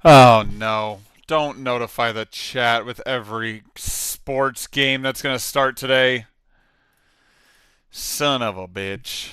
Oh no. Don't notify the chat with every sports game that's going to start today. Son of a bitch.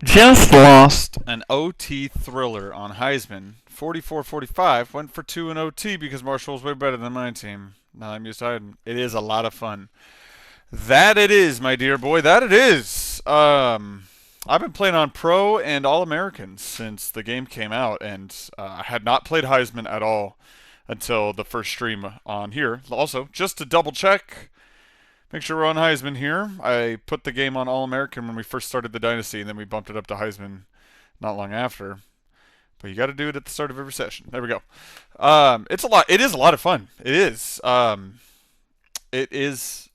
Just lost an OT thriller on Heisman. 44-45. Went for two in OT because Marshall was way better than my team. Now I'm used to hiding. It is a lot of fun. That it is, my dear boy. That it is. I've been playing on Pro and All Americans since the game came out, and I had not played Heisman at all until the first stream on here. Also, just to double check, make sure we're on Heisman here. I put the game on All American when we first started the Dynasty, and then we bumped it up to Heisman not long after. But you got to do it at the start of every session. There we go. It's a lot. It is a lot of fun. It is. It is.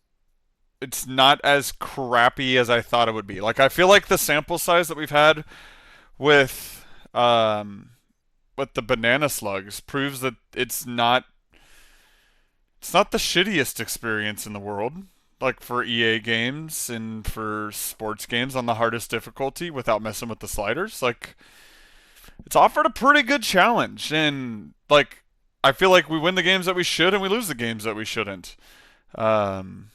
It's not as crappy as I thought it would be. Like I feel like the sample size that we've had with um, with the banana slugs proves that it's not the shittiest experience in the world. Like for EA games and for sports games on the hardest difficulty without messing with the sliders. Like it's offered a pretty good challenge, and like I feel like we win the games that we should and we lose the games that we shouldn't. Um,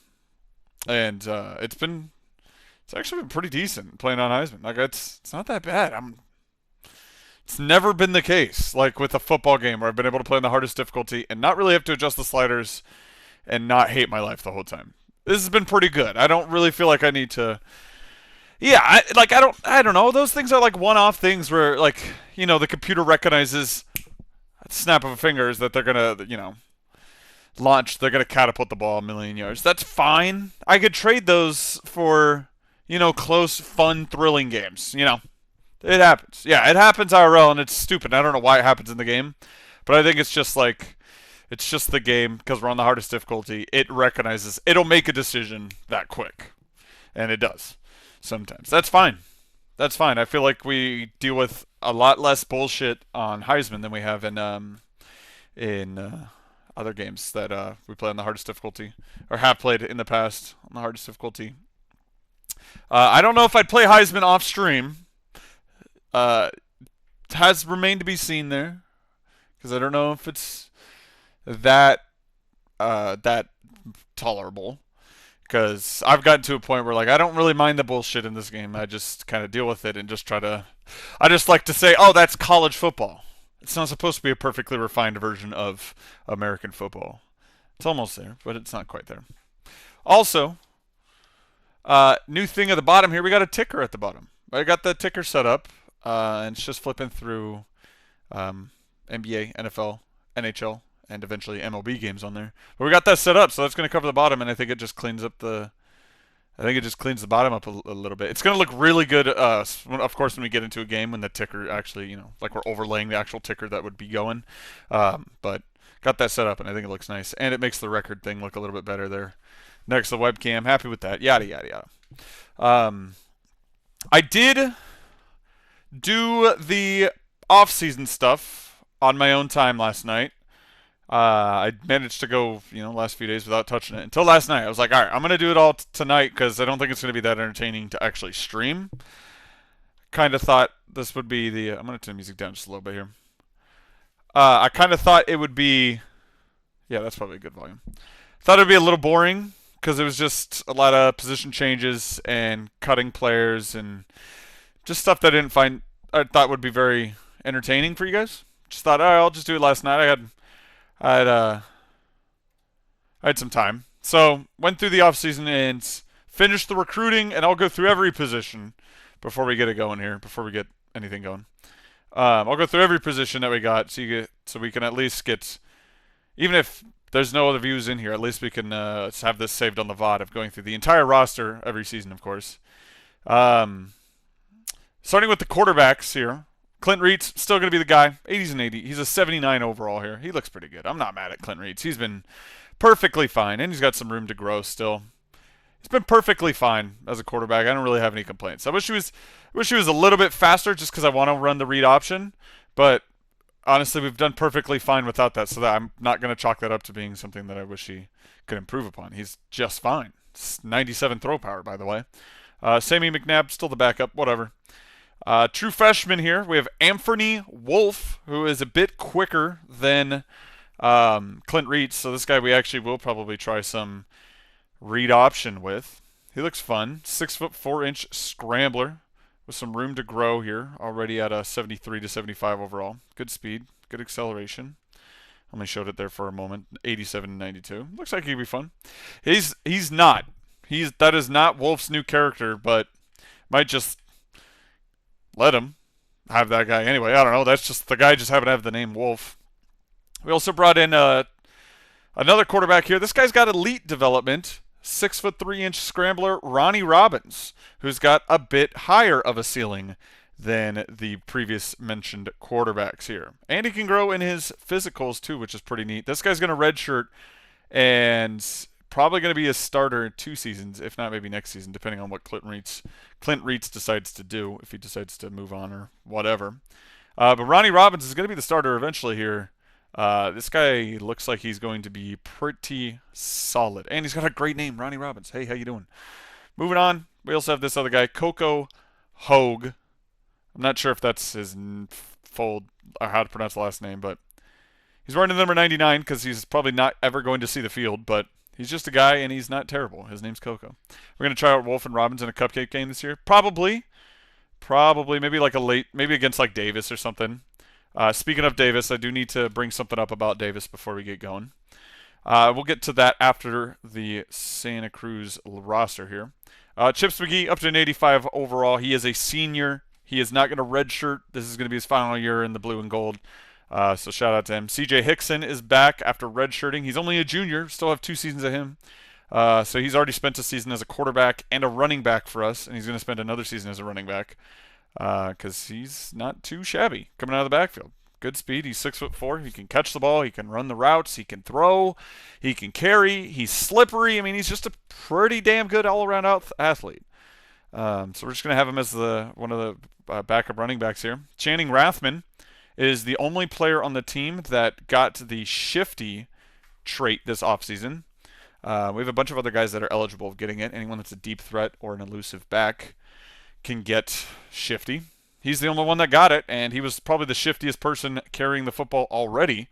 and it's actually been pretty decent playing on Heisman. Like it's not that bad. It's never been the case like with a football game where I've been able to play on the hardest difficulty and not really have to adjust the sliders and not hate my life the whole time. This has been pretty good. I don't really feel like I need to. Yeah, I don't know. Those things are like one-off things where like the computer recognizes at the snap of a fingers that they're gonna launch. They're gonna catapult the ball a million yards. That's fine. I could trade those for close, fun, thrilling games. It happens. Yeah, it happens IRL, and it's stupid. I don't know why it happens in the game, but I think it's just the game because we're on the hardest difficulty. It recognizes it'll make a decision that quick, and it does sometimes. That's fine. That's fine. I feel like we deal with a lot less bullshit on Heisman than we have in other games that we play on the hardest difficulty or have played in the past on the hardest difficulty. I don't know if I'd play Heisman off stream. Uh, has remained to be seen there because I don't know if it's that that tolerable. Because I've gotten to a point where like I don't really mind the bullshit in this game. I just kind of deal with it and just try to. I just like to say, oh, that's college football. It's not supposed to be a perfectly refined version of American football. It's almost there, but it's not quite there. Also, new thing at the bottom here, we got a ticker at the bottom. I got the ticker set up, and it's just flipping through NBA, NFL, NHL, and eventually MLB games on there. But we got that set up, so that's going to cover the bottom, and I think it just cleans up the. I think it just cleans the bottom up a little bit. It's going to look really good, of course, when we get into a game when the ticker actually, like we're overlaying the actual ticker that would be going. But got that set up, and I think it looks nice, and it makes the record thing look a little bit better there next to the webcam. Happy with that. Yada yada yada. I did do the off-season stuff on my own time last night. I managed to go, last few days without touching it until last night. I was like, all right, I'm gonna do it all tonight because I don't think it's gonna be that entertaining to actually stream. Kind of thought this would be the. I'm gonna turn the music down just a little bit here. I kind of thought it would be. Yeah, that's probably a good volume. Thought it'd be a little boring because it was just a lot of position changes and cutting players and just stuff that I thought would be very entertaining for you guys. Just thought, all right, I'll just do it last night. I had I had some time, so went through the off season and finished the recruiting, and I'll go through every position before we get it going here. Before we get anything going, I'll go through every position that we got, so we can at least get, even if there's no other views in here, at least we can have this saved on the VOD of going through the entire roster every season, of course. Um, Starting with the quarterbacks here. Clint Reed's still going to be the guy. 80s and 80. He's a 79 overall here. He looks pretty good. I'm not mad at Clint Reed's. He's been perfectly fine, and he's got some room to grow still. He's been perfectly fine as a quarterback. I don't really have any complaints. I wish he was a little bit faster just because I want to run the read option, but honestly, we've done perfectly fine without that, so that I'm not going to chalk that up to being something that I wish he could improve upon. He's just fine. It's 97 throw power, by the way. Sammy McNabb, still the backup, whatever. True freshman here, we have Anthony Wolf, who is a bit quicker than Clint Reed, so this guy we actually will probably try some read option with. He looks fun. 6'4" scrambler with some room to grow here. Already at a 73 to 75 overall. Good speed, good acceleration. Only showed it there for a moment. 87 to 92. Looks like he'd be fun. He's not. That is not Wolf's new character, but might just let him have that guy anyway. I don't know. That's just the guy just happened to have the name Wolf. We also brought in another quarterback here. This guy's got elite development. 6'3" scrambler Ronnie Robbins, who's got a bit higher of a ceiling than the previous mentioned quarterbacks here. And he can grow in his physicals too, which is pretty neat. This guy's going to redshirt and probably going to be a starter 2 seasons, if not maybe next season, depending on what Clint Reitz decides to do, if he decides to move on or whatever. But Ronnie Robbins is going to be the starter eventually here. This guy looks like he's going to be pretty solid. And he's got a great name, Ronnie Robbins. Hey, how you doing? Moving on, we also have this other guy, Coco Hogue. I'm not sure if that's his full, or how to pronounce the last name, but he's wearing the number 99 because he's probably not ever going to see the field, but he's just a guy and he's not terrible. His name's Coco. We're going to try out Wolf and Robbins in a cupcake game this year. Probably, maybe like maybe against like Davis or something. Speaking of Davis, I do need to bring something up about Davis before we get going. We'll get to that after the Santa Cruz roster here. Chips McGee up to an 85 overall. He is a senior. He is not going to redshirt. This is going to be his final year in the blue and gold. So shout out to him. CJ Hickson is back after redshirting. He's only a junior. Still have 2 seasons of him. So he's already spent a season as a quarterback and a running back for us, and he's going to spend another season as a running back because he's not too shabby coming out of the backfield. Good speed. He's 6'4". He can catch the ball. He can run the routes. He can throw. He can carry. He's slippery. I mean, he's just a pretty damn good all-around athlete. So we're just going to have him as one of the backup running backs here. Channing Rathman is the only player on the team that got the shifty trait this offseason. We have a bunch of other guys that are eligible of getting it. Anyone that's a deep threat or an elusive back can get shifty. He's the only one that got it, and he was probably the shiftiest person carrying the football already.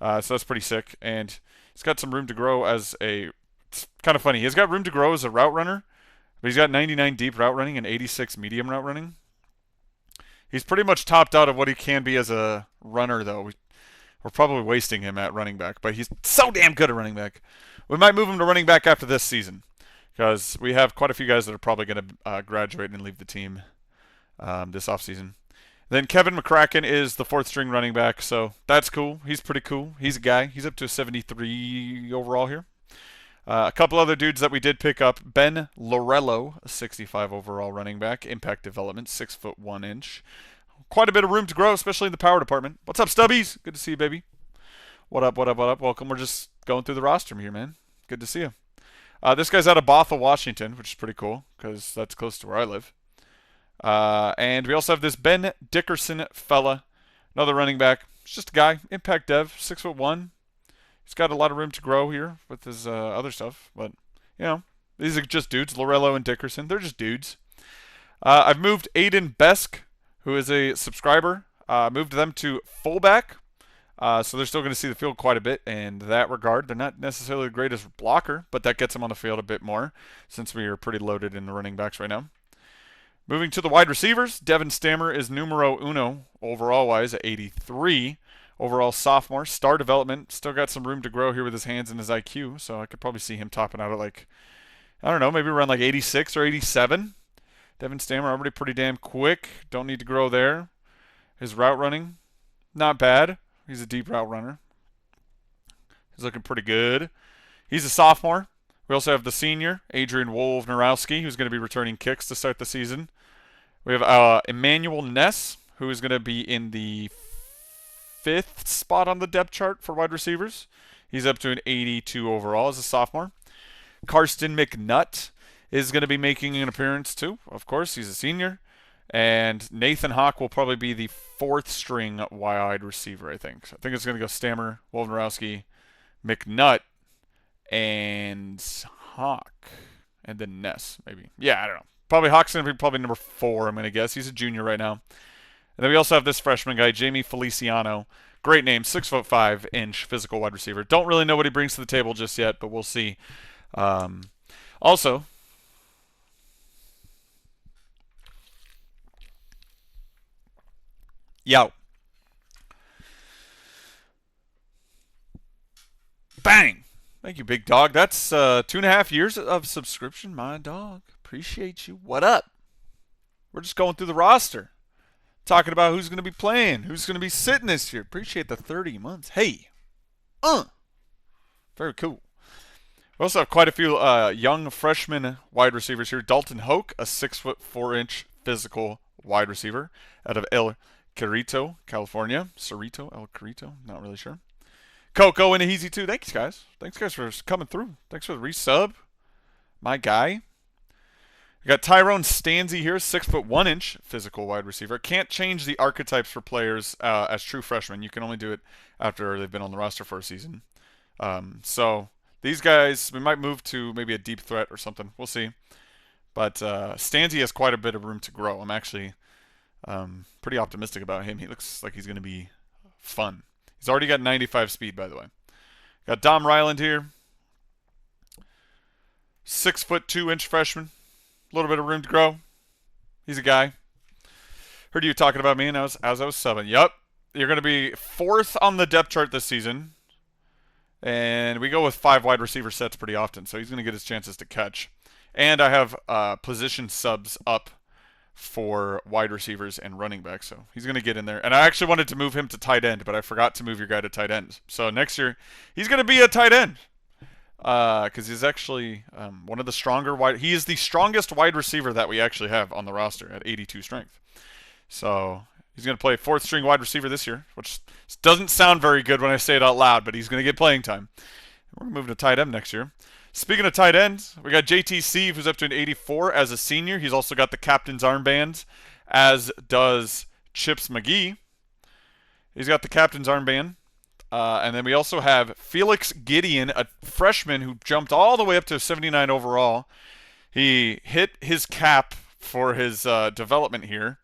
So that's pretty sick. And he's got some room to grow as it's kind of funny. He's got room to grow as a route runner, but he's got 99 deep route running and 86 medium route running. He's pretty much topped out of what he can be as a runner, though. We're probably wasting him at running back, but he's so damn good at running back. We might move him to running back after this season because we have quite a few guys that are probably going to graduate and leave the team this offseason. Then Kevin McCracken is the 4th-string running back, so that's cool. He's pretty cool. He's a guy. He's up to a 73 overall here. A couple other dudes that we did pick up. Ben Lorello, a 65 overall running back. Impact development, 6'1". Quite a bit of room to grow, especially in the power department. What's up, Stubbies? Good to see you, baby. What up, what up, what up? Welcome. We're just going through the roster here, man. Good to see you. This guy's out of Bothell, Washington, which is pretty cool because that's close to where I live. And we also have this Ben Dickerson fella, another running back. He's just a guy, impact dev, 6'1". He's got a lot of room to grow here with his other stuff, but you know, these are just dudes. Lorello and Dickerson, they're just dudes. I've moved Aiden Besk, who is a subscriber. Moved them to fullback, so they're still going to see the field quite a bit in that regard. They're not necessarily the greatest blocker, but that gets them on the field a bit more since we are pretty loaded in the running backs right now. Moving to the wide receivers, Devin Stammer is numero uno overall-wise at 83. Overall sophomore, star development, still got some room to grow here with his hands and his IQ, so I could probably see him topping out at like, I don't know, maybe around like 86 or 87. Devin Stammer already pretty damn quick, don't need to grow there. His route running, not bad. He's a deep route runner. He's looking pretty good. He's a sophomore. We also have the senior, Adrian Wolf-Narowski, who's going to be returning kicks to start the season. We have Emmanuel Ness, who is going to be in the fifth spot on the depth chart for wide receivers. He's up to an 82 overall as a sophomore. Karsten McNutt is going to be making an appearance too. Of course, he's a senior. And Nathan Hawk will probably be the fourth string wide receiver, I think. So I think it's going to go Stammer, Wolfenrowski, McNutt, and Hawk. And then Ness, maybe. Yeah, I don't know. Probably Hawk's going to be probably number 4, I'm going to guess. He's a junior right now. And then we also have this freshman guy, Jamie Feliciano. Great name, 6'5" physical wide receiver. Don't really know what he brings to the table just yet, but we'll see. Also, yo. Bang! Thank you, big dog. That's 2.5 years of subscription, my dog. Appreciate you. What up? We're just going through the roster. Talking about who's going to be playing, who's going to be sitting this year. Appreciate the 30 months. Hey. Very cool. We also have quite a few young freshman wide receivers here. Dalton Hoke, a 6'4" physical wide receiver out of El Cerrito, California. Cerrito, El Cerrito, not really sure. Coco and Easy too. Thanks, guys. Thanks, guys, for coming through. Thanks for the resub. My guy. We got Tyrone Stanzi here, 6'1" physical wide receiver. Can't change the archetypes for players as true freshmen. You can only do it after they've been on the roster for a season. So these guys, we might move to maybe a deep threat or something. We'll see. But Stanzi has quite a bit of room to grow. I'm actually pretty optimistic about him. He looks like he's going to be fun. He's already got 95 speed, by the way. Got Dom Ryland here. 6'2" freshman. A little bit of room to grow. He's a guy. Heard you talking about me and as I was subbing. Yup. You're going to be 4th on the depth chart this season. And we go with 5 wide receiver sets pretty often, so he's going to get his chances to catch. And I have position subs up for wide receivers and running backs, so he's going to get in there. And I actually wanted to move him to tight end, but I forgot to move your guy to tight end. So next year, he's going to be a tight end because he's actually one of the stronger wide. He is the strongest wide receiver that we actually have on the roster at 82 strength. So he's going to play 4th string wide receiver this year, which doesn't sound very good when I say it out loud, but he's going to get playing time. We're going to move to tight end next year. Speaking of tight ends, we got JT Sieve, who's up to an 84 as a senior. He's also got the captain's armband, as does Chips McGee. He's got the captain's armband. And then we also have Felix Gideon, a freshman who jumped all the way up to 79 overall. He hit his cap for his development here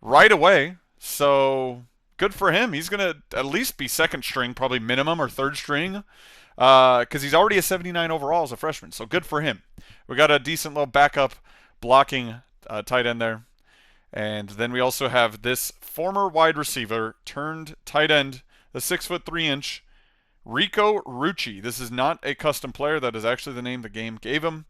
right away. So good for him. He's going to at least be 2nd string, probably minimum, or 3rd string. Because he's already a 79 overall as a freshman, so good for him. We got a decent little backup blocking tight end there. And then we also have this former wide receiver turned tight end, the 6'3" Rico Rucci. This is not a custom player. That is actually the name the game gave him.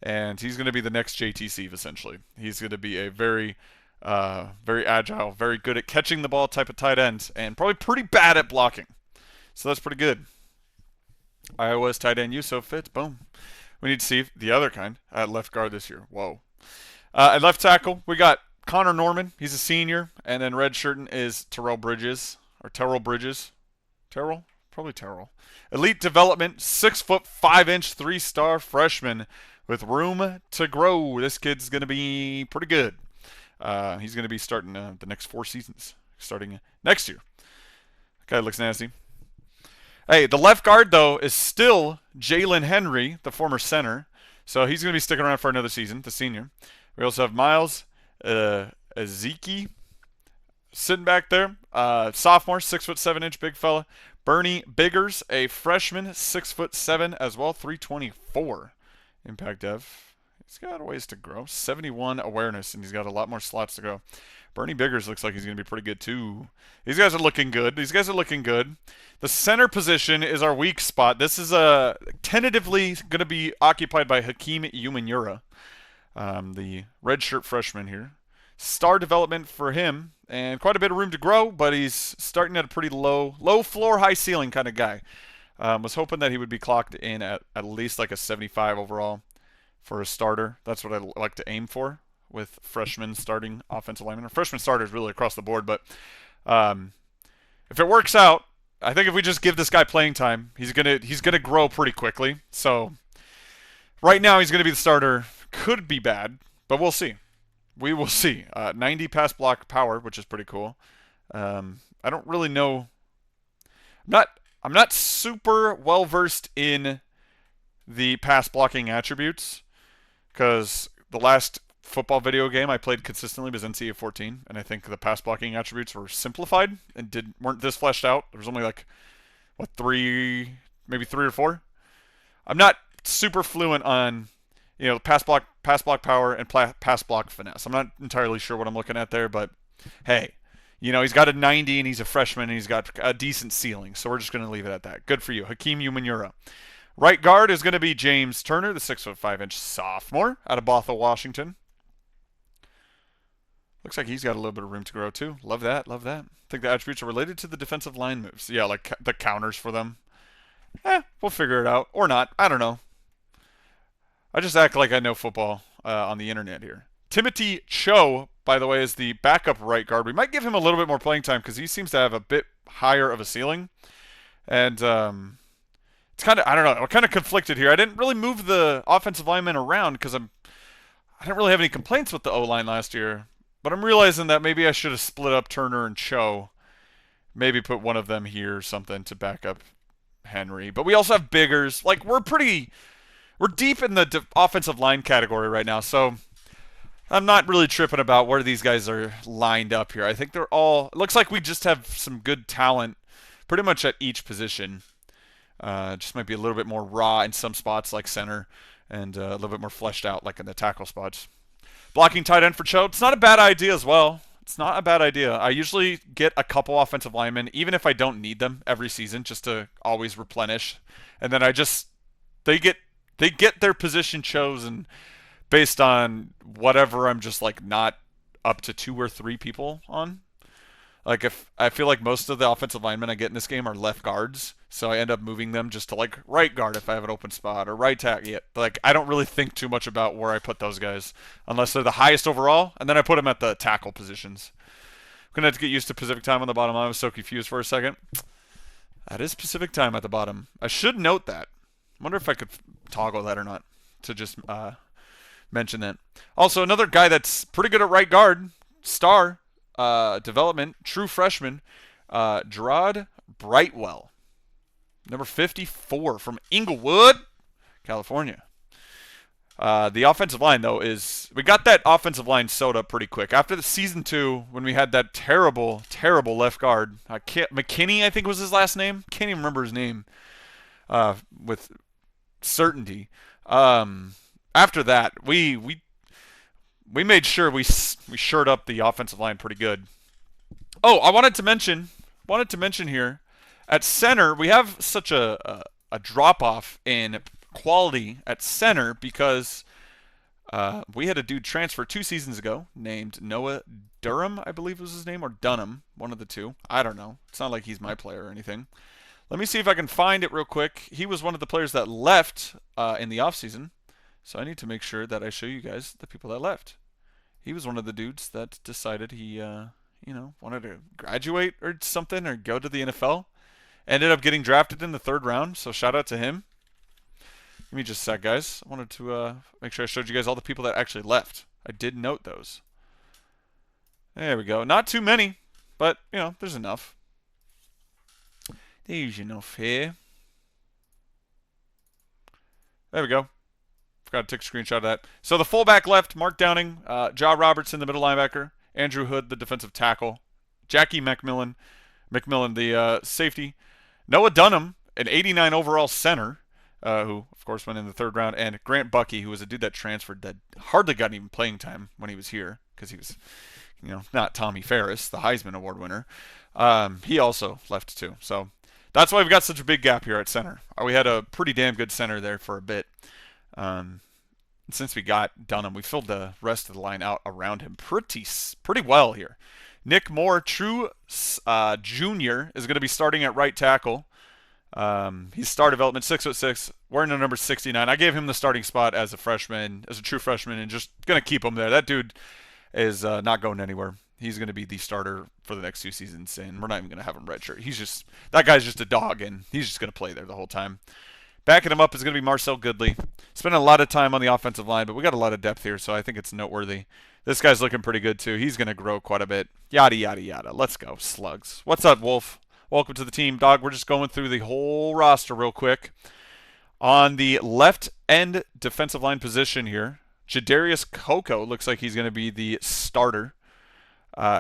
And he's going to be the next JT Sieve, essentially. He's going to be a very agile, very good at catching the ball type of tight end, and probably pretty bad at blocking. So that's pretty good. iOS tight end Yusuf fits. Boom. We need to see the other kind at left guard this year. Whoa. At left tackle, we got Connor Norman. He's a senior. And then red shirting is Terrell Bridges. Or Terrell Bridges. Terrell? Probably Terrell. Elite development, 6'5" 3-star freshman with room to grow. This kid's going to be pretty good. He's going to be starting the next 4 seasons, starting next year. Guy looks nasty. Hey, the left guard, though, is still Jalen Henry, the former center. So he's going to be sticking around for another season, the senior. We also have Miles Ezeki sitting back there. Sophomore, 6'7" big fella. Bernie Biggers, a freshman, 6'7" as well, 324 impact dev. He's got a ways to grow. 71 awareness, and he's got a lot more slots to go. Bernie Biggers looks like he's going to be pretty good, too. These guys are looking good. The center position is our weak spot. This is tentatively going to be occupied by Hakeem Umanura, the redshirt freshman here. Star development for him, and quite a bit of room to grow, but he's starting at a pretty low floor, high ceiling kind of guy. Was hoping that he would be clocked in at least like a 75 overall for a starter. That's what I like to aim for with freshman starting offensive linemen, or freshman starters really across the board. But um, if it works out, I think if we just give this guy playing time, he's gonna grow pretty quickly. So right now he's gonna be the starter. Could be bad, but we'll see. We will see. 90 pass block power, which is pretty cool. I don't really know. I'm not super well versed in the pass blocking attributes because the last football video game I played consistently was NCAA 14, and I think the pass blocking attributes were simplified and weren't this fleshed out. There was only like maybe three or four. I'm not super fluent on pass block power and pass block finesse. I'm not entirely sure what I'm looking at there, but hey, he's got a 90 and he's a freshman and he's got a decent ceiling, so we're just going to leave it at that. Good for you, Hakeem Umanura. Right guard is going to be James Turner, the 6'5" sophomore out of Bothell, Washington. Looks like he's got a little bit of room to grow too. Love that, love that. I think the attributes are related to the defensive line moves. Yeah, like the counters for them. We'll figure it out. Or not. I don't know. I just act like I know football on the internet here. Timothy Cho, by the way, is the backup right guard. We might give him a little bit more playing time because he seems to have a bit higher of a ceiling. And it's kind of, I don't know, I'm kind of conflicted here. I didn't really move the offensive linemen around because I didn't really have any complaints with the O-line last year. But I'm realizing that maybe I should have split up Turner and Cho. Maybe put one of them here or something to back up Henry. But we also have biggers. Like, we're deep in the offensive line category right now. So I'm not really tripping about where these guys are lined up here. I think they're all, it looks like we just have some good talent pretty much at each position. Just might be a little bit more raw in some spots like center and a little bit more fleshed out like in the tackle spots. Blocking tight end for Cho, it's not a bad idea as well. It's not a bad idea. I usually get a couple offensive linemen, even if I don't need them every season, just to always replenish. And then they get their position chosen based on whatever I'm just like not up to 2 or 3 people on. Like if I feel like most of the offensive linemen I get in this game are left guards, so I end up moving them just to like right guard if I have an open spot or right tackle. Yeah, like I don't really think too much about where I put those guys unless they're the highest overall, and then I put them at the tackle positions. I'm gonna have to get used to Pacific time on the bottom. I was so confused for a second. That is Pacific time at the bottom. I should note that. I wonder if I could toggle that or not to just mention that. Also, another guy that's pretty good at right guard, star. Development, true freshman, Gerard Brightwell, number 54 from Inglewood, California. The offensive line, though, we got that offensive line sewed up pretty quick. After the season 2, when we had that terrible, terrible left guard, McKinney, I think was his last name. Can't even remember his name with certainty. After that, we made sure we shored up the offensive line pretty good. Oh, I wanted to mention here, at center, we have such a drop-off in quality at center because we had a dude transfer 2 seasons ago named Noah Durham, I believe was his name, or Dunham, one of the two. I don't know. It's not like he's my player or anything. Let me see if I can find it real quick. He was one of the players that left in the offseason, so I need to make sure that I show you guys the people that left. He was one of the dudes that decided he, wanted to graduate or something or go to the NFL. Ended up getting drafted in the 3rd round, so shout out to him. Give me just a sec, guys. I wanted to make sure I showed you guys all the people that actually left. I did note those. There we go. Not too many, but, there's enough. There's enough here. There we go. Forgot to take a screenshot of that. So the fullback left, Mark Downing, Ja Robertson, the middle linebacker, Andrew Hood, the defensive tackle, Jackie McMillan, the safety, Noah Dunham, an 89 overall center, who, of course, went in the 3rd round, and Grant Buckey, who was a dude that transferred that hardly got even playing time when he was here because he was, not Tommy Ferris, the Heisman Award winner. He also left too. So that's why we've got such a big gap here at center. We had a pretty damn good center there for a bit. Since we got Dunham, we filled the rest of the line out around him pretty well here. Nick Moore, true junior, is going to be starting at right tackle. He's star development, 6'6", wearing the number 69. I gave him the starting spot as a freshman, as a true freshman, and just gonna keep him there. That dude is not going anywhere. He's gonna be the starter for the next 2 seasons, and we're not even gonna have him redshirt. He's just that guy's just a dog, and he's just gonna play there the whole time. Backing him up is gonna be Marcel Goodley. Spending a lot of time on the offensive line, but we got a lot of depth here, so I think it's noteworthy. This guy's looking pretty good too. He's gonna grow quite a bit. Yada yada yada. Let's go, slugs. What's up, Wolf? Welcome to the team, dog. We're just going through the whole roster real quick. On the left end defensive line position here, Jadarius Coco looks like he's going to be the starter.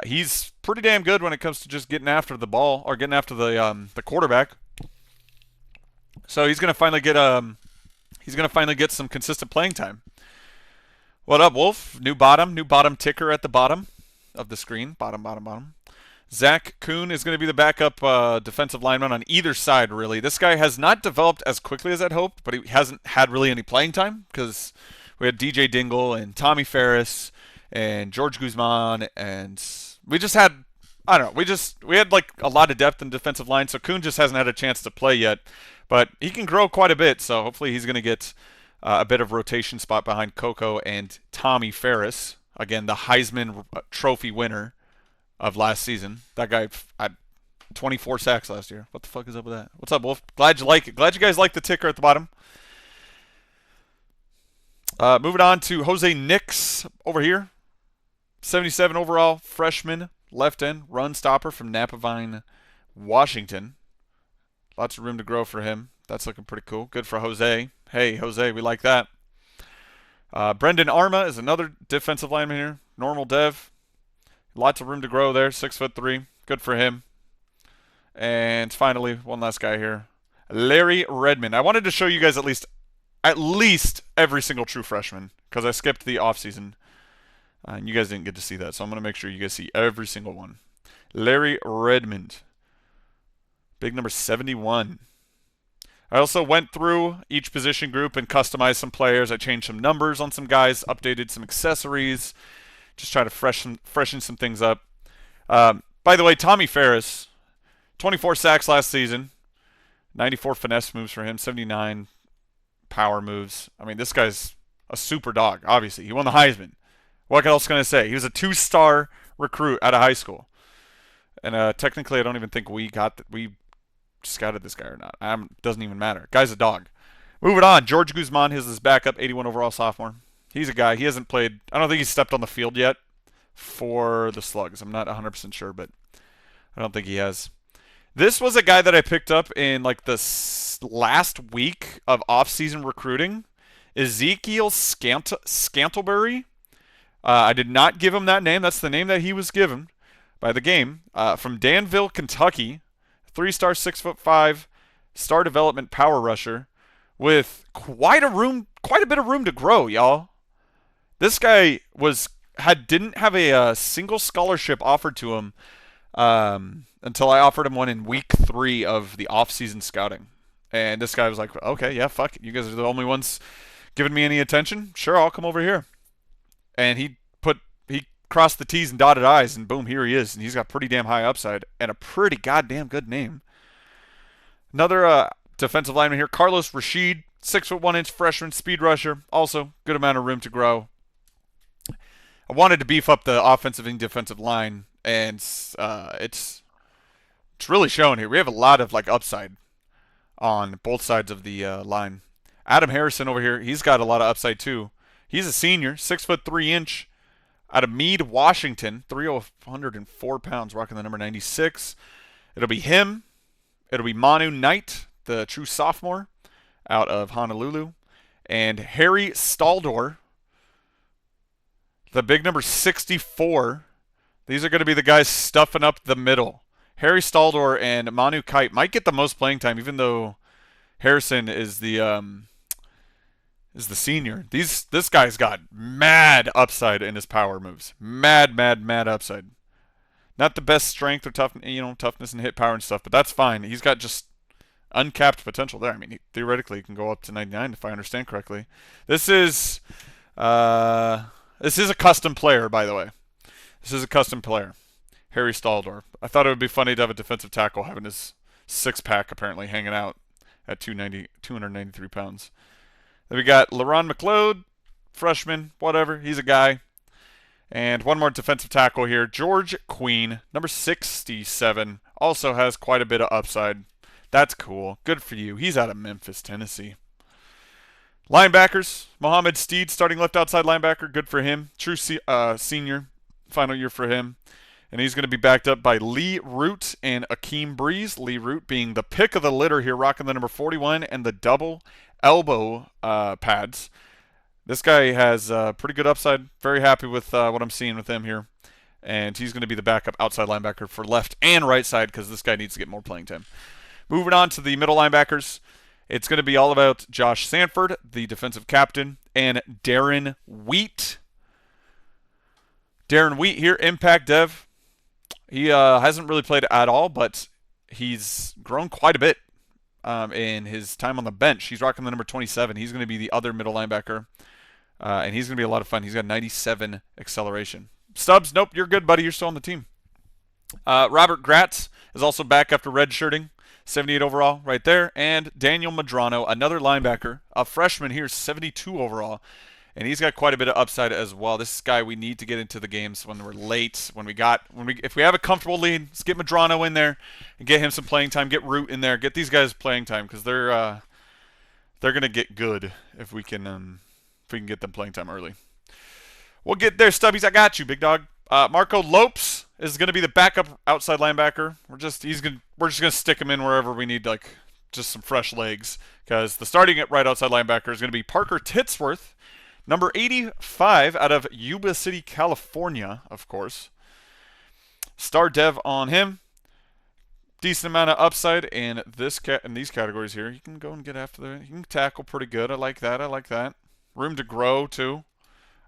He's pretty damn good when it comes to just getting after the ball or getting after the quarterback. So he's going to finally get some consistent playing time. What up, Wolf? New bottom ticker at the bottom of the screen. Bottom. Zach Kuhn is going to be the backup defensive lineman on either side, really. This guy has not developed as quickly as I'd hoped, but he hasn't had really any playing time because we had DJ Dingle and Tommy Ferris and George Guzman, and we just had, I don't know, we had like a lot of depth in defensive line, so Kuhn just hasn't had a chance to play yet, but he can grow quite a bit, so hopefully he's going to get a bit of rotation spot behind Coco and Tommy Ferris. Again, the Heisman Trophy winner of last season. That guy had 24 sacks last year. What the fuck is up with that? What's up, Wolf? Glad you like it. Glad you guys like the ticker at the bottom. Moving on to Jose Nix over here. 77 overall, freshman, left end, run stopper from Napavine, Washington. Lots of room to grow for him. That's looking pretty cool. Good for Jose. Hey, Jose, we like that. Brendan Arma is another defensive lineman here. Normal dev. Lots of room to grow there. 6'3". Good for him. And finally, one last guy here. Larry Redmond. I wanted to show you guys at least every single true freshman because I skipped the offseason. And you guys didn't get to see that. So I'm going to make sure you guys see every single one. Larry Redmond. Big number 71. I also went through each position group and customized some players. I changed some numbers on some guys, updated some accessories. Just try to freshen some things up. By the way, Tommy Ferris, 24 sacks last season, 94 finesse moves for him, 79 power moves. I mean, this guy's a super dog, obviously. He won the Heisman. What else can I say? He was a 2-star recruit out of high school. And technically, I don't even think we scouted this guy or not. Doesn't even matter. Guy's a dog. Moving on. George Guzman is his backup, 81 overall sophomore. He's a guy. He hasn't played. I don't think he's stepped on the field yet for the Slugs. I'm not 100% sure, but I don't think he has. This was a guy that I picked up in like the last week of off-season recruiting. Ezekiel Scantlebury. I did not give him that name. That's the name that he was given by the game. From Danville, Kentucky. 3-star, 6'5", star development power rusher with quite a bit of room to grow, y'all. This guy didn't have a single scholarship offered to him until I offered him one in week 3 of the off-season scouting. And this guy was like, okay, yeah, fuck it. You guys are the only ones giving me any attention. Sure, I'll come over here. And he crossed the T's and dotted I's, and boom, here he is. And he's got pretty damn high upside and a pretty goddamn good name. Another defensive lineman here, Carlos Rashid, 6'1" freshman, speed rusher. Also, good amount of room to grow. I wanted to beef up the offensive and defensive line, and it's really showing here. We have a lot of like upside on both sides of the line. Adam Harrison over here, he's got a lot of upside too. He's a senior, 6'3", out of Meade, Washington, 304 pounds, rocking the number 96. It'll be him. It'll be Manu Knight, the true sophomore, out of Honolulu, and Harry Staldor, the big number 64. These are going to be the guys stuffing up the middle. Harry Staldor and Manu Kite might get the most playing time, even though Harrison is the senior. This guy's got mad upside in his power moves. Mad upside. Not the best strength or toughness and hit power and stuff, but that's fine. He's got just uncapped potential there. I mean, theoretically, he can go up to 99 if I understand correctly. This is a custom player, by the way. This is a custom player, Harry Staldor. I thought it would be funny to have a defensive tackle having his six-pack apparently hanging out at 293 pounds. Then we got LaRon McLeod, freshman, whatever. He's a guy. And one more defensive tackle here. George Queen, number 67, also has quite a bit of upside. That's cool. Good for you. He's out of Memphis, Tennessee. Linebackers, Mohamed Steed, starting left outside linebacker. Good for him. True senior, final year for him. And he's going to be backed up by Lee Root and Akeem Breeze. Lee Root being the pick of the litter here, rocking the number 41 and the double elbow pads. This guy has pretty good upside. Very happy with what I'm seeing with him here. And he's going to be the backup outside linebacker for left and right side because this guy needs to get more playing time. Moving on to the middle linebackers. It's going to be all about Josh Sanford, the defensive captain, and Darren Wheat. Darren Wheat here, impact dev. He hasn't really played at all, but he's grown quite a bit in his time on the bench. He's rocking the number 27. He's going to be the other middle linebacker, and he's going to be a lot of fun. He's got 97 acceleration. Stubbs, nope, you're good, buddy. You're still on the team. Robert Gratz is also back after redshirting. 78 overall right there. And Daniel Medrano, another linebacker, a freshman here, 72 overall. And he's got quite a bit of upside as well. This is a guy we need to get into the games when we're late. If we have a comfortable lead, let's get Medrano in there and get him some playing time. Get Root in there. Get these guys playing time because they're gonna get good if we can get them playing time early. We'll get there, Stubbies. I got you, big dog. Marco Lopes is gonna be the backup outside linebacker. We're just gonna stick him in wherever we need, like just some fresh legs because the starting at right outside linebacker is gonna be Parker Titsworth. Number 85 out of Yuba City, California, of course. Star dev on him. Decent amount of upside in these categories here. He can go and get after there. He can tackle pretty good. I like that. I like that. Room to grow, too.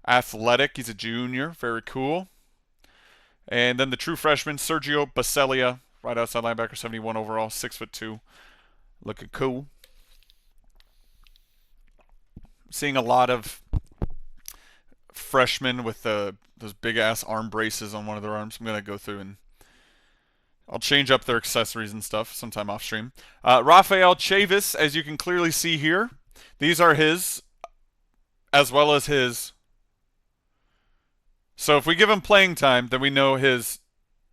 Athletic. He's a junior. Very cool. And then the true freshman, Sergio Baselia, right outside linebacker, 71 overall, 6'2". Looking cool. Seeing a lot of freshmen with those big-ass arm braces on one of their arms. I'm going to go through and I'll change up their accessories and stuff sometime off stream. Rafael Chavis, as you can clearly see here, these are his as well as his. So if we give him playing time, then we know his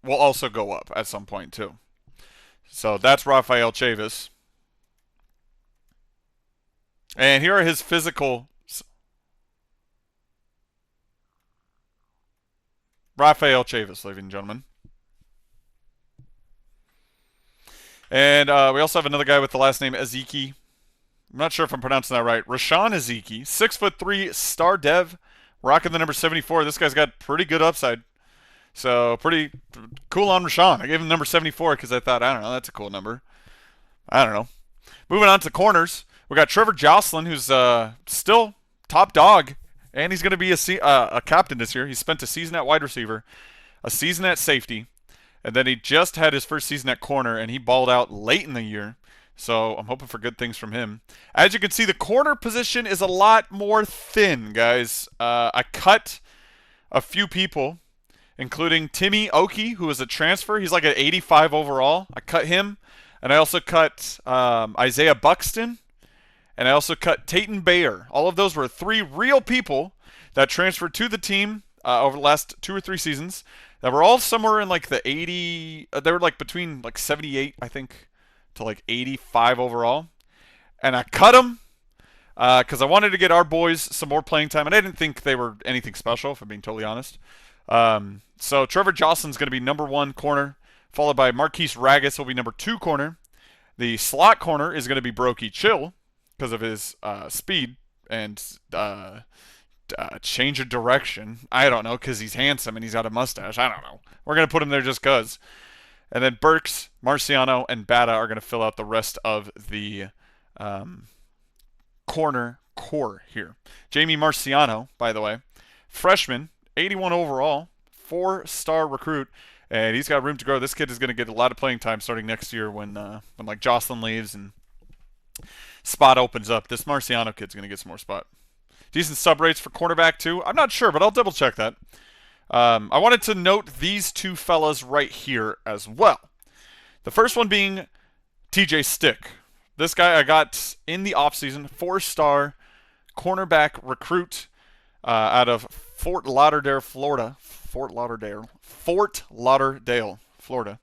will also go up at some point too. So that's Rafael Chavis. And here are his physical. Rafael Chavis, ladies and gentlemen. And we also have another guy with the last name Ezeki. I'm not sure if I'm pronouncing that right. Rashawn Ezeki, 6'3", star dev, rocking the number 74. This guy's got pretty good upside. So pretty cool on Rashawn. I gave him number 74 because I thought, I don't know, that's a cool number. I don't know. Moving on to corners. We got Trevor Jocelyn, who's still top dog, and he's going to be a captain this year. He spent a season at wide receiver, a season at safety, and then he just had his first season at corner, and he balled out late in the year. So I'm hoping for good things from him. As you can see, the corner position is a lot more thin, guys. I cut a few people, including Timmy Oki, who is a transfer. He's like at 85 overall. I cut him, and I also cut Isaiah Buxton. And I also cut Tayton Bayer. All of those were 3 real people that transferred to the team over the last 2 or 3 seasons that were all somewhere in like the 80. They were like between like 78, I think, to like 85 overall. And I cut them because I wanted to get our boys some more playing time. And I didn't think they were anything special, if I'm being totally honest. So Trevor Jocelyn's going to be number 1 corner, followed by Marquise Ragus will be number 2 corner. The slot corner is going to be Brokey Chill, because of his speed and change of direction. I don't know, because he's handsome and he's got a mustache. I don't know. We're going to put him there just because. And then Burks, Marciano, and Bata are going to fill out the rest of the corner core here. Jamie Marciano, by the way, freshman, 81 overall, 4-star recruit, and he's got room to grow. This kid is going to get a lot of playing time starting next year when like Jocelyn leaves and spot opens up. This Marciano kid's going to get some more spot. Decent sub rates for cornerback too. I'm not sure, but I'll double check that. I wanted to note these 2 fellas right here as well. The first one being TJ Stick. This guy I got in the offseason, 4-star cornerback recruit out of Fort Lauderdale, Florida. Fort Lauderdale, Florida.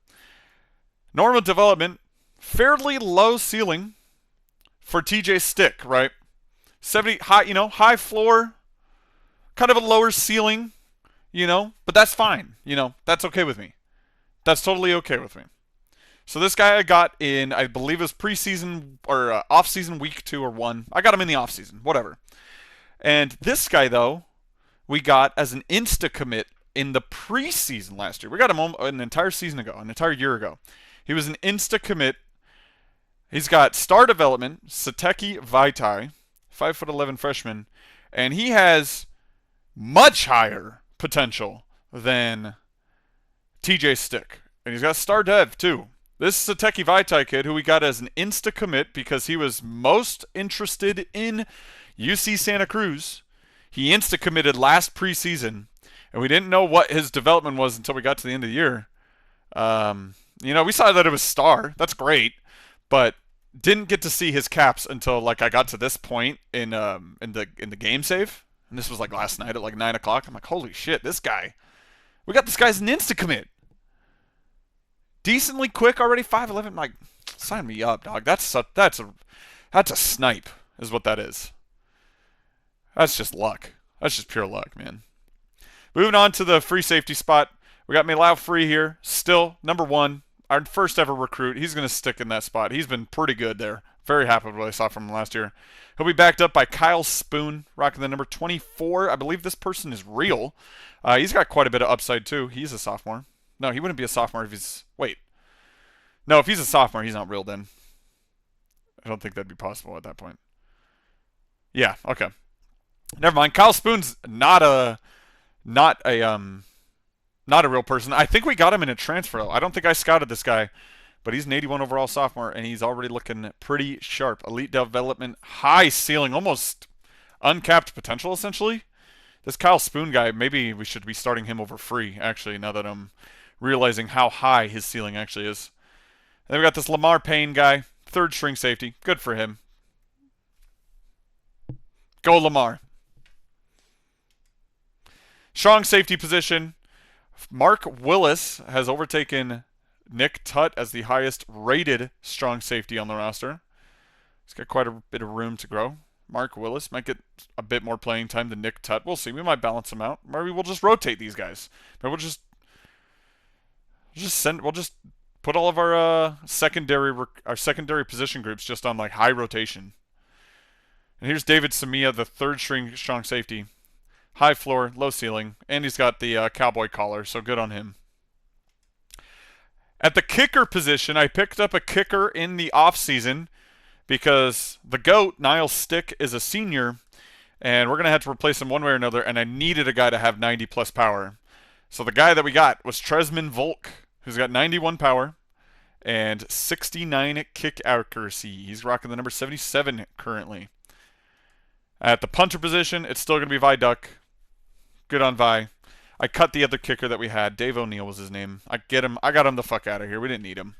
Normal development, fairly low ceiling for TJ Stick, right? 70 high, high floor, kind of a lower ceiling, but that's fine. That's okay with me. That's totally okay with me. So this guy I got in, I believe it was preseason or off-season week 2 or 1. I got him in the off-season, whatever. And this guy, though, we got as an insta-commit in the preseason last year. We got him an entire season ago, an entire year ago. He was an insta-commit. He's got star development, Sateki Vaitai, 5'11" freshman, and he has much higher potential than TJ Stick. And he's got star dev, too. This is Sateki Vaitai kid who we got as an insta-commit because he was most interested in UC Santa Cruz. He insta-committed last preseason, and we didn't know what his development was until we got to the end of the year. We saw that it was star. That's great, but didn't get to see his caps until I got to this point in the game save, and this was last night at 9 o'clock. I'm like, holy shit, this guy. We got this guy as an insta-commit. Decently quick already, 5'11". Sign me up, dog. That's a snipe, is what that is. That's just luck. That's just pure luck, man. Moving on to the free safety spot. We got Milau Free here. Still, number 1. Our first ever recruit. He's going to stick in that spot. He's been pretty good there. Very happy with what I saw from him last year. He'll be backed up by Kyle Spoon, rocking the number 24. I believe this person is real. He's got quite a bit of upside, too. He's a sophomore. No, he wouldn't be a sophomore if he's... Wait. No, if he's a sophomore, he's not real then. I don't think that'd be possible at that point. Yeah, okay. Never mind. Kyle Spoon's not a real person. I think we got him in a transfer. I don't think I scouted this guy, but he's an 81 overall sophomore, and he's already looking pretty sharp. Elite development, high ceiling, almost uncapped potential, essentially. This Kyle Spoon guy, maybe we should be starting him over Free, actually, now that I'm realizing how high his ceiling actually is. And then we got this Lamar Payne guy, 3rd string safety. Good for him. Go Lamar. Strong safety position. Mark Willis has overtaken Nick Tutt as the highest rated strong safety on the roster. He's got quite a bit of room to grow. Mark Willis might get a bit more playing time than Nick Tutt. We'll see. We might balance them out. Maybe we'll just rotate these guys. Maybe we'll just put all of our secondary position groups just on high rotation. And here's David Samia, the 3rd string strong safety. High floor, low ceiling, and he's got the cowboy collar, so good on him. At the kicker position, I picked up a kicker in the offseason because the GOAT, Niles Stick, is a senior, and we're going to have to replace him one way or another, and I needed a guy to have 90-plus power. So the guy that we got was Tresman Volk, who's got 91 power and 69 kick accuracy. He's rocking the number 77 currently. At the punter position, it's still going to be Vi Duck. Good on Vi. I cut the other kicker that we had. Dave O'Neill was his name. I got him the fuck out of here. We didn't need him.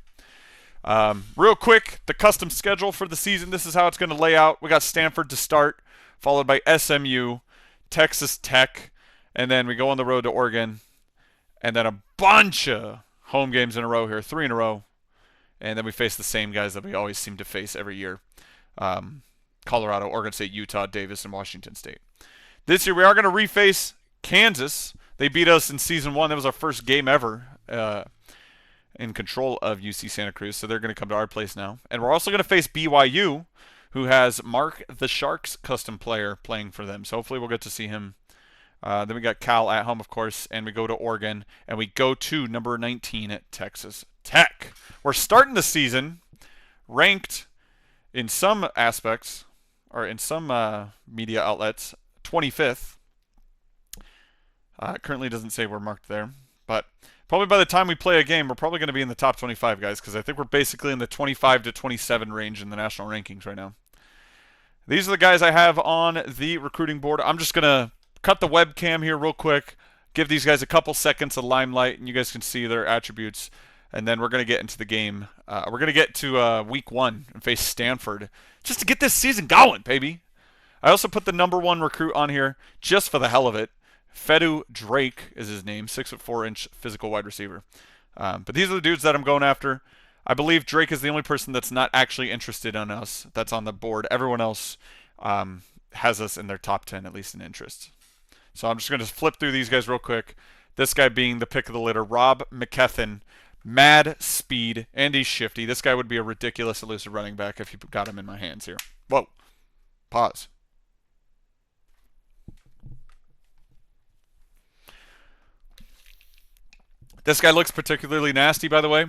Real quick, the custom schedule for the season. This is how it's going to lay out. We got Stanford to start, followed by SMU, Texas Tech, and then we go on the road to Oregon, and then a bunch of home games in a row here, 3 in a row, and then we face the same guys that we always seem to face every year. Colorado, Oregon State, Utah, Davis, and Washington State. This year we are going to reface Kansas. They beat us in Season 1. That was our first game ever in control of UC Santa Cruz, so they're going to come to our place now. And we're also going to face BYU, who has Mark the Sharks custom player playing for them. So hopefully we'll get to see him. Then we got Cal at home, of course, and we go to Oregon, and we go to number 19 at Texas Tech. We're starting the season ranked in some aspects, or in some media outlets, 25th. Currently doesn't say we're marked there, but probably by the time we play a game, we're probably going to be in the top 25, guys, because I think we're basically in the 25 to 27 range in the national rankings right now. These are the guys I have on the recruiting board. I'm just going to cut the webcam here real quick, give these guys a couple seconds of limelight, and you guys can see their attributes. And then we're going to get into the game. We're going to get to week 1 and face Stanford just to get this season going, baby. I also put the number 1 recruit on here just for the hell of it. Fedu Drake is his name, 6'4" physical wide receiver. But these are the dudes that I'm going after. I believe Drake is the only person that's not actually interested in us that's on the board. Everyone else has us in their top 10, at least in interest. So I'm just going to flip through these guys real quick. This guy being the pick of the litter, Rob McKethan. Mad speed, and he's shifty. This guy would be a ridiculous elusive running back if you got him in my hands here. Whoa. Pause. This guy looks particularly nasty, by the way.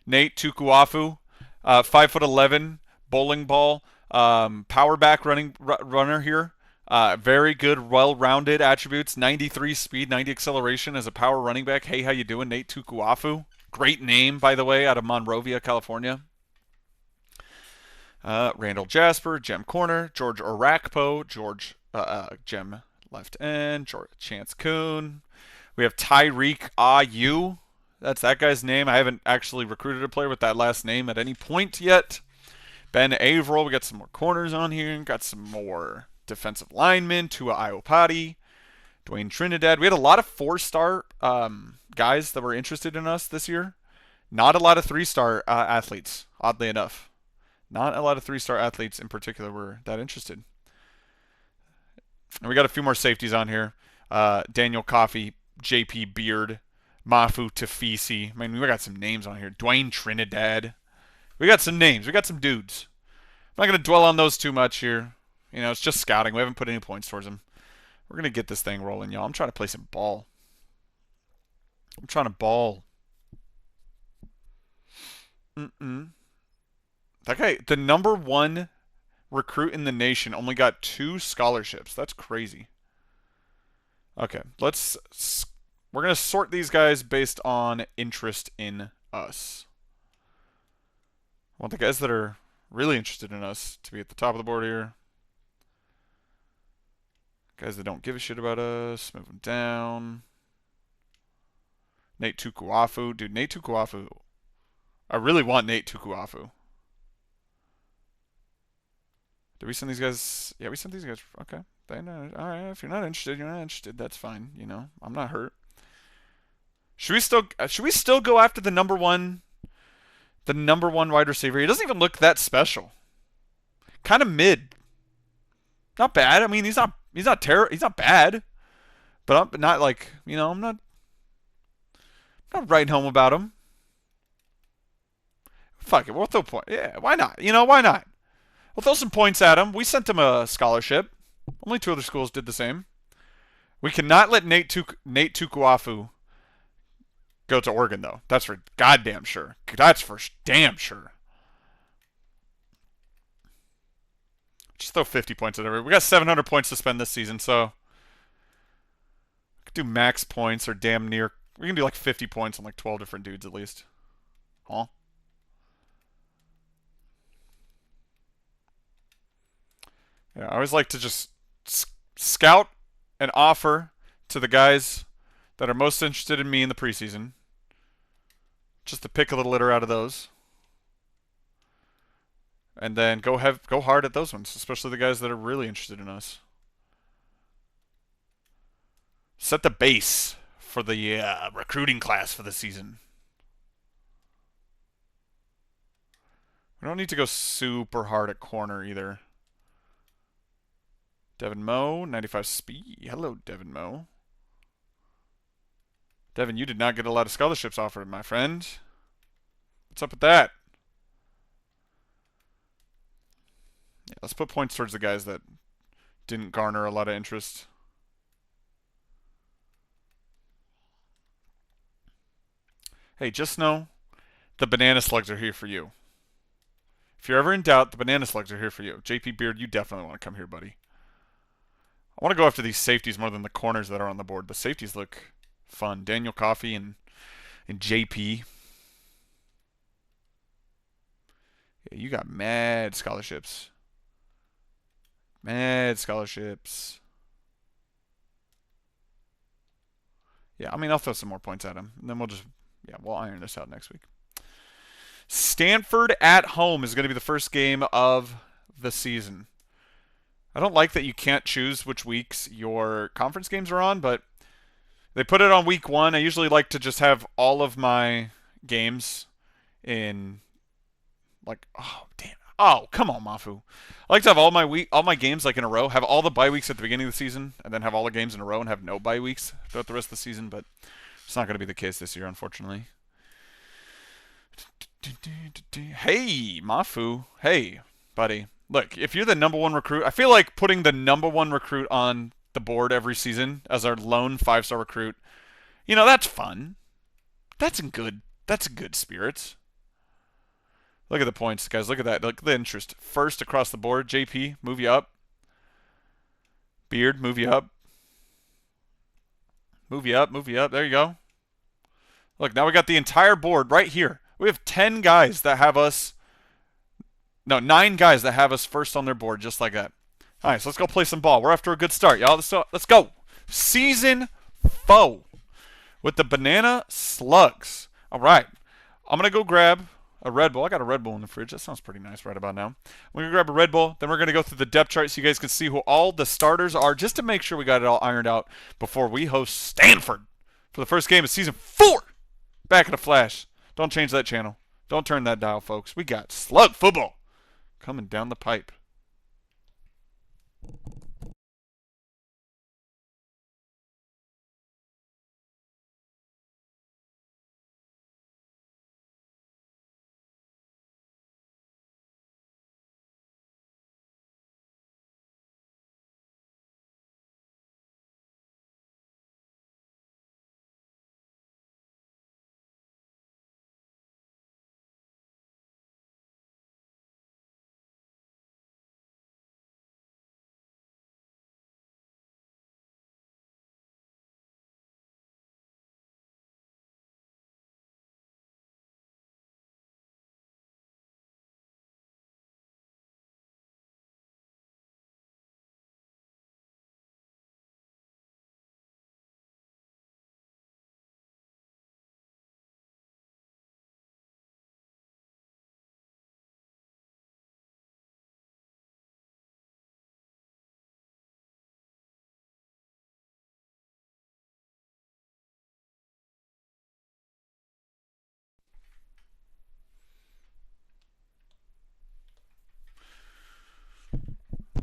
Nate Tukuafu, 5'11", bowling ball, power back runner here. Very good, well-rounded attributes. 93 speed, 90 acceleration as a power running back. Hey, how you doing, Nate Tukuafu? Great name, by the way, out of Monrovia, California. Randall Jasper, Gem Corner, George Orakpo, Gem Left End, Chance Kuhn. We have Tyreek Ayu. That's that guy's name. I haven't actually recruited a player with that last name at any point yet. Ben Averill. We got some more corners on here. Got some more defensive linemen. Tua Iopati. Dwayne Trinidad. We had a lot of 4-star guys that were interested in us this year. Not a lot of 3-star athletes, oddly enough. Not a lot of 3-star athletes in particular were that interested. And we got a few more safeties on here. Daniel Coffey, JP Beard, Mafu Tafisi. I mean, we got some names on here. Dwayne Trinidad. We got some names. We got some dudes. I'm not going to dwell on those too much here. You know, it's just scouting. We haven't put any points towards them. We're going to get this thing rolling, y'all. I'm trying to play some ball. I'm trying to ball. That guy, the number 1 recruit in the nation, only got 2 scholarships. That's crazy. Okay, we're going to sort these guys based on interest in us. I want the guys that are really interested in us to be at the top of the board here. Guys that don't give a shit about us, move them down. Nate Tukuafu. Dude, Nate Tukuafu. I really want Nate Tukuafu. Did we send these guys? Yeah, we sent these guys. Okay. They know. All right. If you're not interested, you're not interested. That's fine. You know, I'm not hurt. Should we still go after the number 1 wide receiver? He doesn't even look that special. Kind of mid. Not bad. I mean, he's not bad. But I'm not like, you know, I'm not writing home about him. Fuck it, we'll throw points. Yeah, why not? You know, why not? We'll throw some points at him. We sent him a scholarship. Only 2 other schools did the same. We cannot let Nate Tukuafu go to Oregon, though. That's for goddamn sure. That's for damn sure. Just throw 50 points at everybody. We got 700 points to spend this season, so we could do max points or damn near. We can do like 50 points on like 12 different dudes at least. Huh? Yeah, I always like to just scout and offer to the guys that are most interested in me in the preseason. Just to pick a little litter out of those. And then go hard at those ones, especially the guys that are really interested in us. Set the base for the recruiting class for the season. We don't need to go super hard at corner either. Devin Moe, 95 speed. Hello, Devin Moe. Devin, you did not get a lot of scholarships offered, my friend. What's up with that? Yeah, let's put points towards the guys that didn't garner a lot of interest. Hey, just know the banana slugs are here for you. If you're ever in doubt, the banana slugs are here for you. JP Beard, you definitely want to come here, buddy. I want to go after these safeties more than the corners that are on the board. The safeties look fun. Daniel Coffey and JP. Yeah, you got mad scholarships. Mad scholarships. Yeah, I mean, I'll throw some more points at him. And then we'll iron this out next week. Stanford at home is going to be the first game of the season. I don't like that you can't choose which weeks your conference games are on, but they put it on week 1. I usually like to just have all of my games in, like, oh damn, oh come on, Mafu. I like to have all my games like in a row, have all the bye weeks at the beginning of the season, and then have all the games in a row and have no bye weeks throughout the rest of the season. But it's not going to be the case this year, unfortunately. Hey, Mafu. Hey, buddy. Look, if you're the number 1 recruit, I feel like putting the number 1 recruit on the board every season as our lone 5-star recruit, that's fun. That's in good spirits. Look at the points, guys. Look at that. Look at the interest. First across the board. JP, move you up. Beard, move you up. Move you up, move you up. There you go. Look, now we got the entire board right here. We have 10 guys that have us. No, 9 guys that have us first on their board, just like that. All right, so let's go play some ball. We're after a good start, y'all. Let's go. Season 4 with the Banana Slugs. All right, I'm going to go grab a Red Bull. I got a Red Bull in the fridge. That sounds pretty nice right about now. We're going to grab a Red Bull. Then we're going to go through the depth chart so you guys can see who all the starters are, just to make sure we got it all ironed out before we host Stanford for the first game of Season 4. Back in a flash. Don't change that channel. Don't turn that dial, folks. We got slug football coming down the pipe.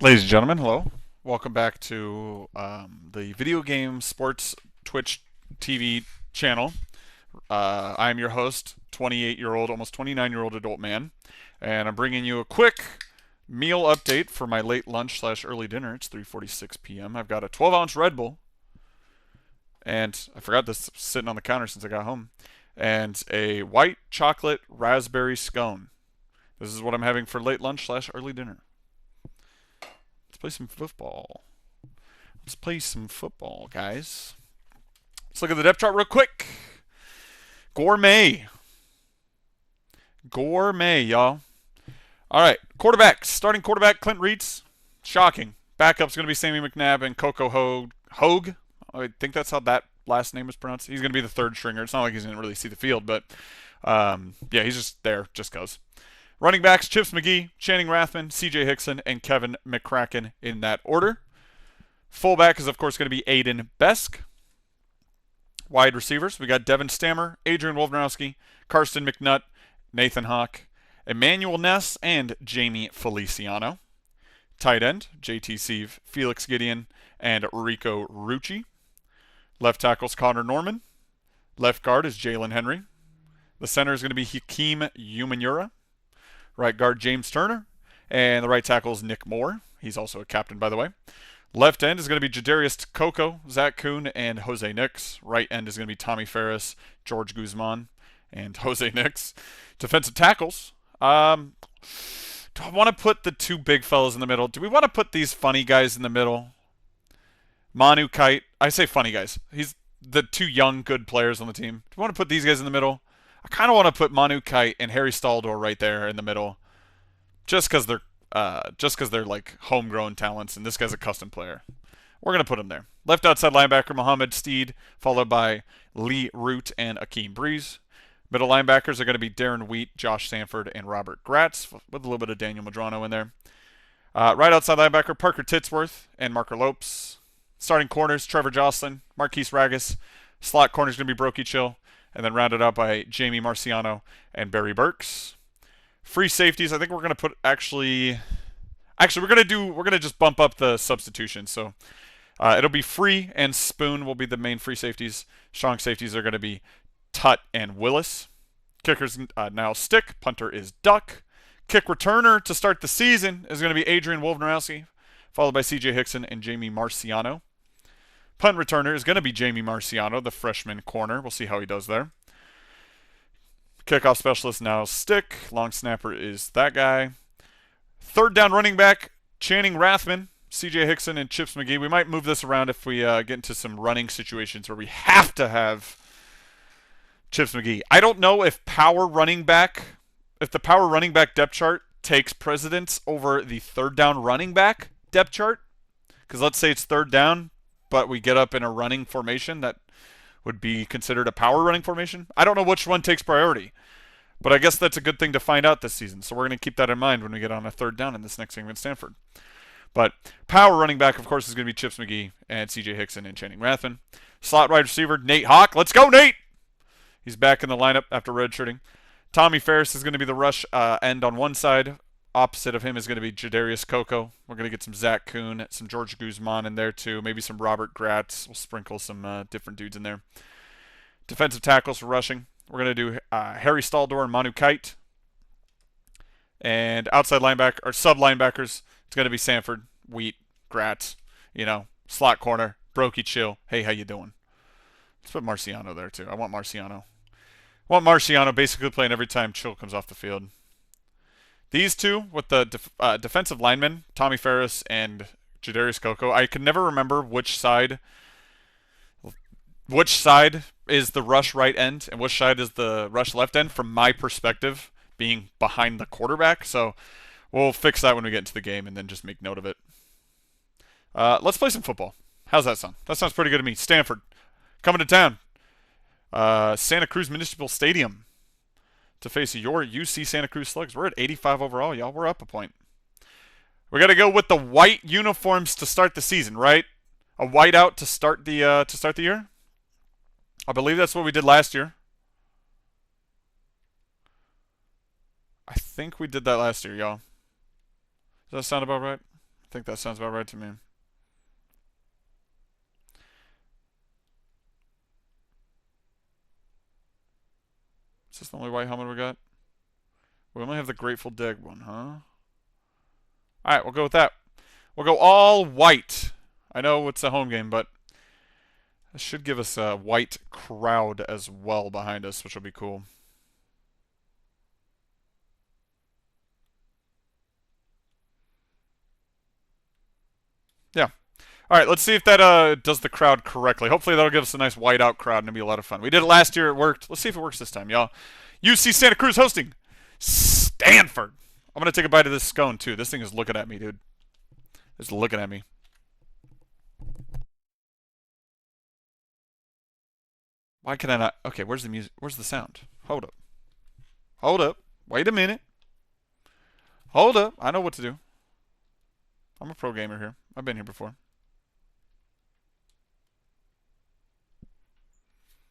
Ladies and gentlemen, hello. Welcome back to the Video Game Sports Twitch TV channel. I am your host, 28-year-old, almost 29-year-old adult man, and I'm bringing you a quick meal update for my late lunch / early dinner. It's 3:46 p.m. I've got a 12-ounce Red Bull, and I forgot this sitting on the counter since I got home, and a white chocolate raspberry scone. This is what I'm having for late lunch / early dinner. Let's play some football. Let's play some football, guys. Let's look at the depth chart real quick. Gourmet. Gourmet, y'all. All right, quarterbacks. Starting quarterback, Clint Reeds. Shocking. Backup's going to be Sammy McNabb and Coco Hogue. I think that's how that last name is pronounced. He's going to be the third stringer. It's not like he's going to really see the field, but yeah, he's just there, just goes. Running backs, Chips McGee, Channing Rathman, C.J. Hickson, and Kevin McCracken in that order. Fullback is, of course, going to be Aiden Besk. Wide receivers, we got Devin Stammer, Adrian Wojnarowski, Karsten McNutt, Nathan Hawk, Emmanuel Ness, and Jamie Feliciano. Tight end, JT Sieve, Felix Gideon, and Rico Rucci. Left tackle's Connor Norman. Left guard is Jalen Henry. The center is going to be Hakeem Umanura. Right guard, James Turner. And the right tackle is Nick Moore. He's also a captain, by the way. Left end is going to be Jadarius Coco, Zach Kuhn, and Jose Nix. Right end is going to be Tommy Ferris, George Guzman, and Jose Nix. Defensive tackles. Do I want to put the two big fellas in the middle? Do we want to put these funny guys in the middle? Manu Kite. I say funny guys. He's the two young, good players on the team. Do we want to put these guys in the middle? I kind of want to put Manu Kite and Harry Staldor right there in the middle, just because they're like homegrown talents, and this guy's a custom player. We're gonna put him there. Left outside linebacker Mohamed Steed, followed by Lee Root and Akeem Breeze. Middle linebackers are going to be Darren Wheat, Josh Sanford, and Robert Gratz, with a little bit of Daniel Madrano in there. Right outside linebacker, Parker Titsworth and Marker Lopes. Starting corners, Trevor Jocelyn, Marquise Ragus. Slot corners going to be Brokey Chill, and then rounded out by Jamie Marciano and Barry Burks. Free safeties, I think we're going to put actually we're going to just bump up the substitution. So it'll be Free and Spoon will be the main free safeties. Strong safeties are going to be Tut and Willis. Kicker's now Stick. Punter is Duck. Kick returner to start the season is going to be Adrian Wojnarowski, followed by C.J. Hickson and Jamie Marciano. Punt returner is going to be Jamie Marciano, the freshman corner. We'll see how he does there. Kickoff specialist now Stick. Long snapper is that guy. Third down running back, Channing Rathman, C.J. Hickson, and Chips McGee. We might move this around if we get into some running situations where we have to have Chips McGee. I don't know if the power running back depth chart takes precedence over the third down running back depth chart. Because let's say it's third down, but we get up in a running formation that would be considered a power running formation. I don't know which one takes priority, but I guess that's a good thing to find out this season. So we're going to keep that in mind when we get on a third down in this next game against Stanford. But power running back, of course, is going to be Chips McGee and C.J. Hickson and Channing Rathman. Slot wide receiver, Nate Hawk. Let's go, Nate! He's back in the lineup after redshirting. Tommy Ferris is going to be the rush end on one side. Opposite of him is going to be Jadarius Coco. We're going to get some Zach Kuhn, some George Guzman in there too. Maybe some Robert Gratz. We'll sprinkle some different dudes in there. Defensive tackles for rushing. We're going to do Harry Staldor and Manu Kite. And outside linebacker, or sub linebackers, it's going to be Sanford, Wheat, Gratz. Slot corner, Brokey Chill. Hey, how you doing? Let's put Marciano there too. I want Marciano. Basically playing every time Chill comes off the field. These two with the defensive linemen, Tommy Ferris and Jadarius Coco, I can never remember which side is the rush right end and which side is the rush left end from my perspective, being behind the quarterback. So we'll fix that when we get into the game and then just make note of it. Let's play some football. How's that sound? That sounds pretty good to me. Stanford coming to town. Santa Cruz Municipal Stadium to face your UC Santa Cruz Slugs. We're at 85 overall, y'all. We're up a point. We got to go with the white uniforms to start the season, right? A white out to start the year. I believe that's what we did last year. I think we did that last year, y'all. Does that sound about right? I think that sounds about right to me. Is this the only white helmet we got? We only have the Grateful Dead one, huh? Alright, we'll go with that. We'll go all white. I know it's a home game, but it should give us a white crowd as well behind us, which will be cool. Yeah. Alright, let's see if that does the crowd correctly. Hopefully that'll give us a nice white-out crowd and it'll be a lot of fun. We did it last year, it worked. Let's see if it works this time, y'all. UC Santa Cruz hosting Stanford. I'm going to take a bite of this scone, too. This thing is looking at me, dude. It's looking at me. Why can I not? Okay, where's the music? Where's the sound? Hold up. Hold up. Wait a minute. Hold up. I know what to do. I'm a pro gamer here. I've been here before.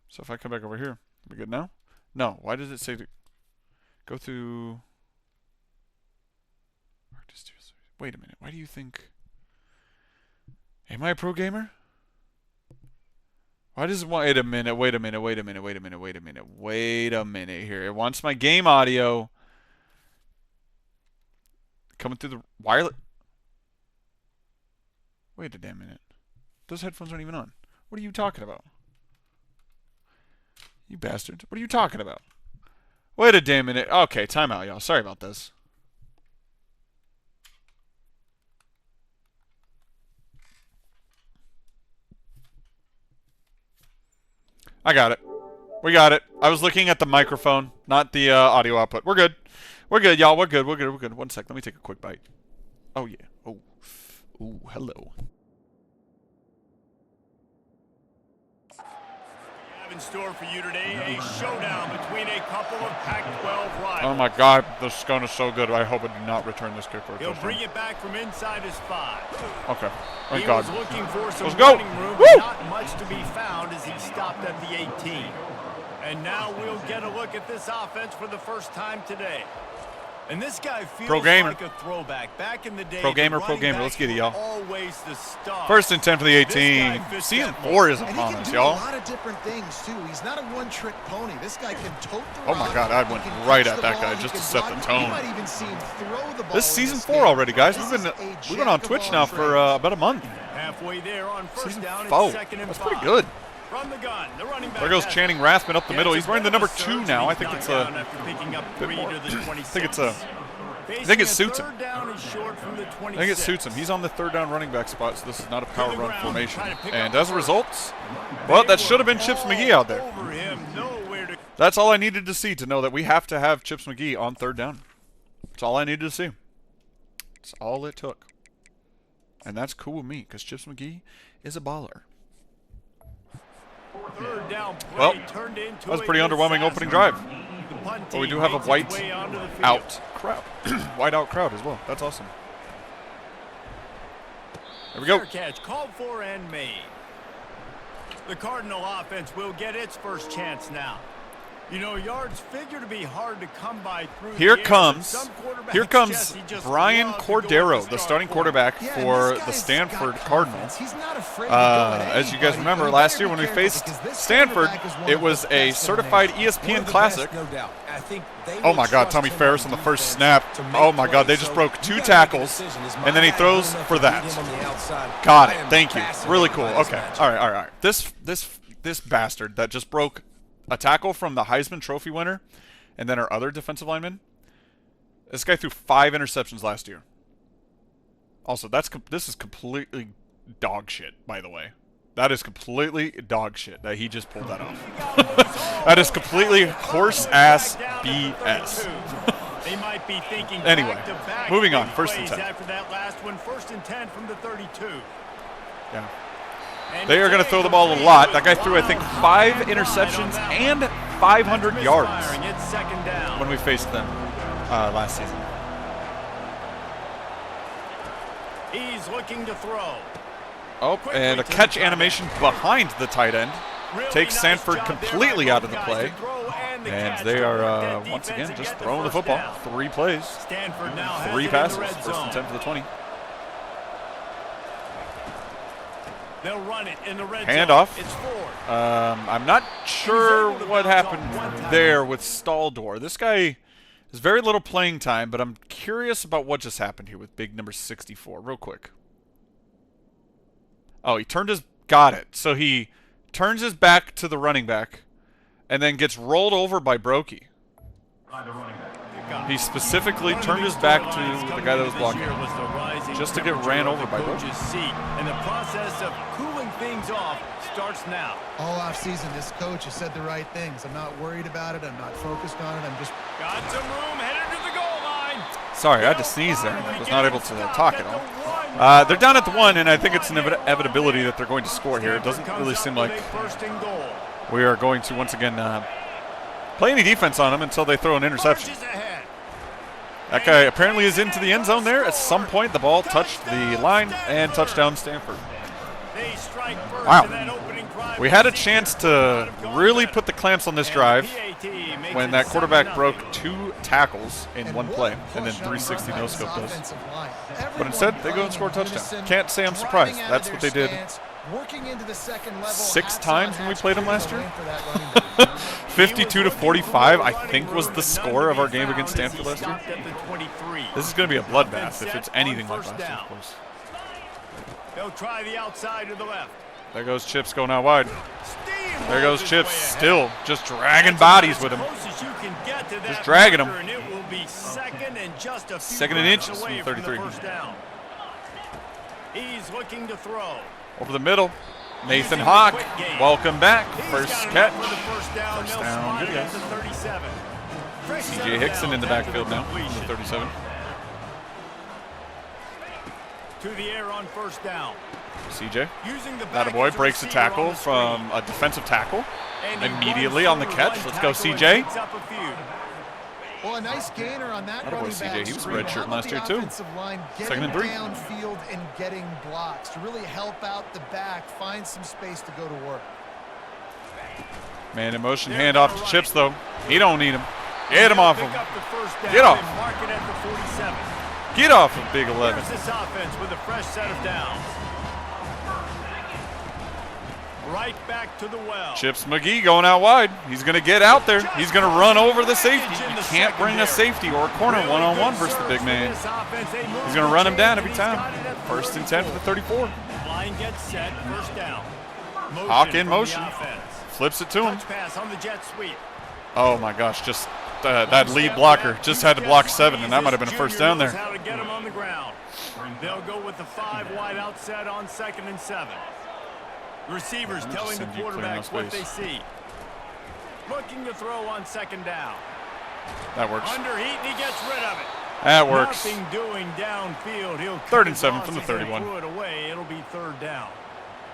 So if I come back over here, we good now? No. Why does it say to go through? Wait a minute. Why do you think? Am I a pro gamer? Why does it want? Wait a minute. Wait a minute. Wait a minute. Wait a minute. Wait a minute. Wait a minute here. It wants my game audio coming through the wireless. Wait a damn minute. Those headphones aren't even on. What are you talking about? You bastards. What are you talking about? Wait a damn minute. Okay, timeout, y'all. Sorry about this. I got it. We got it. I was looking at the microphone, not the audio output. We're good. We're good, y'all. We're good. We're good. We're good. One sec. Let me take a quick bite. Oh, yeah. Oh. Ooh, hello. In store for you today, a showdown between a couple of Pac-12 rivals. Oh my God, this gun is so good. I hope I do not return this kick for a touchdown. He'll bring it back from inside his 5. Okay, thank he God. was looking for some Let's go. running room, Woo! but not much to be found as he stopped at the 18. And now we'll get a look at this offense for the first time today. And this guy feels like a throwback. Back in the day, pro gamer. Let's get it, y'all. Always the star. First and 10 for the 18. Season 4 is upon us, y'all. A lot of different things too. He's not a one-trick pony. This guy can tote the Oh my God, I went right at that guy just to set the tone. This is season 4 already, guys. We've been on Twitch now for about a month. Halfway there on first down. Oh, that's pretty good. From the gun, the running back there goes Channing Rathman up the middle. He's wearing the number 2 now. I think it's a bit more. I think it suits him. I think it suits him. He's on the 3rd down running back spot, so this is not a power run formation. And as a result, well, that should have been Chips McGee out there. That's all I needed to see to know that we have to have Chips McGee on 3rd down. That's all I needed to see. That's all it took. And that's cool with me, because Chips McGee is a baller. Well, that was a pretty underwhelming opening drive. But we do have a white out crowd. White out crowd as well. That's awesome. There we go. Catch called for and made. The Cardinal offense will get its first chance now. You know, yards figure to be hard to come by through. Here comes Brian Cordero, the starting quarterback for the Stanford Cardinals. As you guys remember, last year when we faced Stanford, it was a certified ESPN Classic. Oh my God, Tommy Ferris on the first snap. Oh my God, they just broke 2 tackles, and then he throws for that. Got it. Thank you. Really cool. Okay. All right. This bastard that just broke a tackle from the Heisman Trophy winner, and then our other defensive lineman. This guy threw 5 interceptions last year. Also, this is completely dog shit, by the way. That is completely dog shit that he just pulled that off. That is completely horse-ass BS. They might be thinking anyway, moving on. First and 10. After that last one, first and 10 from the 32. Yeah. They are going to throw the ball a lot. That guy threw, I think, 5 interceptions and 500 yards when we faced them last season. He's looking to throw. Oh, and a catch animation behind the tight end takes Stanford completely out of the play. And they are, once again, just throwing the football. 3 plays, 3 passes, first and 10 for the 20. They'll run it in the red handoff. It's 4. I'm not sure what happened there with Staldor. This guy has very little playing time, but I'm curious about what just happened here with big number 64. Real quick. Oh, he turned his... Got it. So he turns his back to the running back and then gets rolled over by Brokey. He specifically turned his back to the guy that was blocking just to get ran over by Brokey. And the process of cooling things off starts now. All offseason, this coach has said the right things. I'm not worried about it. I'm not focused on it. I'm just... Got some room, headed to the goal line. Sorry, I had to sneeze there. I was not able to talk at all. They're down at the 1, and I think it's an inevitability that they're going to score here. It doesn't really seem like we are going to, once again, play any defense on them until they throw an interception. That guy apparently is into the end zone there. At some point, the ball touched the line and touchdown Stanford. Wow. We had a chance to really put the clamps on this drive when that quarterback broke 2 tackles in 1 play and then 360 no-scope those. But instead, they go and score a touchdown. Can't say I'm surprised. That's what they did 6 times when we played them last year. 52-45, I think, was the score of our game against Stanford last year. This is going to be a bloodbath if it's anything like last year, of course. They'll try the outside to the left. There goes Chips going out wide. There goes Chips still just dragging bodies with him. Just dragging them. Second and inches from 33. He's looking to throw. Over the middle. Nathan Hawk, welcome back. First catch. First down. Good guys. C.J. Hickson in the backfield now, the 37. To the air on first down. C.J. That boy breaks a tackle from a defensive tackle. immediately on the catch. Let's go, CJ. Well, a nice gainer on that running back. CJ. He was redshirting last year too. Second and 3. Downfield and getting blocks to really help out the back, find some space to go to work. Man in motion, hand off to Chips though. He don't need him. Get him off him. Get off. Get off of Big 11. Here's this offense with a fresh set of downs. Right back to the well. Chips McGee going out wide. He's going to get out there. He's going to run over the safety. You can't bring a safety or a corner one-on-one versus the big man. He's going to run him down every time. First and 10 for the 34. Line gets set, first down. Hawk in motion. Flips it to him. Pass on the jet sweep. Oh my gosh, just that lead blocker just had to block 7, and that might have been a first down there. How to get him on the ground. They'll go with the 5 wide out set on 2nd and 7. Receivers telling the quarterback what they see. Looking to throw on 2nd down. That works. Under heat, and he gets rid of it. That works. Nothing doing downfield. He'll 3rd and 7 from the 31. Throw it away. It'll be 3rd down.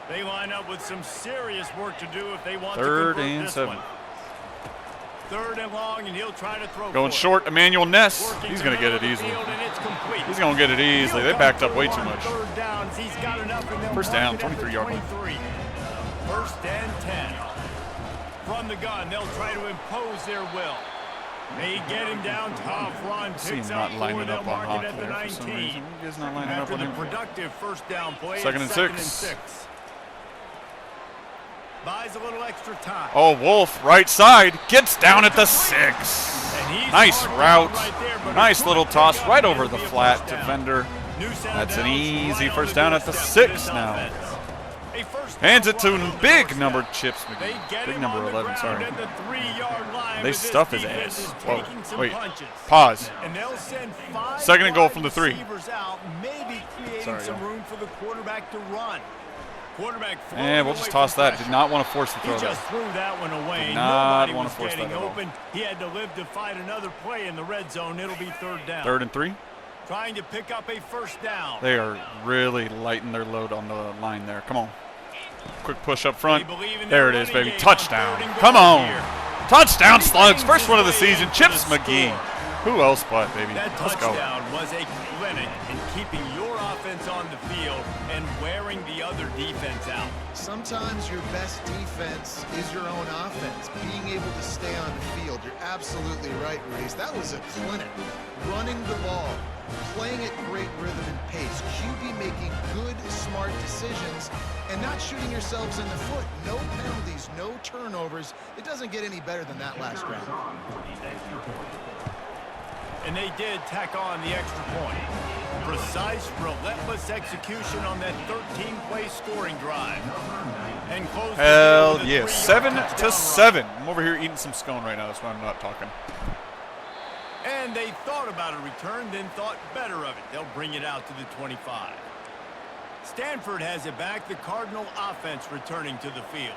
They line up with some serious work to do if they want to 3rd convert and this 7. one. 3rd and long, and he'll try to throw. Going short, Emmanuel Ness. He's going to get it easily. He's going to get it easily. They backed up way too much. First down, 23-yard line. 1st and 10. From the gun, they'll try to impose their will. They get him down, tough run. See him not lining up on Hawk there for some reason. He's not lining up on him. Productive first down play. 2nd and 6. Buys a little extra time. Oh, Wolf, right side, gets down at the 6. Nice route. Nice little toss right over the flat defender. That's an easy first down at the 6 now. Hands it to big number Chips McGee. Big number 11, sorry. They stuff his ass. Whoa, wait, pause. 2nd and goal from the 3. Sorry. Room for the quarterback to run. And we'll just toss that. Did not want to force the throw. He just threw that one away. Did not Nobody want was to force that getting at all. open. He had to live to fight another play in the red zone. It'll be 3rd down. 3rd and 3. Trying to pick up a first down. They are really lighting their load on the line there. Come on. Quick push up front. There it is, baby. Touchdown. Come on. Touchdown, Slugs. First one of the season. Chips McGee. Who else but, baby? That Let's go. touchdown was a clinic in keeping your offense on the field and wearing the other defense out. Sometimes your best defense is your own offense. Being able to stay on the field. You're absolutely right, Reese. That was a clinic. Running the ball, playing at great rhythm and pace. QB making good, smart decisions and not shooting yourselves in the foot. No penalties, no turnovers. It doesn't get any better than that last round. And they did tack on the extra point. Precise, relentless execution on that 13-play scoring drive. And close. Hell yeah. 7 to 7. I'm over here eating some scone right now. That's why I'm not talking. And they thought about a return, then thought better of it. They'll bring it out to the 25. Stanford has it back. The Cardinal offense returning to the field.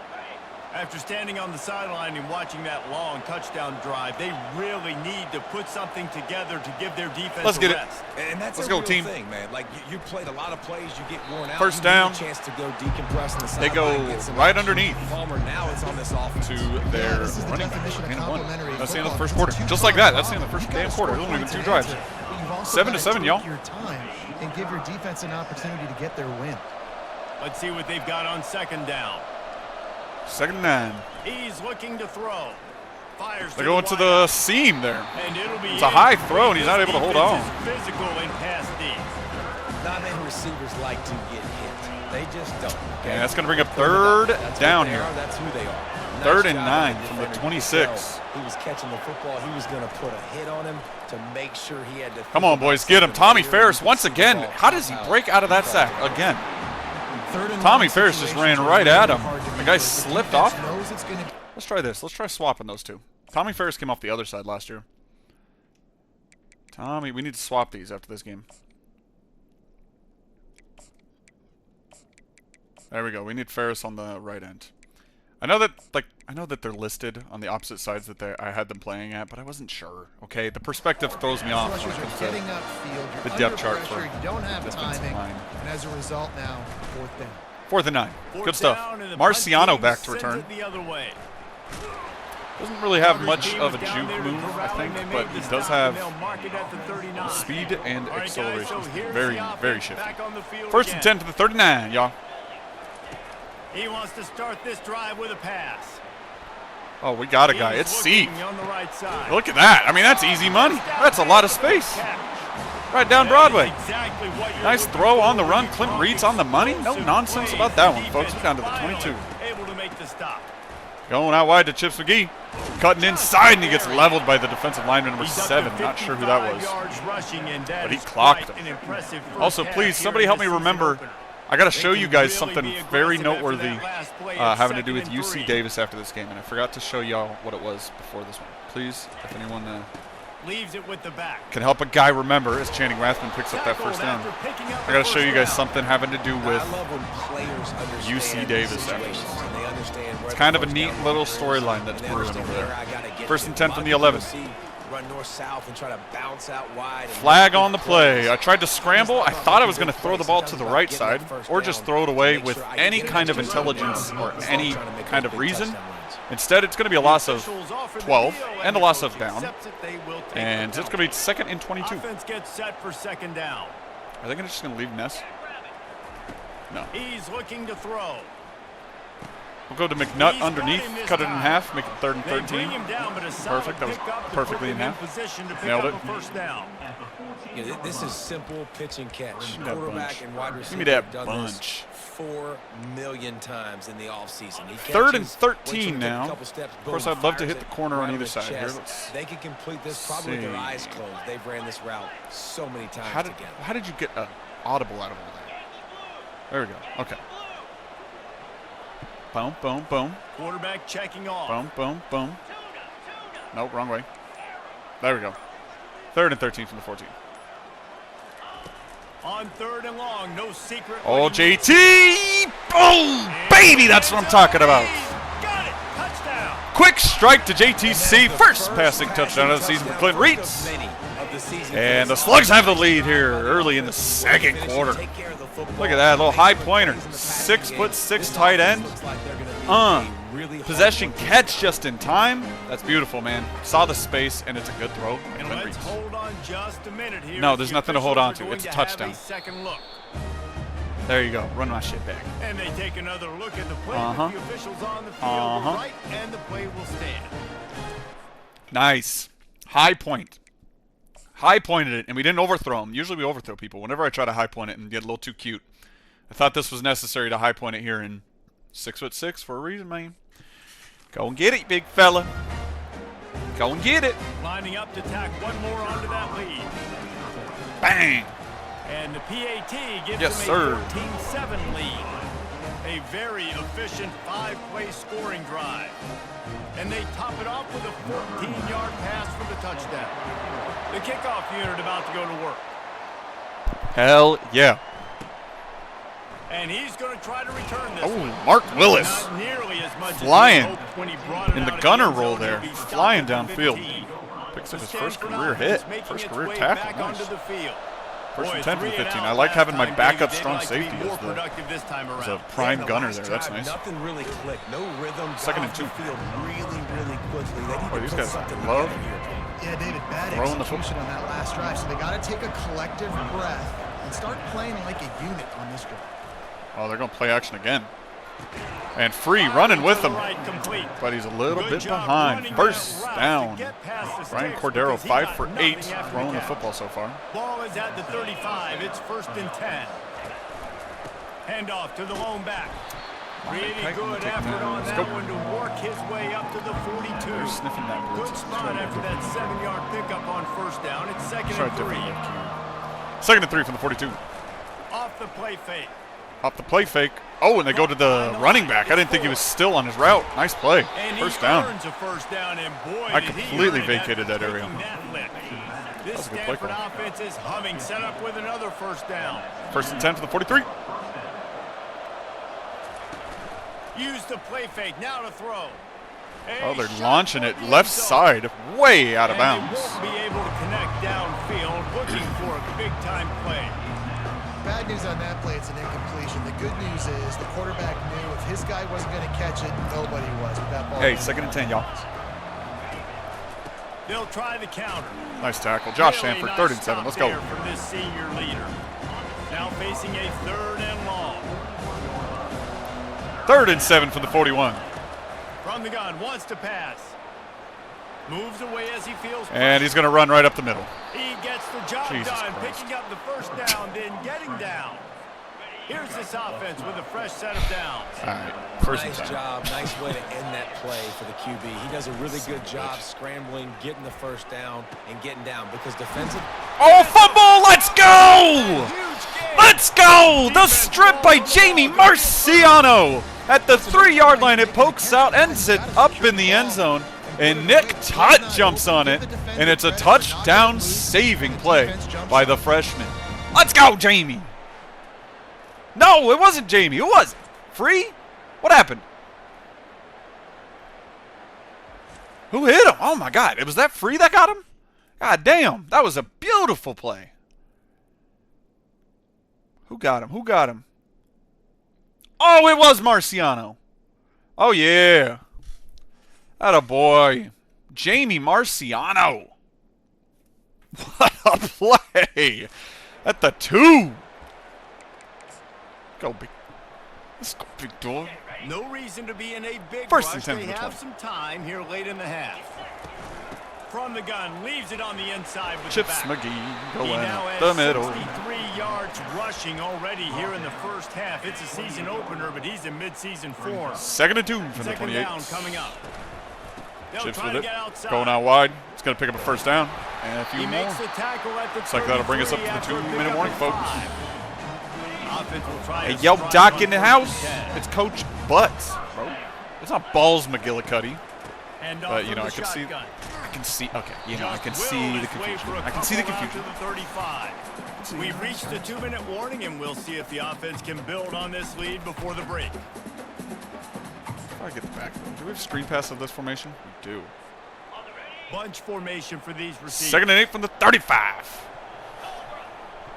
After standing on the sideline and watching that long touchdown drive, they really need to put something together to give their defense Let's get a rest. And that's Let's a go, real team. thing, man. Like, you played a lot of plays, you get worn out. First you down. need a chance to go decompress on the They go sideline, get some right action. underneath. Palmer now is on this offense. To their This is the running back. definition of And one. complementary That's the end of the football. first quarter. It's a Just like that. That's the end of the two-quarter first damn ball. quarter. You It only gotta been 2 score points drives. to answer, but you've also 7 to gotta 7, take y'all. your time and give your defense an opportunity to get their win. Let's see what they've got on 2nd down. 2nd and 9. He's looking to throw. Fires They're going to the seam there. and it'll be It's a high throw, and he's not able to hold on. Physical and pass deep. Not many receivers like to get hit. They just don't. Okay? And that's going to bring up 3rd That's down what they here. are, that's who they are. 3rd and job 9 by the from the defender. 26. He was catching the football. He was going to put a hit on him to make sure he had to. Come on, boys. Get him. Tommy Ferris once again. How does he break out of that sack again? Tommy Ferris just ran right at him. The guy slipped off. Let's try this. Let's try swapping those two. Tommy Ferris came off the other side last year. Tommy, we need to swap these after this game. There we go. We need Ferris on the right end. I know that they're listed on the opposite sides that I had them playing at, but I wasn't sure. Okay, the perspective throws me off when it comes Getting to upfield, the you're depth under chart pressure, for you don't have defensive timing, line. and as a result now, 4th down. 4th and 9. Fourth Good stuff. down, and the punt Marciano team back to sends return. it the other way. Doesn't really have much of a juke move, I think, but he does have speed and acceleration. Very, very shifty. First and 10 to the 39, y'all. He wants to start this drive with a pass. Oh, we got a guy. It's Seek. Look at that. I mean, that's easy money. That's a lot of space. Right down Broadway. Nice throw on the run. Clint Reed's on the money. No nonsense about that one, folks. We're down to the 22. Able to make the stop. Going out wide to Chips McGee. Cutting inside, and he gets leveled by the defensive lineman number 7. Not sure who that was. But he clocked him. Also, please, somebody help me remember. I got to show you guys something very noteworthy having to do with UC Davis after this game. And I forgot to show y'all what it was before this one. Please, if anyone leaves it with the back. Can help a guy remember as Channing Rathman picks up that first down. I got to show you guys something having to do with UC Davis after this. It's kind of a neat little storyline that's brewing over there. First and 10 from the 11. Run north south and try to bounce out wide. Flag on the play. I tried to scramble. I thought I was going to throw the ball to the right side or just throw it away with any kind of intelligence or any kind of reason. Instead, it's going to be a loss of 12 and a loss of down. And it's going to be 2nd and 22. Offense gets set for 2nd down. Are they just going to leave Ness? No. He's looking to throw. We'll go to McNutt underneath, cut it in half, make it 3rd and 13. Perfect. That was perfectly in half. Nailed it. Yeah, this is simple pitch and catch. Quarterback and wide receiver. Give me that have done bunch. this 4 million times in the offseason. 3rd and 13 now. Of course, I'd love to hit the corner on either side here. They can complete this probably with their eyes closed. They've ran this route so many times together. How did you get an audible out of all that? There we go. Okay. Boom, boom, boom. Quarterback checking off. Boom, boom, boom. Nope, wrong way. There we go. 3rd and 13 from the 14. On 3rd and long, no secret. Oh, JT! Boom! Baby, that's what I'm talking about. Got it. Touchdown. Quick strike to JTC. First passing touchdown of the season for Clint Reeds. And the Slugs have the lead here early in the 2nd quarter. Look at that little high pointer. 6'6" tight end. Possession catch just in time. That's beautiful, man. Saw the space, and it's a good throw. And let's hold on just a minute here. No, there's nothing to hold on to. It's a touchdown. There you go. Run my shit back. And they take another look at the play. The officials on the field were right, and the play will stand. Nice. High point. High pointed it, and we didn't overthrow him. Usually we overthrow people. Whenever I try to high point it and get a little too cute, I thought this was necessary to high point it here in 6'6" for a reason, man. Go and get it, big fella. Go and get it. Lining up to tack one more onto that lead. Bang. And the PAT gives Yes, them a 14-7 lead. A very efficient 5-play scoring drive. And they top it off with a 14-yard pass for the touchdown. The kickoff unit about to go to work. Hell yeah. And he's going to try to return this. Oh, Mark Willis. Not nearly as much flying as when he brought it in the out gunner of the end roll zone. there. He'll be Flying stopped at downfield. 15. Picks up his The first Stanford career offense hit. making First its career way tackle. back Nice. onto the field. First Boy, and 10 from the 3 and 15. out I like last having my time, backup David. strong They'd like to be safety more as productive this time a around. prime the gunner last there. That's drive, nice. Nothing really clicked. No rhythm. Second and Got 2. off the field really, really quickly. They need Boy, to these put guys something love together here. Yeah, David, bad throwing the execution on that last drive. So they got to take a collective breath and start playing like a unit on this drive. Oh, they're going to play action again. And Free running with him. But he's a little bit behind. First down. Ryan Cordero 5 for 8 throwing the football so far. Ball is at the 35. It's 1st and 10. Handoff to the lone back. Really good effort on that one to work his way up to the 42. They're sniffing that blitz. Good spot after that 7-yard pickup on 1st down. It's 2nd and 3. 2nd and 3 from the 42. Off the play fake. Off the play fake. Oh, and they go to the running back. I didn't think he was still on his route. Nice play. First down. I completely vacated that area. This Stanford offense is humming. Set up with another 1st down. 1st and 10 for the 43. Use the play fake. Now to throw. Oh, they're launching it left side, way out of bounds. Won't be able to connect downfield, looking for a big-time play. bad news on that play, it's an incompletion. The good news is the quarterback knew if his guy wasn't going to catch it, nobody was with that ball. Hey, 2nd and 10, y'all. They'll try the counter. Nice tackle. Josh Really Sanford, nice 3rd and 7. Let's go. stop there from this senior leader. Now facing a 3rd and long. 3rd and 7 from the 41. From the gun, wants to pass. Moves away as he feels pressure. And he's going to run right up the middle. He gets the job Jesus done, Christ. picking up the first down, then getting down. Here's this offense with a fresh set of downs. All right, 1st and Nice 10. job. Nice way to end that play for the QB. He does a really good job scrambling, getting the first down, and getting down because defensive. Oh, fumble! Let's go! Huge game. Let's go! The strip by Jamie Marciano. At the 3-yard line, it pokes out, ends it up in the end zone. And Nick Tutt jumps on it, and it's a touchdown saving play by the freshman. Let's go, Jamie! No, it wasn't Jamie. Who was it? Free? What happened? Who hit him? Oh, my God. It was that Free that got him? God damn. That was a beautiful play. Who got him? Who got him? Oh, it was Marciano. Oh, yeah. Atta boy. Jamie Marciano. What a play. At the 2. Go big. Let's go, big dog. No reason to be in a big 1st and rush. 10 They from the have 20. some time here late in the half. From the gun, leaves it on the inside with Chips the back. McGee He going now up has the middle. 63 yards rushing already here in the first half. It's a season opener, but he's in midseason form. 2nd and 2 from the Second 28. down coming up. They'll Chips try with to it. get outside. Going out wide. It's going to pick up a 1st down. And a few He more. makes the tackle at the Looks like that'll bring us up to the 33 after a 2-minute pickup warning, of folks. 5. Offense will try Hey, to yo, strike Doc on in the 1st house. and 10. It's Coach Butts, bro. It's not Balls McGillicuddy. And But, you know, from I the can see. shotgun. I can see. Okay, you know, I can Just see willed the his way confusion. for a I can see the couple out confusion. to the 35. We've reached the 2-minute warning, and we'll see if the offense can build on this lead before the break. Before I get the back, do we have screen pass of this formation? We do. Bunch formation for these receivers. 2nd and 8 from the 35.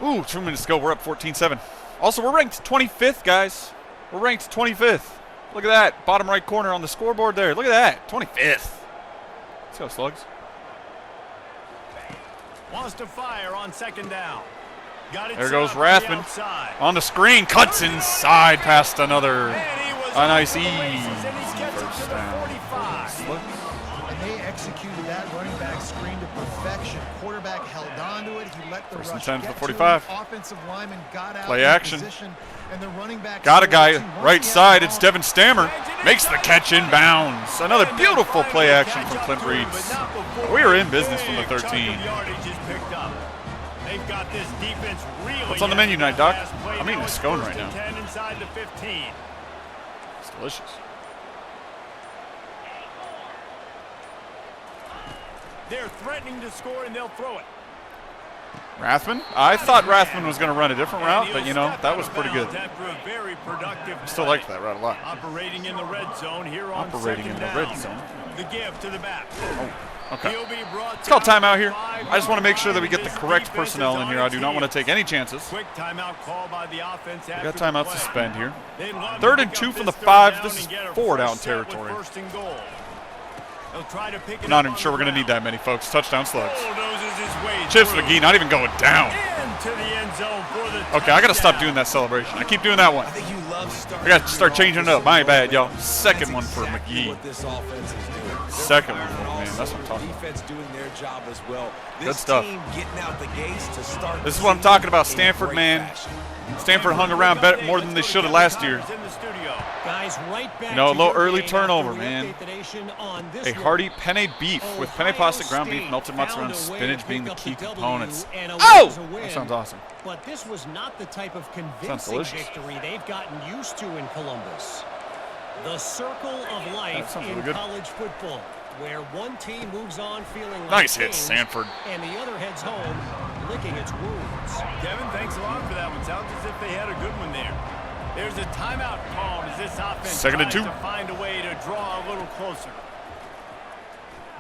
Ooh, 2 minutes to go. We're up 14-7. Also, we're ranked 25th, guys. We're ranked 25th. Look at that. Bottom right corner on the scoreboard there. Look at that. 25th. Let's go, Slugs. Wants to fire on 2nd down. Got it There set goes up on the Rathman. outside. On the screen. Cuts inside past another. And he was A nice off to the races, easy and he gets it to first the down. 45. Slugs. And they executed that running back screen to perfection. Quarterback held on to it. He let the 1st and rush 10 get for to 45. him. Offensive lineman got out Play in action. position, and the running back Got a scored guy two. Once right he had side. the It's ball, Devin Stammer. Makes the catch in bounds. Another And they're beautiful trying play to action catch from up Clint to him, Reeds. but not before We are a in business from the big chunk of 13. yardage is picked up. They've got this defense really. What's on the menu tonight, Doc? I'm eating a a scone right now. 10 inside the 15. It's delicious. They're threatening to score, and they'll throw it. Rathman? I thought Rathman was going to run a different And route, he'll but, you know, step that out was of pretty good. bounds after a very productive Still play. liked that route a lot. Operating in the red zone here on Operating in 2nd the down. red zone. The give to the back. Okay. He'll be brought Let's call down timeout here. five I just want to make sure that we yards. get the This correct defense personnel is in on here. I its do not want to heels. take any chances. Quick timeout call by the offense We after got timeout the play. suspend here. They'd love 3rd to and pick 2 up from the this 5. third This down is and get a 4 fresh down set with territory. 1st and goal. They'll try to pick it I'm not up even on sure we're the going to need ground. that many, folks. Touchdown slugs. Bulldozes his way Chips through. McGee not even going down. Into the end zone for the Okay, I got to stop touchdown. doing that celebration. I keep doing that one. I think you love starting. I got to start changing it up. My bad, y'all. Second That's one for exactly McGee. What this offense is doing. They're Second one firing for on all man. That's what I'm talking about. Defense doing their job as well. Good This stuff. team getting out the gates to start. This is the what I'm season talking about. in Stanford, great man. fashion. Stanford hung around better, more than they should have last year. In the studio. Guys, right back You know, a to little your early game turnover, after we man. update the nation on this A one. hearty penne beef with penne pasta, ground beef, State melted mozzarella, and found a way spinach to being pick the up key the W components. and a Oh! win's a win. That sounds awesome. But this was not the type of convincing delicious. victory they've gotten used to in Columbus. The circle of life sounds in really good. college football, where one team moves on feeling like Nice hit, kings, Sanford. and the other heads home licking its wounds. Kevin, thanks a lot for that one. Sounds as if they had a good one there. There's a timeout called as this offense 2nd and tries 2. to find a way to draw a little closer.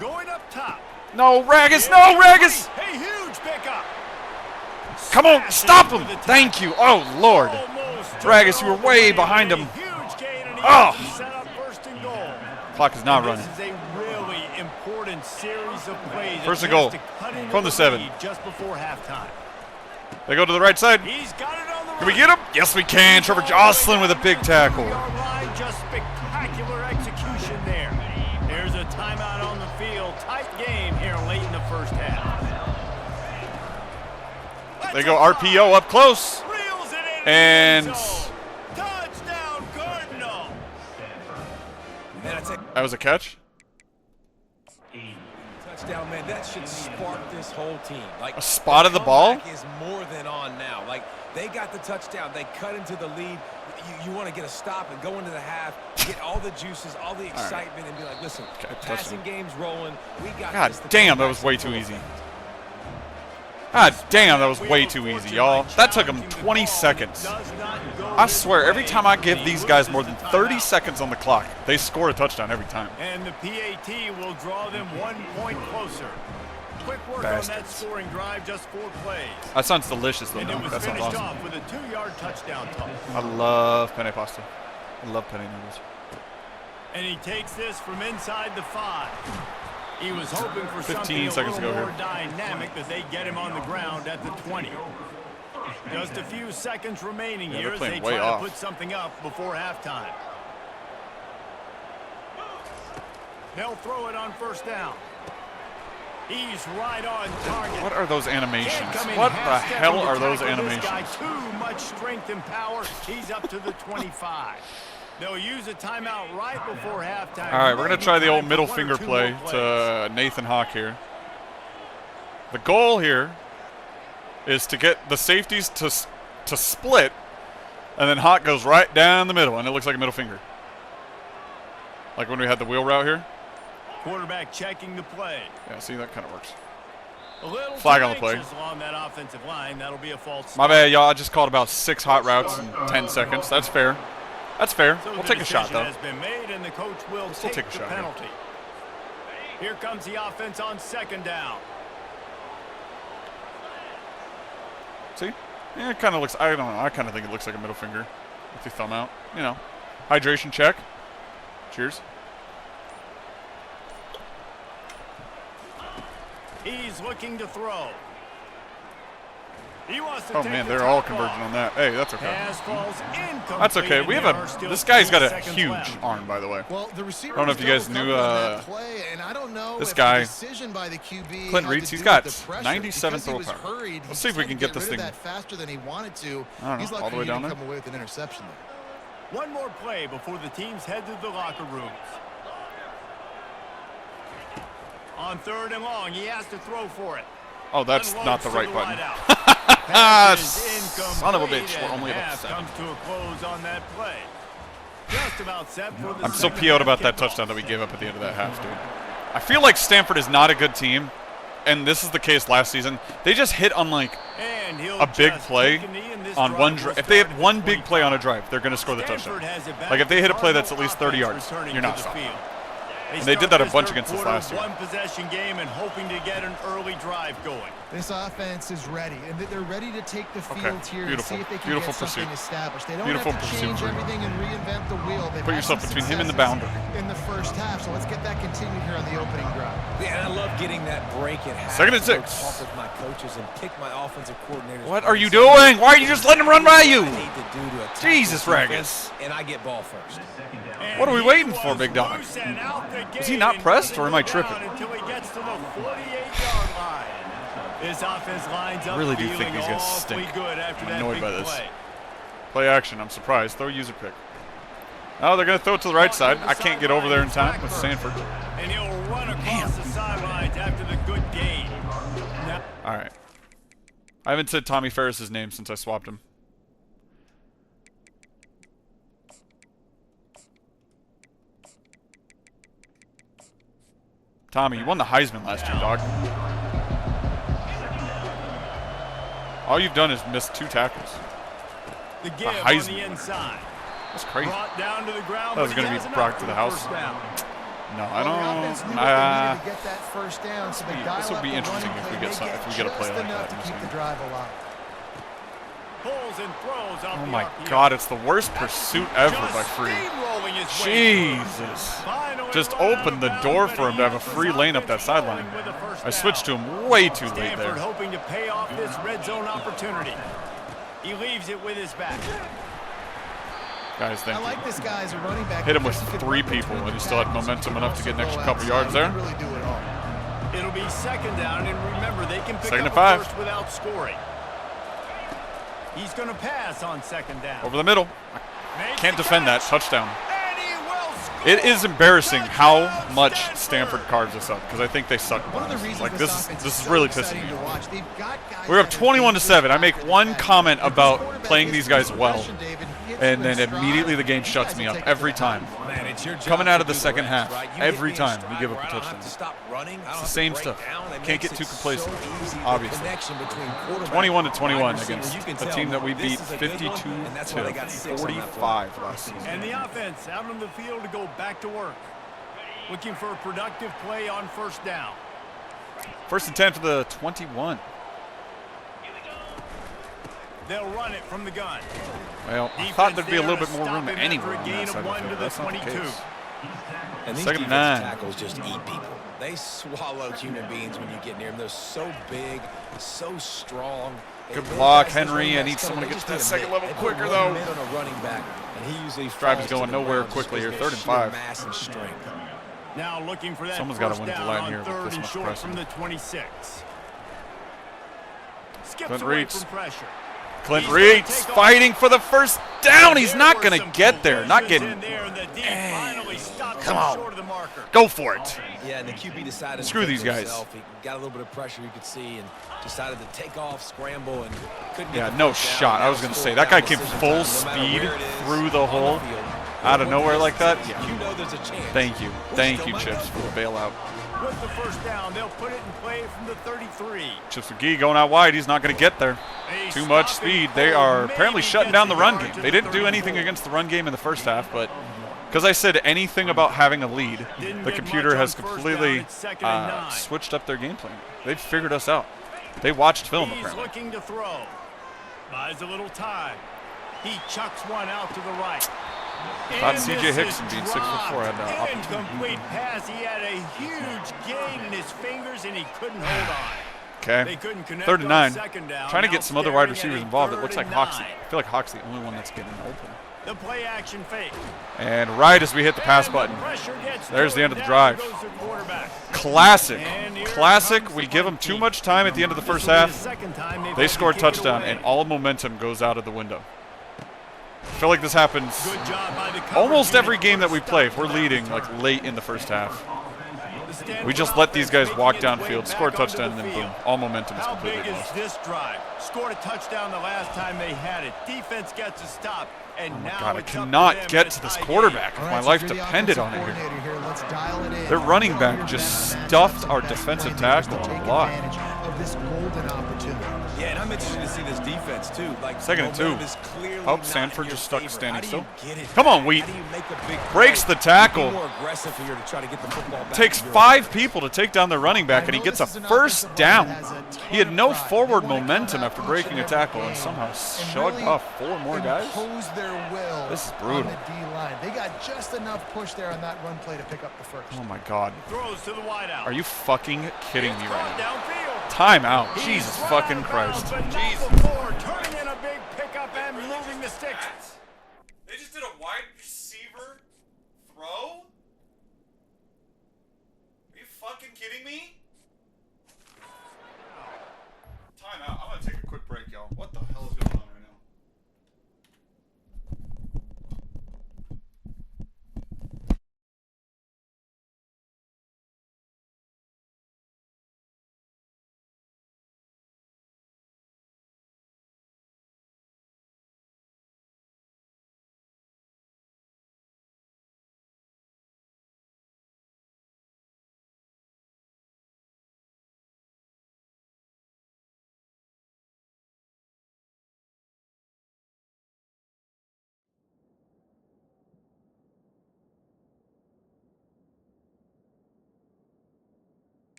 Going up top. No, Ragus! No, Ragus! Hey, huge pickup. Come on, stop him! Thank you. Oh, Lord. Dragus, you were way behind him. Oh! Clock is not running. This is a really important series of plays. First and goal from the 7. Just before halftime. They go to the right side. He's got it on the Can we get him? Yes, we can. Trevor Jocelyn with a big tackle. Just spectacular execution there. There's a timeout on the field. Tight game here late in the first half. They go RPO up close. And touchdown Cardinal. That was a catch. Touchdown, man. That should spark this whole team. Like a spot of the ball is more than on now. Like they got the touchdown. They cut into the lead. You want to get a stop and go into the half, get all the juices, all the excitement, and be like, listen, passing game's rolling. We got God this. damn, that was way too easy. God damn, that was way too easy, y'all. That took them 20 seconds. I swear, every time I give these guys more than 30 seconds on the clock, they score a touchdown every time. And the PAT will draw them 1 point closer. Quick work on that scoring drive, just 4 plays. That sounds delicious, though. And it was That sounds finished awesome. off with a 2-yard touchdown toss. I love penne pasta. I love penne noodles. And he takes this from inside the 5. He was hoping for 15 something seconds a to little go more dynamic, but they get him on the ground at the 20. Just a few seconds remaining here as they try to put something up before halftime. They'll throw it on first down. He's right on target. What are those animations? What the hell are those animations? This guy, too much strength and power. He's up to the 25. They'll use a timeout right before halftime. All right, we're going to try the old middle finger play to Nathan Hawk here. The goal here is to get the safeties to split, and then Hawk goes right down the middle, and it looks like a middle finger. Like when we had the wheel route here. Quarterback checking the play. Yeah, see, that kind of works. A little flag on the play. Along that offensive line. That'll be a false start. My bad, y'all. I just called about 6 hot routes in 10 seconds. That's fair. That's fair. So we'll take a shot, though. Has been made, and the coach will still take a the shot penalty. Here comes the offense on 2nd down. See? Yeah, it kind of looks, I don't know. I kind of think it looks like a middle finger with the thumb out. You know, hydration check. Cheers. He's looking to throw. He wants to oh man, they're all converging on that. Hey, that's okay. That's okay. We have this guy's got a huge arm, by the way. Well, the receiver I don't know if you guys knew play, and I don't know this if guy, the decision by the QB Clinton Reeds, he's got 97 throw power. Hurried, Let's see if we can get this thing faster than he wanted to. I don't know, all the way down there. Come away with an interception there. One more play before the teams head to the locker rooms. On 3rd and long, he has to throw for it. Oh, that's not the right button. Son of a bitch, we're only at 7. Comes to a close on that play. Just about set for the I'm so PO'd about that touchdown that we gave up at the end of that half, dude. I feel like Stanford is not a good team, and this is the case last season. They just hit on like a big play on one drive. If they have one big play on a drive, they're going to score the touchdown. Like if they hit a play that's at least 30 yards, you're not stopping. And they did that a bunch against us last year. One possession game and hoping to get an early drive going. This offense is ready, and they're ready to take the field here and see if they can get something established. They don't have to change everything and reinvent the wheel. Put yourself between him and the boundary. In the first half, so let's get that continued here on the opening drive. Yeah, and I love getting that break at half. 2nd and 6. Talk with my coaches and pick my offensive coordinators. What are you doing? Why are you just letting him run by you? Jesus, Ragus. And I get ball first. What are we waiting for, big dog? Is he not pressed, or am I tripping? Until he gets to the 48-yard line. This offense lines up. I really do think these guys stink. I'm annoyed by this. Play action. I'm surprised. Throw user pick. Oh, they're going to throw it to the right side. I can't get over there in time with Sanford. And he'll run across the sidelines after the good gain. All right. I haven't said Tommy Ferris's name since I swapped him. Tommy, you won the Heisman last year, dog. All you've done is miss 2 tackles. The give Heisman. on the inside. That's crazy. Brought down to the ground, That was going to be brought to the house. No, I don't. This will be interesting if we get a play like that. To keep the drive alive. Pulls and throws off Oh the my RPO. God, it's the worst pursuit ever by Free. Steamrolling his way through. Jesus. Finally Just run out opened of the bounds, door but for him to have a he free keeps lane up that offense sideline. going with a first I switched to down. him way too late Stanford there. hoping to pay off this red zone opportunity. He leaves it with his back. Guys, thank I you. like this guy as a running back. Hit him with because he can 3 run people, between and he the still had tackles. momentum He can enough to get an also extra go couple outside. yards there. He can really do it all. It'll be second down, and remember, they can pick Second up and 5. a first without scoring. He's going to pass on second down. Over the middle. Makes Can't the defend that. catch, Touchdown. and he will score. It is embarrassing how Touchdown, much Stanford carves us up, because I think they suck. One of the reasons Like, this this offense is so really exciting pissing me to off. watch. They've got guys We're up that are 21-7. I make dangerous one after the comment catch. about Quarterback playing gets these to guys the well, possession, David, hits and you then in stride, immediately the game these shuts guys me will up take it to every the time. house. Man, it's your job Coming out to of the do second rest, half, right? You every hit me in time we stride give up where a I don't touchdown. have to stop running. I don't It's the have to same break stuff. down. It Can't makes get it too complacent, so easy. The obviously. connection between quarterback 21-21 and receiver. against You can a tell team that we this beat is a good one, 52 and that's why they got to 6 on that play. 45 last season. And the offense out on the field to go back to work. Looking for a productive play on first down. 1st and 10 for the 21. They'll run it from the gun. Well, I Defense thought there'd be a there little to bit more room stop him anywhere after a on gain that of side of the 1 to field. the That's not the 22. case. And these Second and defensive 9. tackles just eat people. They swallow human beings when you get near them. They're so big, so strong. Good Those block, guys, those Henry. running I need backs someone to they get to just that need a second mid. level They put quicker, one though. mid on a running back, and he usually Drive is falls to going the nowhere ground just quickly here. because 3rd and sheer 5. mass and strength. Now looking for that Someone's gotta first win at the down line on here with 3rd this and much short pressure. from the 26. Skips Clint away Reeds. from pressure. Clint He's gonna Reeds take off. fighting for the first down. He's There not were going to some get there. Not collisions getting. in there, and the D finally stopped Come him on. short of the marker. Go for it. Yeah, and the QB decided Screw to these take guys. himself. He got a little bit of pressure, you could see, and decided to take off, scramble, and couldn't Yeah, get the no first down. shot. I Now was going to it's say, fourth that guy down came decision full time. No matter speed where it is through the on hole field, out of what nowhere the like that. distance is, Yeah. You know there's a chance. Thank you. We Thank still you, might Chips, not for the bailout. With the first down, they'll put it in play from the 33. Chips McGee going out wide. He's not going to get there. A Too much stopping speed. They pull are maybe apparently shutting gets down a the run yard game. to They the didn't do anything 34. against the run game in the first half, but because I said anything about having a lead, Didn't the get computer much has on first completely down. It's 2nd and 9. switched up their game plan. They've figured us out. They watched film, He's apparently. looking to throw. Buys a little time. He chucks one out to the right. Thought And C.J. this Hickson is being 6'4" had an dropped. opportunity. Incomplete pass. He had a huge gain in his fingers, and he couldn't hold on. Okay. They couldn't connect 3rd and on 9. second down. Trying to Now get some other wide staring receivers at a involved. It 3rd looks like and Hawk's. 9. I feel like Hawk's the only one that's getting open. The play action fake. And right as we hit the pass And button, pressure gets there's to the him. end of the Down drive. goes the quarterback. Classic. And here Classic. comes We the give them punt too team. much time at the end of the first This will be half. the second time they've They had to score a kick it touchdown, away. and all momentum goes out of the window. I feel like this happens Good job by the coverage almost unit every game that we to play. If stop we're that leading return. like late in the first half, The Stanford we just let these guys offense walk making its way downfield, back score a onto touchdown, the and then boom, field. all momentum is How completely big is lost. this drive? Scored a touchdown the last time they had it. Defense gets a stop, and Oh my now God, I it's up to cannot them get in a to this tie quarterback if game. All my right, so life if you're the depended on offensive it here. coordinator here, let's dial it in. Their running Put on back your just best matchup, stuffed some our best defensive playmakers tackle to on the take block. advantage of this golden opportunity. Yeah, and I'm interested to see this defense too. Like, Second and momentum 2. is clearly Oh, not Stanford in your just stuck favor. standing How do still. you get it Come on, back? Wheat. How do you make a big Breaks play? the tackle. Be more aggressive here to try to get the football back. Takes to your 5 people to take down the running back, and he gets a first down. He had no forward They wanna momentum come out after each breaking and a every tackle and game somehow and shoved really off 4 more guys. impose their will This is on brutal. the D-line. They got just enough push there on that run play to pick up the first. Oh my God. Throws to the wideout. Are you fucking kidding me It's right now? caught downfield. Timeout. He's Jesus run fucking out of bounds, Christ. but not Jesus. before turning in a big pickup and moving the sticks. They just did a wide receiver throw? Are you fucking kidding me? Timeout. I'm gonna take a quick break, y'all. What the hell is going on right now?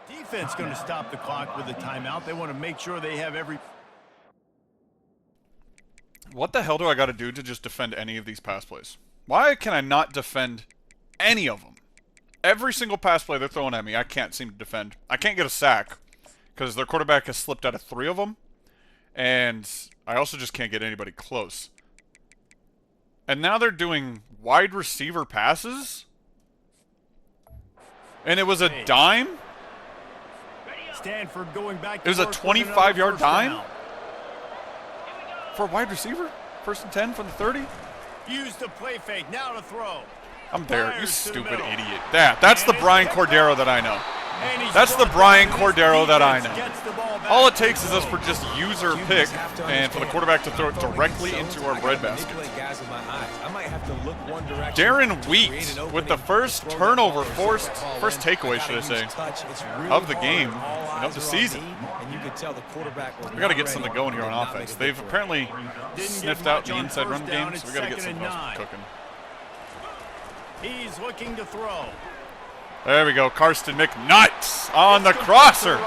Defense going to stop the clock with a timeout. They want to make sure they have every What the hell do I got to do to just defend any of these pass plays? Why can I not defend any of them? Every single pass play they're throwing at me, I can't seem to defend. I can't get a sack because their quarterback has slipped out of 3 of them. And I also just can't get anybody close. And now they're doing wide receiver passes? And it was a dime? Stanford going back. It was a 25-yard dime? For a wide receiver? 1st and 10 from the 30? Use the play fake. Now to throw. I'm there. You stupid idiot. That's the Brian Cordero that I know. That's the Brian Cordero that I know. All it takes is us for just user pick and for the quarterback to throw it directly into our breadbasket. Darren Wheat with the first turnover forced, first takeaway, should I say, of the game and of the season. We got to get something going here on offense. They've apparently sniffed out the inside run game, so we got to get something else cooking. He's looking to throw. There we go. Karsten McNutt on the crosser.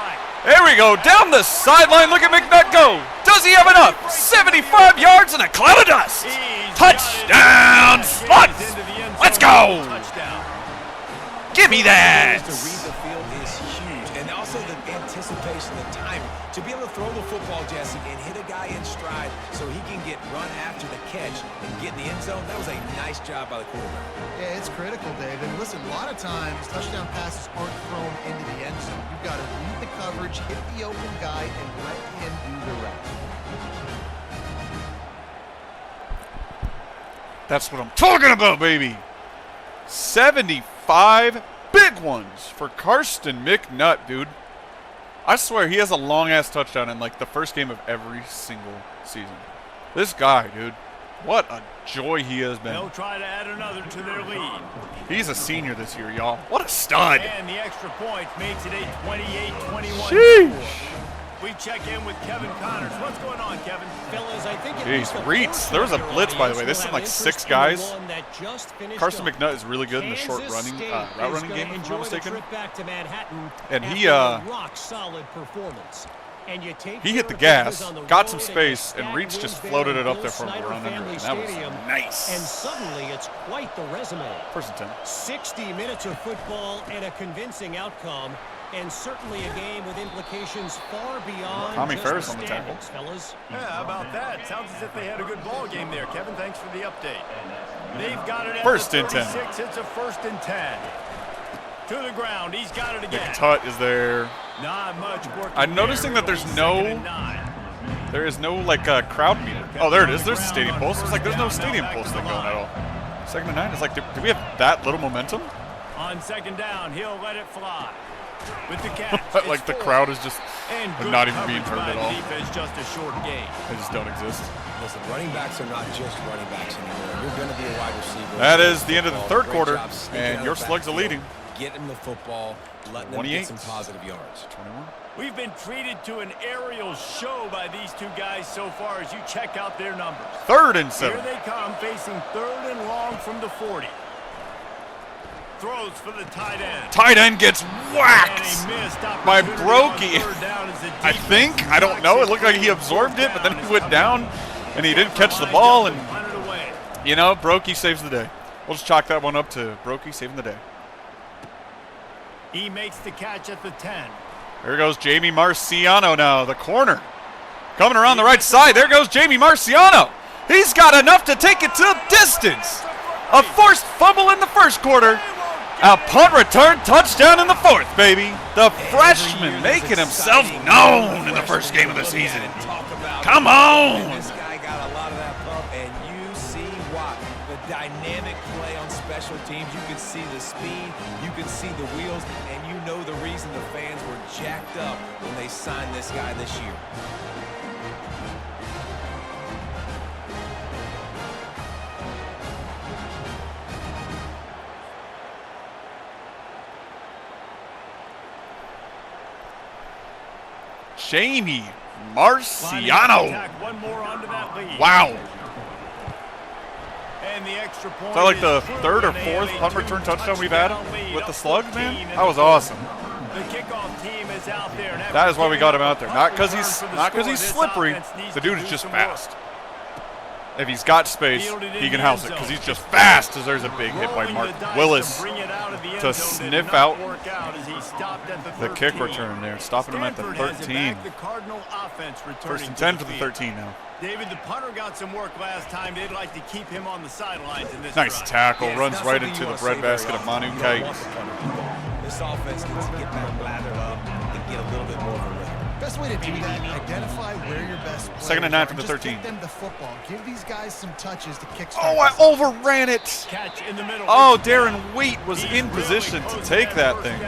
There we go. Down the sideline. Look at McNutt go. Does he have enough? 75 yards and a cloud of dust. Touchdown, Slugs. Let's go. Give me that. To read the field is huge. And also the anticipation, the timing. To be able to throw the football, Jesse, and hit a guy in stride so he can get run after the catch and get in the end zone, that was a nice job by the quarterback. Yeah, it's critical, Dave. And listen, a lot of times touchdown passes aren't thrown into the end zone. You've got to read the coverage, hit the open guy, and let him do the rest. That's what I'm talking about, baby. 75 big ones for Karsten McNutt, dude. I swear he has a long-ass touchdown in, like, the first game of every single season. This guy, dude. What a joy he has been. They'll try to add another to their lead. He's a senior this year, y'all. What a stud. And the extra point makes it a 28-21. Sheesh. We check in with Kevin Connors. What's going on, Kevin? Fellas, I think Jeez, Reeds. There was a blitz, by the way. They sent like 6 guys. Karsten McNutt is really good in the short running, route running game, if I'm not mistaken. And he hit the gas, got some space, and Reeds just floated it up there for him to run under. And that was nice. And suddenly, it's quite the resume. 1st and 10. 60 minutes of football and a convincing outcome. And certainly a game with implications far beyond Tommy just Ferris the on the tackle. fellas. Yeah, how about that? Sounds as if they had a good ball game there. Kevin, thanks for the update. They've got it at 1st and 10. It's a 1st and 10. To the ground. He's got it again. Tut is there. Not much work. I'm noticing that there's no, there is no like crowd meter. Oh, there it is. There's a stadium pulse. It's like there's no stadium pulse thing going at all. 2nd and 9. It's like, do we have that little momentum? On 2nd down, he'll let it fly. With the catch, like the crowd is just not even being heard at all. It's just a short game. They just don't exist. Listen, running backs are not just running backs anymore. You're going to be a wide receiver. That is the end of the 3rd quarter, and your Slugs are leading. Get him the football, letting them get some positive yards. 21. We've been treated to an aerial show by these 2 guys so far as you check out their numbers. 3rd and 7. Here they come, facing 3rd and long from the 40. Throws for the tight end. Tight end gets whacked by Brokey. I think. I don't know. It looked like he absorbed it, but then he went down, and he didn't catch the ball. And, you know, Brokey saves the day. We'll just chalk that one up to Brokey saving the day. He makes the catch at the 10. There goes Jamie Marciano now, the corner. Coming around the right side. There goes Jamie Marciano. He's got enough to take it to a distance. A forced fumble in the 1st quarter. A punt return touchdown in the 4th, baby. The freshman making himself known in the 1st game of the season. Come on. This guy got a lot of that pump, and you see why. The dynamic play on special teams. You can see the speed, you can see the wheels, and you know the reason the fans were jacked up when they signed this guy this year. Jamie Marciano. Wow. And the extra point. Is that like the 3rd or 4th punt return touchdown we've had with the Slugs, man? That was awesome. The kickoff team is out there. That is why we got him out there. Not because he's slippery. The dude is just fast. if he's got space, he can house it because he's just fast. As there's a big hit by Mark Willis to sniff out the kick return there, stopping him at the 13. First and 10 for the 13 now. David, the punter got some work last time. They'd like to keep him on the sidelines in this Nice drive. tackle, runs right into the breadbasket of Manu Kite. This offense needs to get back lathered up and get a little bit more of a rhythm. Best way to do that, identify where your best players Second and 9 from the just 13. Get them the football. Give these guys some touches to kickstart. Oh, I overran it. Catch in the middle. Oh, Darren Wheat was in position to take that thing,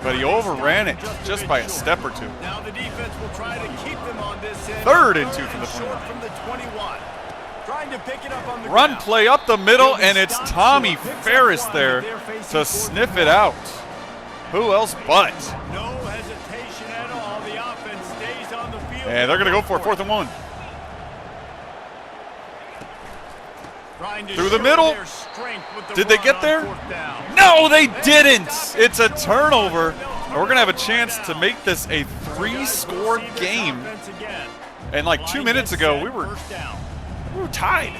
but he overran it just by a step or two. Now the defense will try to keep them on this end. 3rd and 2 from the Short 21. from the 21. Trying to pick it up on the Run ground. play up the middle, and it's Tommy Ferris there to sniff it out. Who else but? No hesitation at all. The offense stays on the field. And they're going to go for it, 4th and 1. Through the middle. Did they get there? No, they didn't. It's a turnover. And we're going to have a chance to make this a 3-score game. And like 2 minutes ago, we were tied.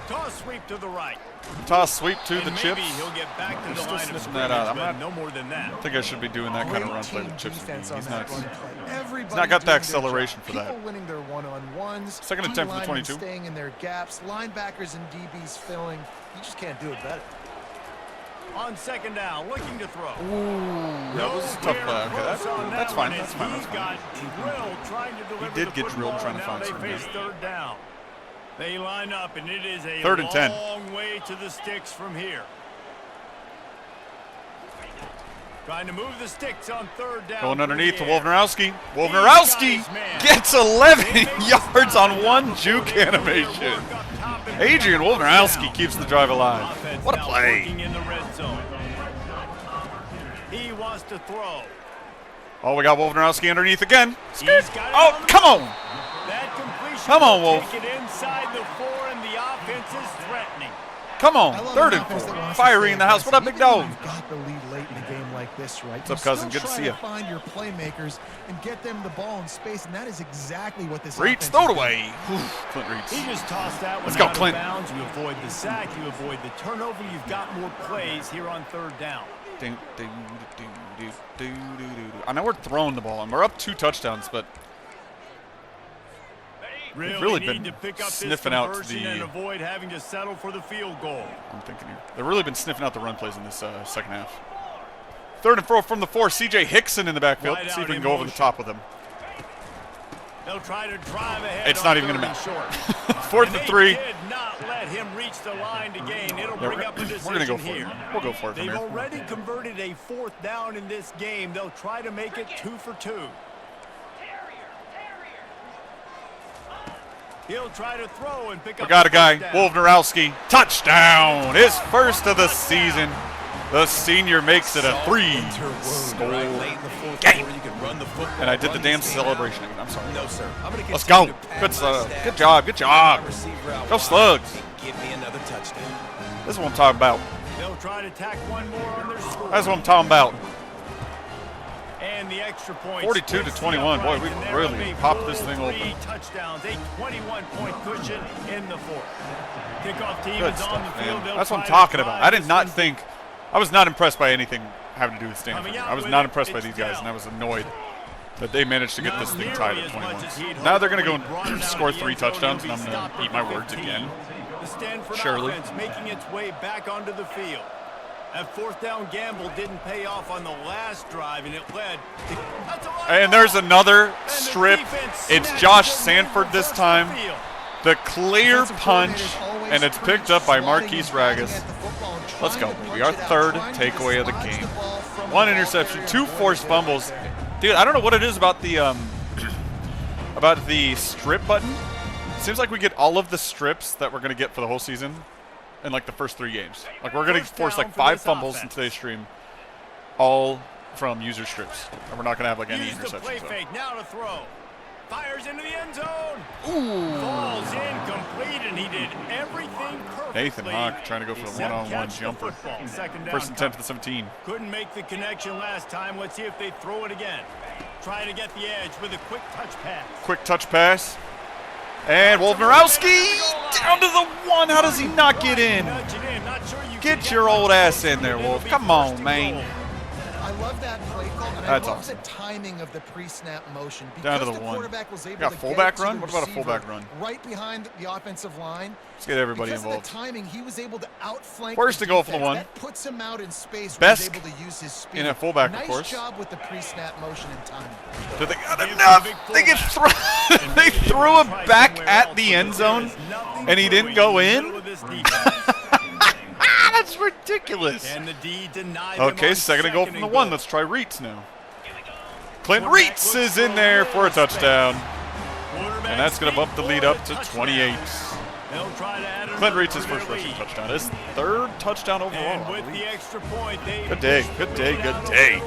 Toss sweep to the right. Toss sweep to the And chips. maybe he'll get back to the Still line of sniffing that out. scrimmage, but no more than that. I think I should be doing that kind of run play with chips. Defense on He's that not. run play. Everybody not got the doing their acceleration job. for that. People winning their one-on-ones. Second and 10 from the 22. Staying in their gaps. Linebackers and DBs filling. You just can't do it better. On second down, looking to throw. That was a tough play. Okay, that's fine. That's fine. That's He fine. got drilled trying to deliver did the get drilled football, trying to and find now something, they face yeah. 3rd down. They line up, and it is a 3rd and 10. long way to the sticks from here. Trying to move the sticks on 3rd down. Going underneath to through the air. Wolfnarowski. Wolfnarowski gets 11 yards on one juke animation. Adrian Wolfnarowski keeps the drive alive. What a play. In the red zone. He wants to throw. Oh, we got Wolfnarowski underneath again. He's got it Oh, on the come on. That completion Come on, will Wolf. take it inside the 4, and the offense is threatening. Come on. I love 3rd an and offense that 4. wants to Fiery stay in the house. What up, aggressive. big Even dog? when you've got the lead late in a game like this, right? What's up, cousin? Good to see you. Find your playmakers and get them the ball in space, and that is exactly what this Reach, offense throw it is doing. away. Clint Reeds. He just tossed that one Let's go, out Clint. of bounds. You avoid the sack, you avoid the turnover. You've got more plays here on 3rd down. I know we're throwing the ball, and we're up 2 touchdowns, but really need been to pick up sniffing this out conversion the- and avoid having to settle for the field goal. I'm thinking here. They've really been sniffing out the run plays in this second half. 3rd and 4 from the 4. C.J. Hickson in the backfield. Wide See if out we can in go over the motion. top with him. They'll try to drive ahead. It's on not even 3rd gonna and matter. short. 4th And and they 3. did not let him reach the line to gain. It'll Yeah, bring up a decision we're going to go for here. it. We'll go for it from They've here. already converted a 4th down in this game. They'll try to make it 2 for 2. He'll try to throw and pick up. We got a the guy, first down. Wolfnarowski. Touchdown! His first of the season. The senior makes it a 3-score game. And I did the damn celebration again. I'm sorry. No, sir. I'm gonna Let's go. continue to pad Good my stuff. stats, Good job. Good job. receiver out Go wide, Slugs. and give me another touchdown. This is what I'm talking about. They'll try to tack one more on their score. That's what I'm talking about. And the extra point. 42 to 21. Boy, we really popped this thing open. 3 touchdowns, a 21-point cushion in the 4th. Kickoff team Good is stuff, on the field. man. They'll That's what I'm try to talking about. drive I did this not one. think, I was not impressed by anything having to do with Stanford. Coming out I was with not it, impressed by it's these guys, down. and I was annoyed that they managed to get Not this thing nearly tied at as 21. much as he'd Now they're hoped going to when he go brought it out score of the 3 end zone. touchdowns, and He'll I'm be going stopped to eat at my the words 15. again. The Stanford Surely. offense making its way back onto the field. That 4th down gamble didn't pay off on the last drive, and it led to... That's a lot of And there's ball. another And the strip. defense It's snatches Josh it and Sanford this reverses time. the field. The clear Defensive punch, coordinators always and it's picked preach up by swatting Marquise and batting Ragas. at the football and Let's trying go, to baby. punch Our it out, third trying to takeaway of the dislodge game. ball from the 1 ball interception, carrier 2 and forced avoid it. fumbles. Dude, I don't know what it is about the strip button. Seems like we get all of the strips that we're going to get for the whole season in like the first 3 games. Like we're going to First force down like for 5 this fumbles offense. in today's stream, all from user strips. And we're not going to have like any Use the play interceptions. So. fake, now to throw. Fires into the end zone. Falls incomplete, and he did everything perfectly. Nathan Hawk trying to go for the except one-on-one catch the jumper. football. Second down First and 10 cover. for the 17. Couldn't make the connection last time. Let's see if they throw it again. Try to get the edge with a quick touch pass. Quick touch pass. And Wolfnarowski down to the 1. How does he not get in? Get your old ass in there, Wolf. Come on, man. I love that play call, and That's I love awesome. the timing of the pre-snap motion. Down to Because the the 1. quarterback was able Got to fullback get it to run? the What about a receiver fullback run? right behind the offensive line. Let's get everybody Because involved. of the timing, he was able to outflank First the to go for the defense. 1. That puts him out in space. Best Where he's able to use his speed. in a fullback, nice of course. job with the pre-snap motion and timing. Did they got enough? They get they threw him back at the end zone, and he didn't go in? That's ridiculous. Okay, second and goal from the 1. Let's try Reitz now. Clint Reitz is in there for a touchdown. And that's going to bump the lead up to 28. Clint Reitz' first rushing touchdown. His 3rd touchdown overall. Good day, good day, good day.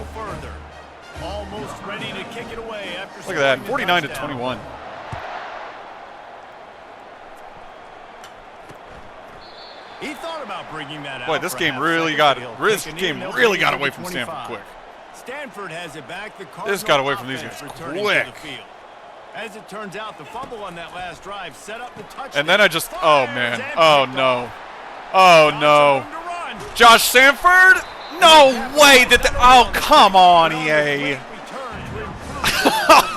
Almost ready to kick it away after Look at that, 49 to 21. He thought about bringing that out. Boy, this game really got away from Stanford quick. Stanford has it back. The This got away from these guys quick. As it turns out, the fumble on that last drive set up the touchdown. And then I just, oh man, oh no, oh no. Josh Sanford? No way that oh, come on, EA.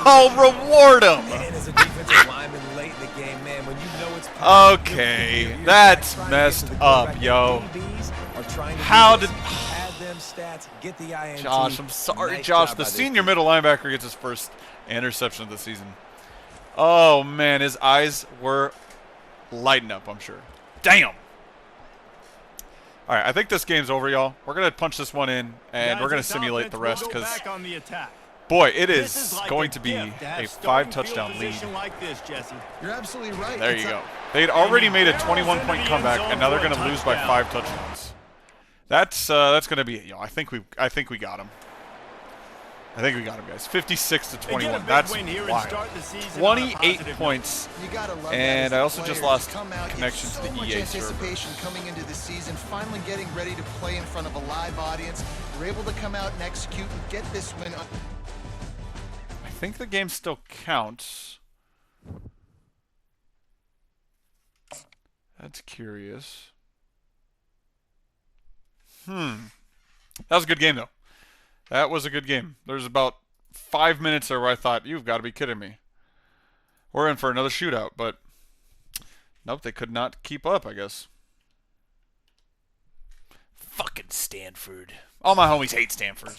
Oh, reward him. Man, as a defensive lineman late in the game, man, when you know it's Okay, that's messed up, yo. How did Josh, I'm sorry, Josh. The senior middle linebacker gets his first interception of the season. Oh, man, his eyes were lighting up, I'm sure. Damn. All right, I think this game's over, y'all. We're going to punch this one in, and we're going to simulate the rest because, boy, it is going to be a 5-touchdown lead. You're absolutely right. There you go. They'd already made a 21-point comeback, and now they're going to lose by 5 touchdowns. That's going to be it, y'all. I think we got him. I think we got him, guys. 56 to 21. That's wild. 28 points. And I also just lost connection to the EA server. Coming into the season, finally getting ready to play in front of a live audience. We're able to come out and execute and get this win. I think the game still counts. That's curious. That was a good game, though. That was a good game. There's about 5 minutes there where I thought, you've got to be kidding me. We're in for another shootout, but nope, they could not keep up, I guess. Fucking Stanford. All my homies hate Stanford.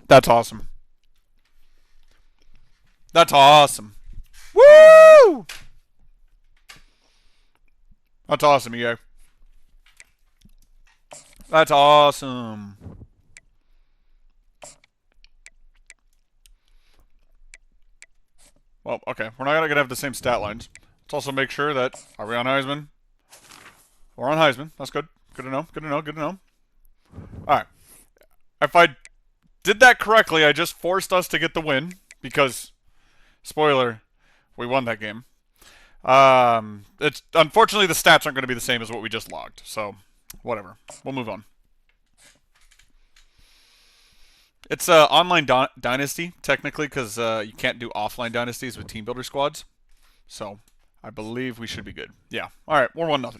That's awesome. That's awesome. Woo! That's awesome, EA. That's awesome. Well, okay. We're not going to have the same stat lines. Let's also make sure that, are we on Heisman? We're on Heisman. That's good. Good to know. Good to know. Good to know. All right. If I did that correctly, I just forced us to get the win because, spoiler, we won that game. It's unfortunately the stats aren't going to be the same as what we just logged, so whatever. We'll move on. It's online dynasty technically because you can't do offline dynasties with team builder squads, so I believe we should be good. Yeah. All right, we're 1-0.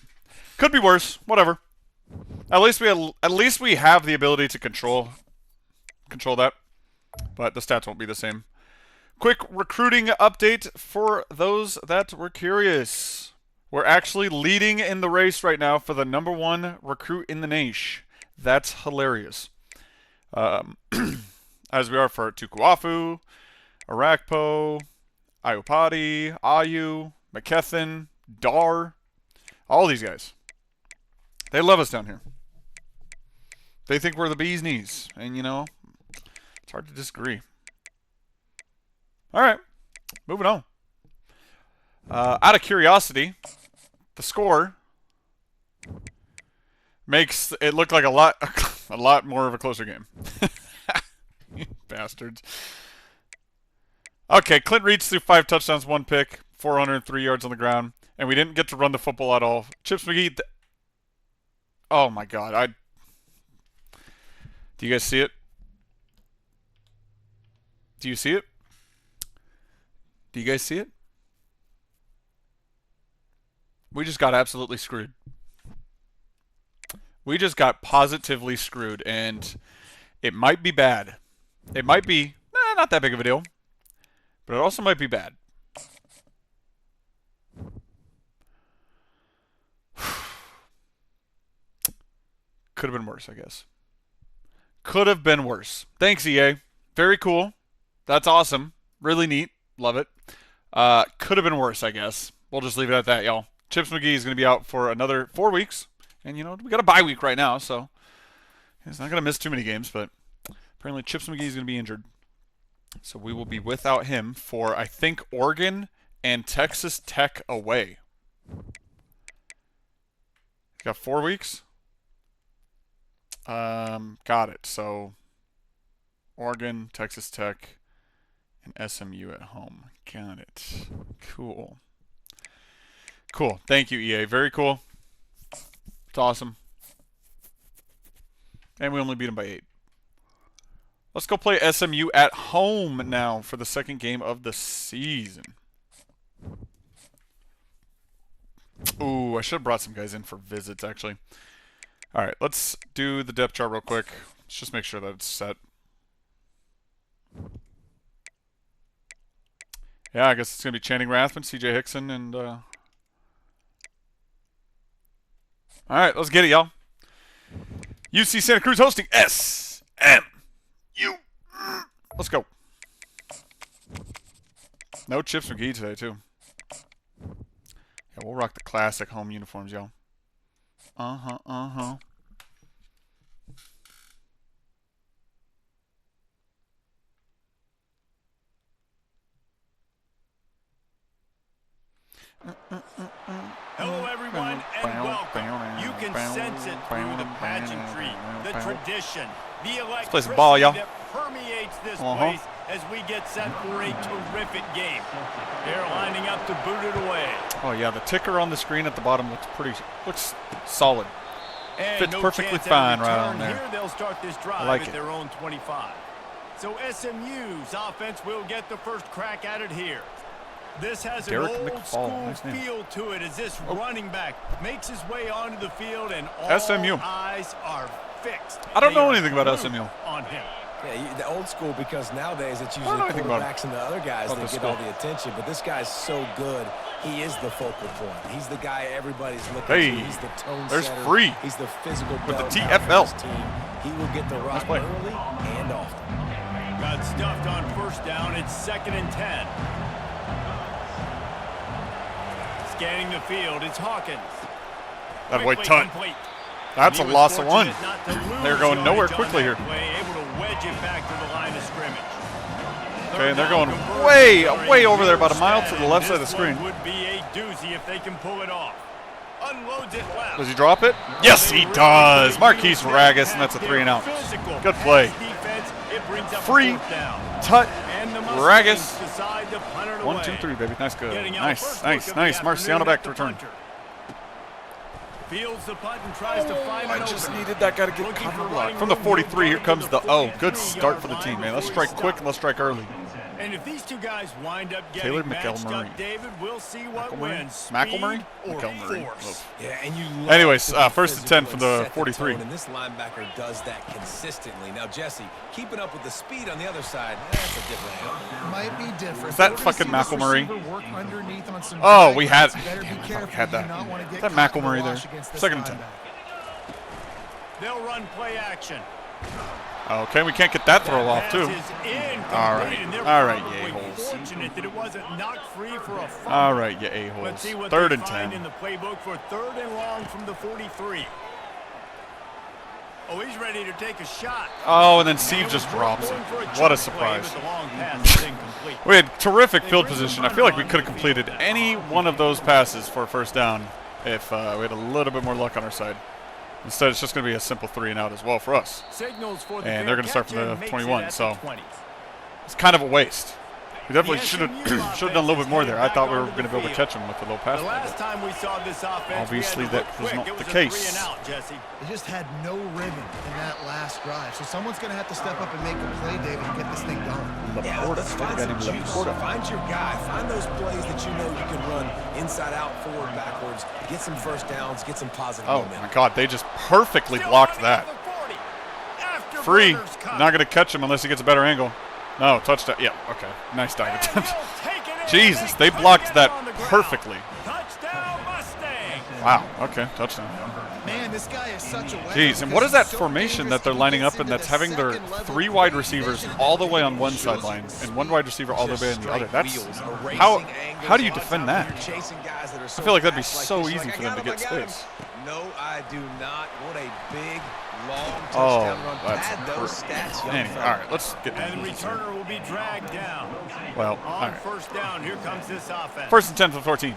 Could be worse. Whatever. At least we have the ability to control that, but the stats won't be the same. Quick recruiting update for those that were curious. We're actually leading in the race right now for the #1 recruit in the nation. That's hilarious. As we are for Tukuafu, Arakpo, Iopati, Ayu, McKethan, Dar, all these guys. They love us down here. They think we're the bee's knees, and you know, it's hard to disagree. All right, moving on. Out of curiosity, the score makes it look like a lot more of a closer game. You bastards. Okay, Clint Reed threw 5 touchdowns, 1 pick, 403 yards on the ground, and we didn't get to run the football at all. Chips McGee. Oh my God! Do you guys see it? Do you see it? Do you guys see it? We just got absolutely screwed. We just got positively screwed, and it might be bad. It might be not that big of a deal, but it also might be bad. Could have been worse, I guess. Could have been worse. Thanks, EA. Very cool. That's awesome. Really neat. Love it. Could have been worse, I guess. We'll just leave it at that, y'all. Chips McGee is going to be out for another 4 weeks. And, you know, we got a bye week right now, so he's not going to miss too many games. But apparently Chips McGee is going to be injured. So we will be without him for, I think, Oregon and Texas Tech away. Got 4 weeks? Got it. So Oregon, Texas Tech, and SMU at home. Got it. Cool. Cool. Thank you, EA. Very cool. It's awesome. And we only beat them by 8. Let's go play SMU at home now for the second game of the season. Ooh, I should have brought some guys in for visits, actually. All right, let's do the depth chart real quick. Let's just make sure that it's set. Yeah, I guess it's going to be Channing Rathman, CJ Hickson, and... All right, let's get it, y'all. UC Santa Cruz hosting SMU. Let's go. No Chips McGee today, too. Yeah, we'll rock the classic home uniforms, y'all. Uh-huh. Hello, everyone, and welcome. You can sense it through the pageantry, the tradition, the electricity that permeates this place as we get set for a terrific game. They're lining up to boot it away. Oh yeah, the ticker on the screen at the bottom looks solid. And fits no perfectly chance at fine a right on return there. Here, they'll start this drive like at their own 25. So SMU's offense will get the first crack at it here. This has Derek an McFall, old-school nice name. feel to it as this running back makes his way onto the field and all SMU. eyes are fixed. I don't They know are anything about glued SMU. on him. Yeah, the old school, because nowadays it's usually know anything about quarterbacks and the other guys that the get school. all the attention. But this guy's so good. He is the focal point. He's the guy everybody's looking Hey, to. He's the tone there's setter. Free He's the physical with the bell TFL. for his team. He will get the rock play. early and often. Got stuffed on first down. It's 2nd and 10. Scanning the field, it's Hawkins. That white Quickly tunt. complete. That's a He was loss of 1. fortunate not to lose They're going nowhere yardage on quickly that here. play, able to wedge it back to the line of scrimmage. Okay, and they're Third going down conversion way are over there, about a huge mile to stat, the left and side of the this one screen. would be a doozy if they can pull it off. Unloads it left. Does he drop it? Yes, he does. Marquise Ragus, and that's a 3 and out. Good play. Free tut Ragus. 1, 2, 3, baby. Nice, good. Nice. Marciano back to return. Fields the punt and tries to find I just needed that guy to get cover block. From the 43, here comes the good start for the team, man. Let's strike quick and let's strike early. And if these two guys wind up getting Taylor matched McElmurray. up, David, we'll see what wins. Speed McElmurray? or McElmurray. force. Yeah, and you love Anyways, to be 1st and 10 from physical the and 43. set the tone, and this linebacker does that consistently. Now, Jesse, keeping up with the speed on the other side, that's a different animal. Might be different. Is that We're gonna fucking see this McElmurray? receiver work underneath on some Oh, drag we had. routes. Better be Damn, I thought we careful. had You that. do not want to get That caught in the McElmurray wash there. against this 2nd and 10. linebacker. They'll run play action. Okay, we can't get that throw off, too. All right, you a-holes. Fortunate that it wasn't knocked free for a fumble. All right, you Let's a-holes. see what 3rd they and find 10. in the playbook for 3rd and long from the 43. Oh, he's ready to take a shot. Oh, and then Steve just drops it. What a surprise. We had terrific field position. I feel like we could have completed any one of those passes for a first down if we had a little bit more luck on our side. Instead, it's just going to be a simple 3 and out as well for us. Signals for And they're going to start from the 21, so the it's kind of a waste. We definitely should have done a little bit more there. I thought we were going to be able to catch him with a little pass. The last time we saw this offense, obviously that was not the case. They just had no rhythm in that last drive. So someone's going to have to step up and make a play, David, and get this thing going. Yeah, let's find some juice. Find your guy. Find those plays that you know you can run inside out, forward, backwards. Get some first downs. Get some positive momentum. My God, they just perfectly blocked that. Free. Not going to catch him unless he gets a better angle. No, touchdown. Yeah, okay. Nice dive attempt. Jesus, they blocked that perfectly. Wow, okay, touchdown. Man, this guy is such a jeez, and what is that formation that they're lining up in that's having their 3 wide receivers all the way on one sideline and 1 wide receiver all the way on the other? That's how do you defend that? I feel like that'd be so easy for them to get space. No, I do not. What a big, long touchdown run. Pad those stats, anyway, all right, let's get to and the returner will be dragged down. Well, on first down, here comes this offense. First and 10 for 14.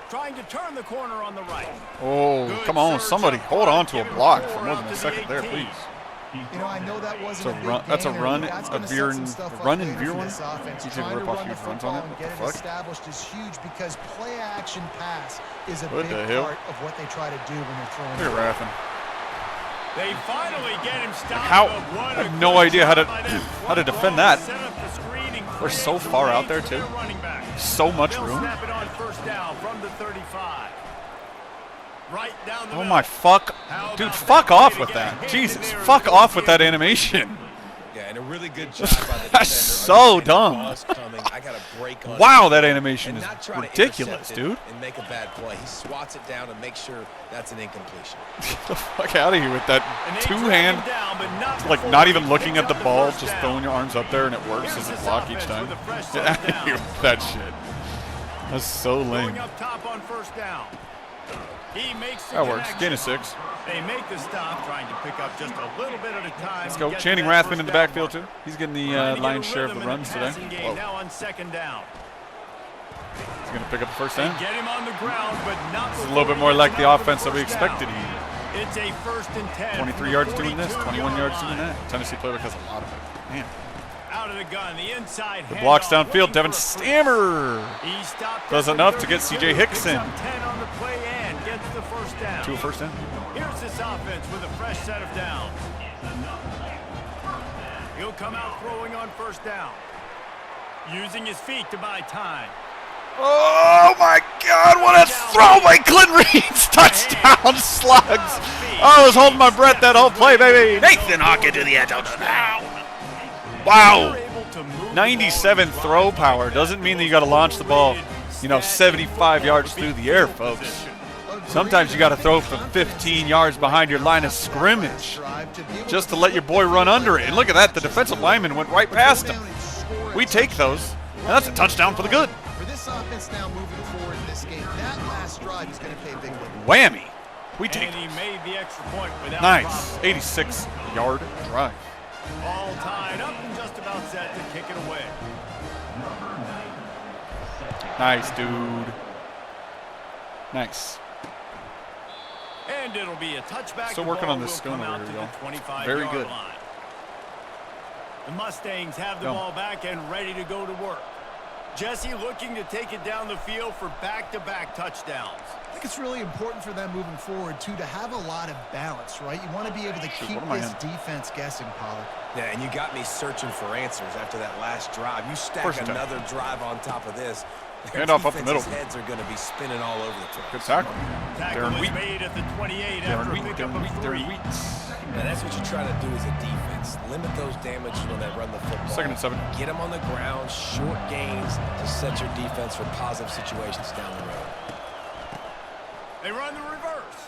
Trying to turn the corner on the right. Oh, come on, somebody hold on to a block for more than a second there, please. You know, I know that wasn't that's a run, a veer and run and veer one. You can rip off huge runs on it. What the fuck? Established is huge because play action pass is a big part of what they try to do when they're throwing. Look at Raffin. They finally get him stopped. I have no idea how to defend that. We're so far out there too. So much room. Snap it on first down from the 35. Right down the oh my fuck. Dude, fuck off with that. Jesus, fuck off with that animation. Yeah, and a really good job by the defender. That's so dumb. I got a break on wow, that animation is ridiculous, dude. And make a bad play. He swats it down and makes sure that's an incompletion. Get the fuck out of here with that two-hand, like not even looking at the ball, just throwing your arms up there and it works as a block each time. Get out of here with that shit. That's so lame. That works. Gain of 6. They make the stop, trying to pick up just a little bit at a time. Let's go. Channing Rathman in the backfield too. He's getting the lion's share of the runs today. Now on second down. He's going to pick up the first down. Get him on the ground, but not. It's a little bit more like the offense that we expected. It's a first and 10. 23 yards doing this, 21 yards doing that. Tennessee playbook has a lot of it. Man. Out of the gun, the inside. The blocks downfield. Devin Stammer does enough to get C.J. Hickson. 10 on the play and gets the first down. To a first down. Here's this offense with a fresh set of downs. He'll come out throwing on first down, using his feet to buy time. Oh my God! What a throw by Clint Reed's touchdown slugs! I was holding my breath that whole play, baby. Nathan Hawkins to the edge of the down. Wow. 97 throw power doesn't mean that you got to launch the ball, 75 yards through the air, folks. Sometimes you got to throw from 15 yards behind your line of scrimmage just to let your boy run under it. And look at that, the defensive lineman went right past him. We take those, and that's a touchdown for the good. For this offense now moving forward in this game, that last drive is going to pay big money. Whammy. We take it. And he made the extra point without nice. 86-yard drive. All tied up and just about set to kick it away. Nice, dude. Nice. And it'll be a touchback. Still working on this schooner over here, y'all. Very good. Line. The Mustangs have the ball back and ready to go to work. Jesse looking to take it down the field for back-to-back touchdowns. I think it's really important for them moving forward, too, to have a lot of balance, right? You want to be able to keep this defense guessing, Pollard. Yeah, and you got me searching for answers after that last drive. You stack another drive on top of this. Handoff up the middle. Heads are going to be spinning all over the place. Good tackle. Tackle was made at the 28 after a pickup of 3. And that's what you try to do as a defense. Limit those damages when they run the football. Second and 7. Get them on the ground, short gains to set your defense for positive situations down the road. They run the reverse.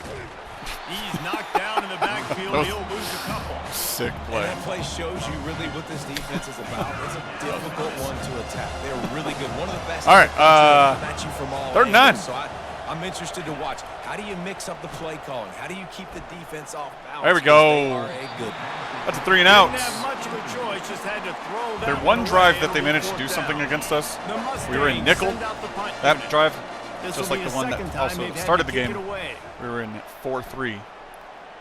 He's knocked down in the backfield. He'll lose a couple. Sick play. And that play shows you really what this defense is about. It's a difficult one to attack. They're really good. One of the best. All right. Match you from all third and 9. So I'm interested to watch. How do you mix up the play calling? How do you keep the defense off balance? There we go. That's a 3 and out. Their one drive that they managed to do something against us, we were in nickel. That drive, just like the one that also started the game, we were in 4-3.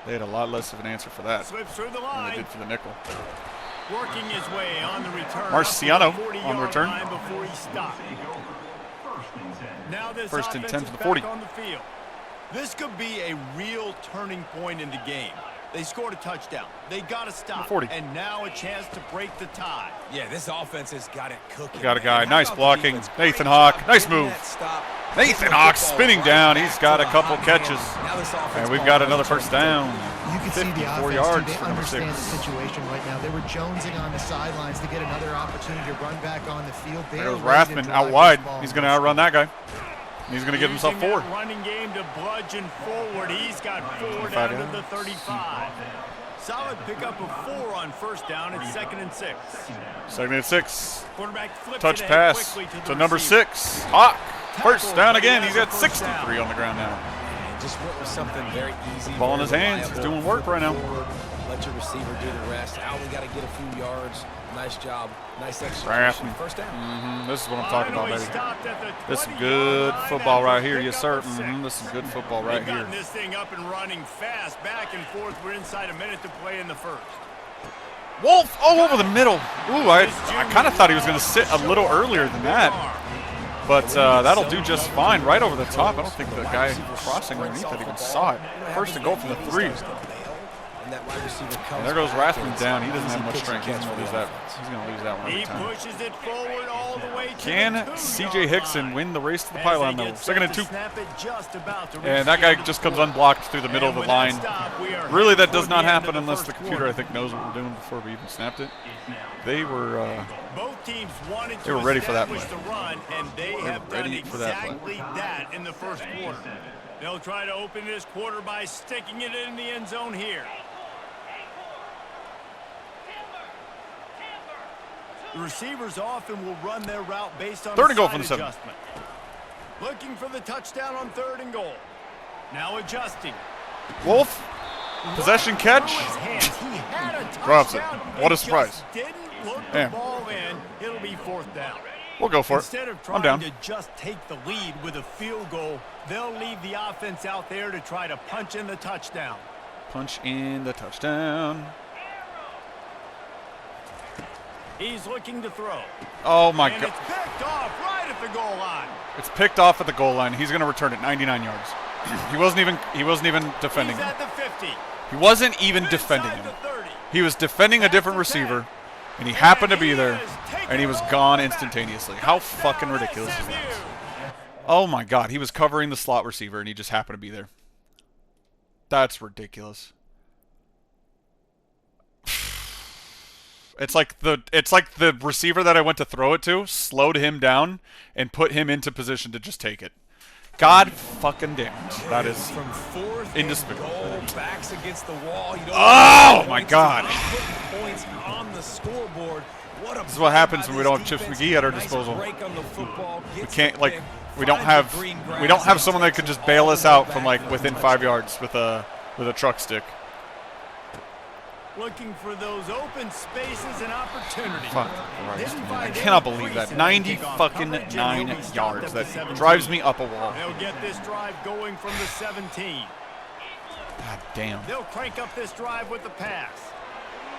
They had a lot less of an answer for that than they did for the nickel. Working his way on the return. Marciano on the return. Before he stopped. Now this First and 10 offense for the is 40. back on the field. This could be a real turning point in the game. They scored a touchdown. They got to stop. 40. And now a chance to break the tie. Yeah, this offense has got it cooking. Got a guy. Man. Nice How about blocking. the defense? Nathan Great Hawk. job Nice getting move. that stop. Nathan Hawk spinning down. He's got a couple catches. Now this offense And we've got another first down. You can see the 54 offense, yards they for number understand the 6. situation right now. They were jonesing on the sidelines to get another opportunity to run back on the field. There goes Rathman out wide. He's going to outrun that guy. He's going to give himself 4. Running game to bludgeon forward. He's got 4 down to the 35. Solid pickup of 4 on first down. It's 2nd and 6. 2nd and 6. Quarterback flips Touch it pass quickly to the number receiver. 6. Hawk. First Tackle, down but he again. has He's a got first 63 down. on the ground now. And just went with something very easy. Ball in his very hands. He's reliable. doing work right now. Forward. Let your receiver do the rest. I only got to get a few yards. Nice job. Nice execution. Rathman. First down. This is what I'm talking about, Finally baby. stopped at the This is 20-yard good line football after right a here. Yes, pickup sir. of 6. This is good football right They've here. gotten this thing up and running fast, back and forth. We're inside a minute to play in the first. Wolf. Oh, over the middle. Ooh, I kind of thought he was going to sit a little earlier than that. But that'll do just fine. Right over the top. I don't think the guy crossing underneath it even saw it. First and goal from the 3. And there goes Rathman down. He doesn't have much strength. He's going to lose that. He's going to lose that one every He time. pushes it forward all the way to Can the 2-yard C.J. Hickson line. win the race to the As pylon they though? get 2nd set and to 2. snap it just about to And that reach guy the just comes 40. unblocked through the middle of And the with that line. stop, we are Really, that headed does toward not the end happen of the unless first the computer, quarter. I think, knows what we're doing before we even snapped it. They were Both teams wanted they to were ready for that establish play. the run, and they have done ready for that play. exactly that in the first quarter. They'll try to open this quarter by sticking it in the end zone here. The receivers often will run their route based on 3rd and a goal side from the 7. adjustment. Looking for the touchdown on 3rd and goal. Now adjusting. Wolf, possession catch. Through his hands. He had a Drops it. touchdown. What a He surprise. just didn't look Damn. the ball in. It'll be 4th down. We'll go for it. Instead of I'm trying down. to just take the lead with a field goal, they'll leave the offense out there to try to punch in the touchdown. Punch in the touchdown. He's looking to throw. Oh my And God. it's picked off right at the goal line. It's picked off at the goal line. He's going to return it 99 yards. He wasn't even defending He's him. at the 50. He wasn't even defending Inside him. the 30. He was defending a different receiver, and he happened to be there, and he was gone instantaneously. How fucking ridiculous is that? Oh my God, he was covering the slot receiver, and he just happened to be there. That's ridiculous. It's like the receiver that I went to throw it to slowed him down and put him into position to just take it. God fucking damn it. That is From 4th indespicable. and goal, backs against the wall. You don't Oh my God. Points on the scoreboard. What a This is what happens play when we by don't this have Chips defense. McGee at our Nice disposal. break on the football, We gets can't the like pick, we don't finds have the green grass, we don't have and someone that takes could it just bail us out from like back within for 5 touchdown. yards with a truck stick. Looking for those open spaces and opportunities. Fuck Christ, Didn't man. I find cannot any believe that. crease in 90 kickoff fucking coverage, and 9 he'll be stopped yards. at the That 17. drives me up a wall. They'll get this drive going from the 17. God damn. They'll crank up this drive with the pass.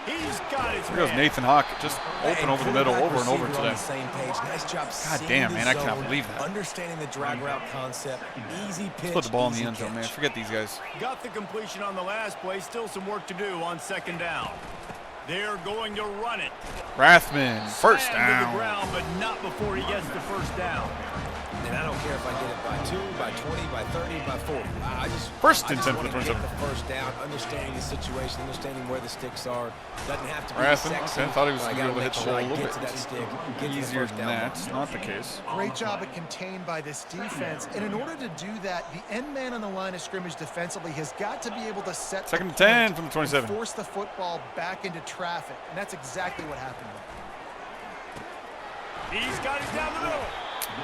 He's got his There goes man. Nathan Hawk, just open over the middle over and over Receiver on today. the same page. Nice job. God seeing damn, the man, I cannot zone, believe that. Understanding the drag route concept. Easy pitch. Put the ball in the easy end zone, man. catch. Forget these guys. Got the completion on the last play. Still some work to do on 2nd down. They're going to run it. Rathman, first Slammed to the down. ground, but not before he gets the first down. And I don't care if I get it by 2, by 20, by 30, by 40. I just First I and just 10 for want the to get 27. the first down, understanding the situation, understanding where the sticks are. Doesn't have to be Rathman, sexy. I thought he was but I going to be able to gotta hit the make sure hole I a little get bit to that stick, get to the easier first than down. that. It's not the case. Great job at contained by this defense. And in order to do that, the end man on the line of scrimmage defensively has got to be able to set the 2nd and 10 point from the and 27. force the football back into traffic. And that's exactly what happened. He's got it down the middle.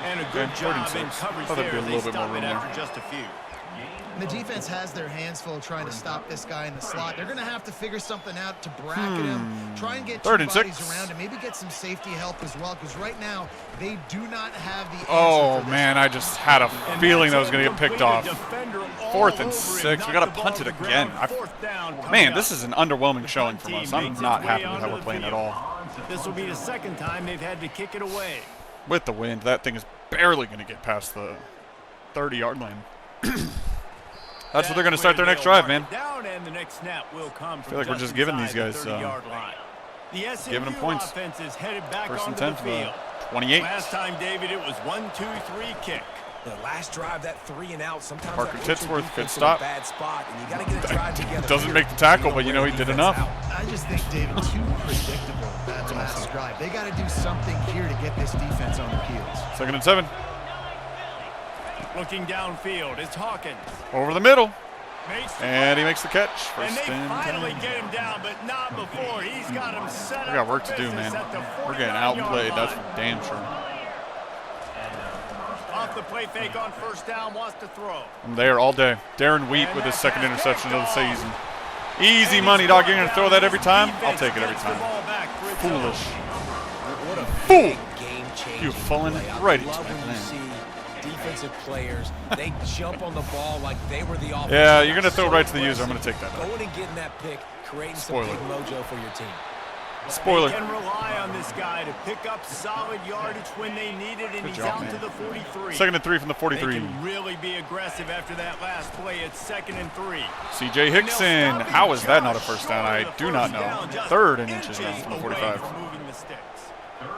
And a good Okay, job 36. in coverage Thought there'd there. be a They little bit more stop it room there. after just a few. And the defense has their hands full trying to stop this guy in the slot. They're going to have to figure something out to bracket him, try and get 3rd two and bodies 6. around him, maybe get some safety help as well, because right now they do not have the answer Oh for this. man, I just had a feeling that was going to get picked off. Defender 4th and 6. We got to punt it again. Man, this is an underwhelming showing from us. I'm not happy with how we're playing at all. This will be the second time they've had to kick it away. With the wind, that thing is barely going to get past the 30-yard line. That's what they're going to start their next drive, man. I feel like we're just giving these guys giving them points. First and 10 for the 28. Last time, David, it was 1-2-3 kick. The last drive, that 3-and-out. Sometimes Parker that Titsworth, good stop. Bad spot, and you got to get a drive together. Doesn't make the tackle, but you know he did enough. I just think, David, too predictable that last drive. They got to do something here to get this defense on their heels. 2nd and 7. Looking downfield, it's Hawkins. Over the middle. And he makes the catch. And First they and finally 10. get him down, but not before. He's got him set up. We got work to do, man. We're getting outplayed. That's for damn sure. Off the play fake on first down, wants to throw. I'm there all day. Darren Wheat with his 2nd interception of the season. Easy money, dog. You're going to throw that every time? I'll take it every time. Foolish. What a Fool. game changer. You've fallen play. I right into love my when you plan. see defensive players, they jump on the ball like they were the offense. Yeah, you're going to throw it right to the user. I'm going to take that. Going and getting that pick, creating Spoiler. some big mojo for your team. Spoiler. They can rely on this guy to pick up solid yardage when they need it, and Good he's job, out man. to the 43. 2nd and 3 from the They 43. can really be aggressive after that last play. It's 2nd and 3. C.J. Hickson. How is that not a first down? I do not know. 3rd and inches now from the 45.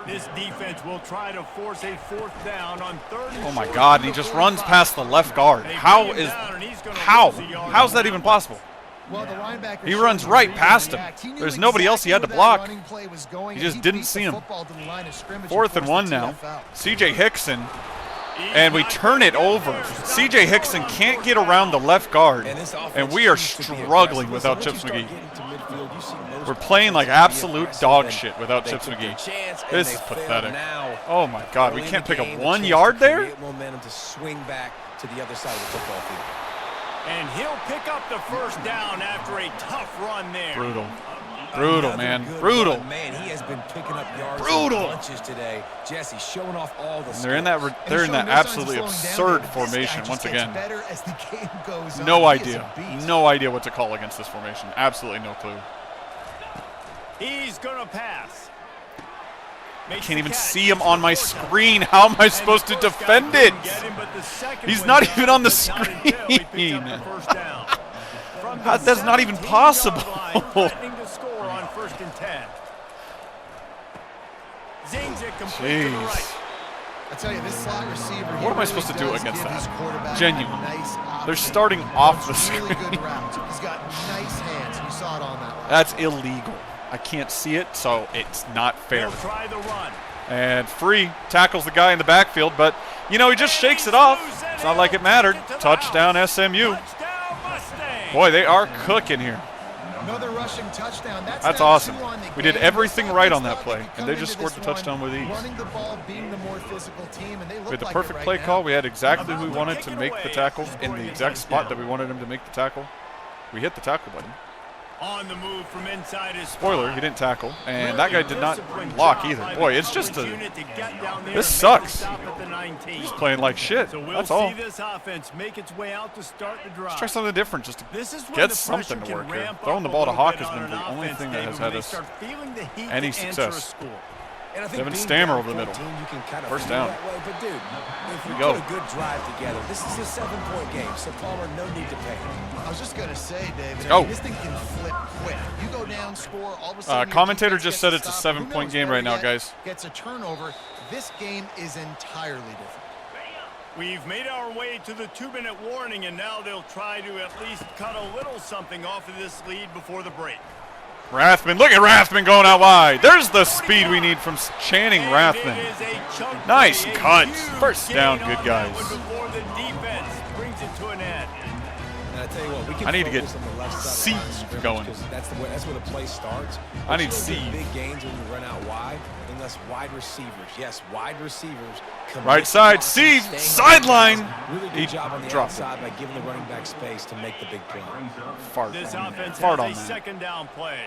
This defense will try to force a 4th down on 3rd and Oh my short God! from And he the just runs 45. past the left guard. They How bring him is down, and he's gonna how? lose a yard How's on that even possible? Well, the linebacker He runs right past him. There's nobody else he had to block. He just didn't see him. 4th and 1 now. C.J. Hickson. And we turn it over. C.J. Hickson can't get around the left guard. And we are struggling without Chips McGee. We're playing like absolute dog shit without Chips McGee. This is pathetic. Oh my God, we can't pick up 1 yard there? Momentum to swing back to the other side of the football field. And he'll pick up the first down after a tough run there. Brutal. Brutal, man. Brutal. Man, he has been picking up yards Brutal. in bunches today. Jesse showing off all the And they're in that absolutely absurd formation once again. No No idea. No idea what to call against this formation. Absolutely no clue. He's going to pass. I can't even see him on my screen. How am I supposed to defend it? He's not even on the screen. That's not even possible. Jeez. I tell you, this slot receiver. What am I supposed to do against that? Genuinely. They're starting off the screen. Really good routes. He's got nice hands. You saw it on that one. That's illegal. I can't see it, so it's not fair. Try the run. And Free tackles the guy in the backfield, but, you know, he just shakes it off. It's not like it mattered. Touchdown SMU. Boy, they are cooking here. Another rushing touchdown. That's awesome. We did everything right on that play, and they just scored the touchdown with ease. Running the ball, being the more physical team, and they We had the perfect play call. We had exactly who we wanted to make the tackle in the exact spot that we wanted him to make the tackle. We hit the tackle button. On the move from inside his Spoiler, he didn't tackle, and that guy did not block either. Boy, it's just this sucks. He's playing like shit. That's all. This offense make its way out to start the drive. Let's try something different just to This is when get the something pressure to work can here. ramp Throwing the up ball a to little Hawk bit has been on the an only offense, thing that has David, had when us they start feeling the heat any to answer a success. score. And I think Devin being Stammer down over the middle. 14, you can kind of First feel down. that way, but dude, if you go. put a good drive together, this is a 7-point game, so Palmer, no need to pay. I was just gonna say, David. go. This thing can flip quick. You go down, score. All of a sudden, your Commentator defense just gets said a it's a stop. Who 7-point knows, game better right now, yet, guys. Gets a turnover. This game is entirely different. We've made our way to the 2-minute warning, and now they'll try to at least cut a little something off of this lead before the break. Rathman, look at Rathman going out wide. There's the speed we need from Channing Rathman. Nice cut. First down, good guys. Before the defense brings it to an end. And I tell you what, we can I need to get focus on the left side of the line of Seed scrimmage going. 'cause that's where the play starts. I need But you don't Seed. get big gains when you run out wide unless wide receivers. Yes, wide receivers. commit Right to side, staying Seed, on the sideline. outside. Really He good job on the dropped it. outside by giving the running back space to make the big play. Fart This on offense Fart has on a that. second down play.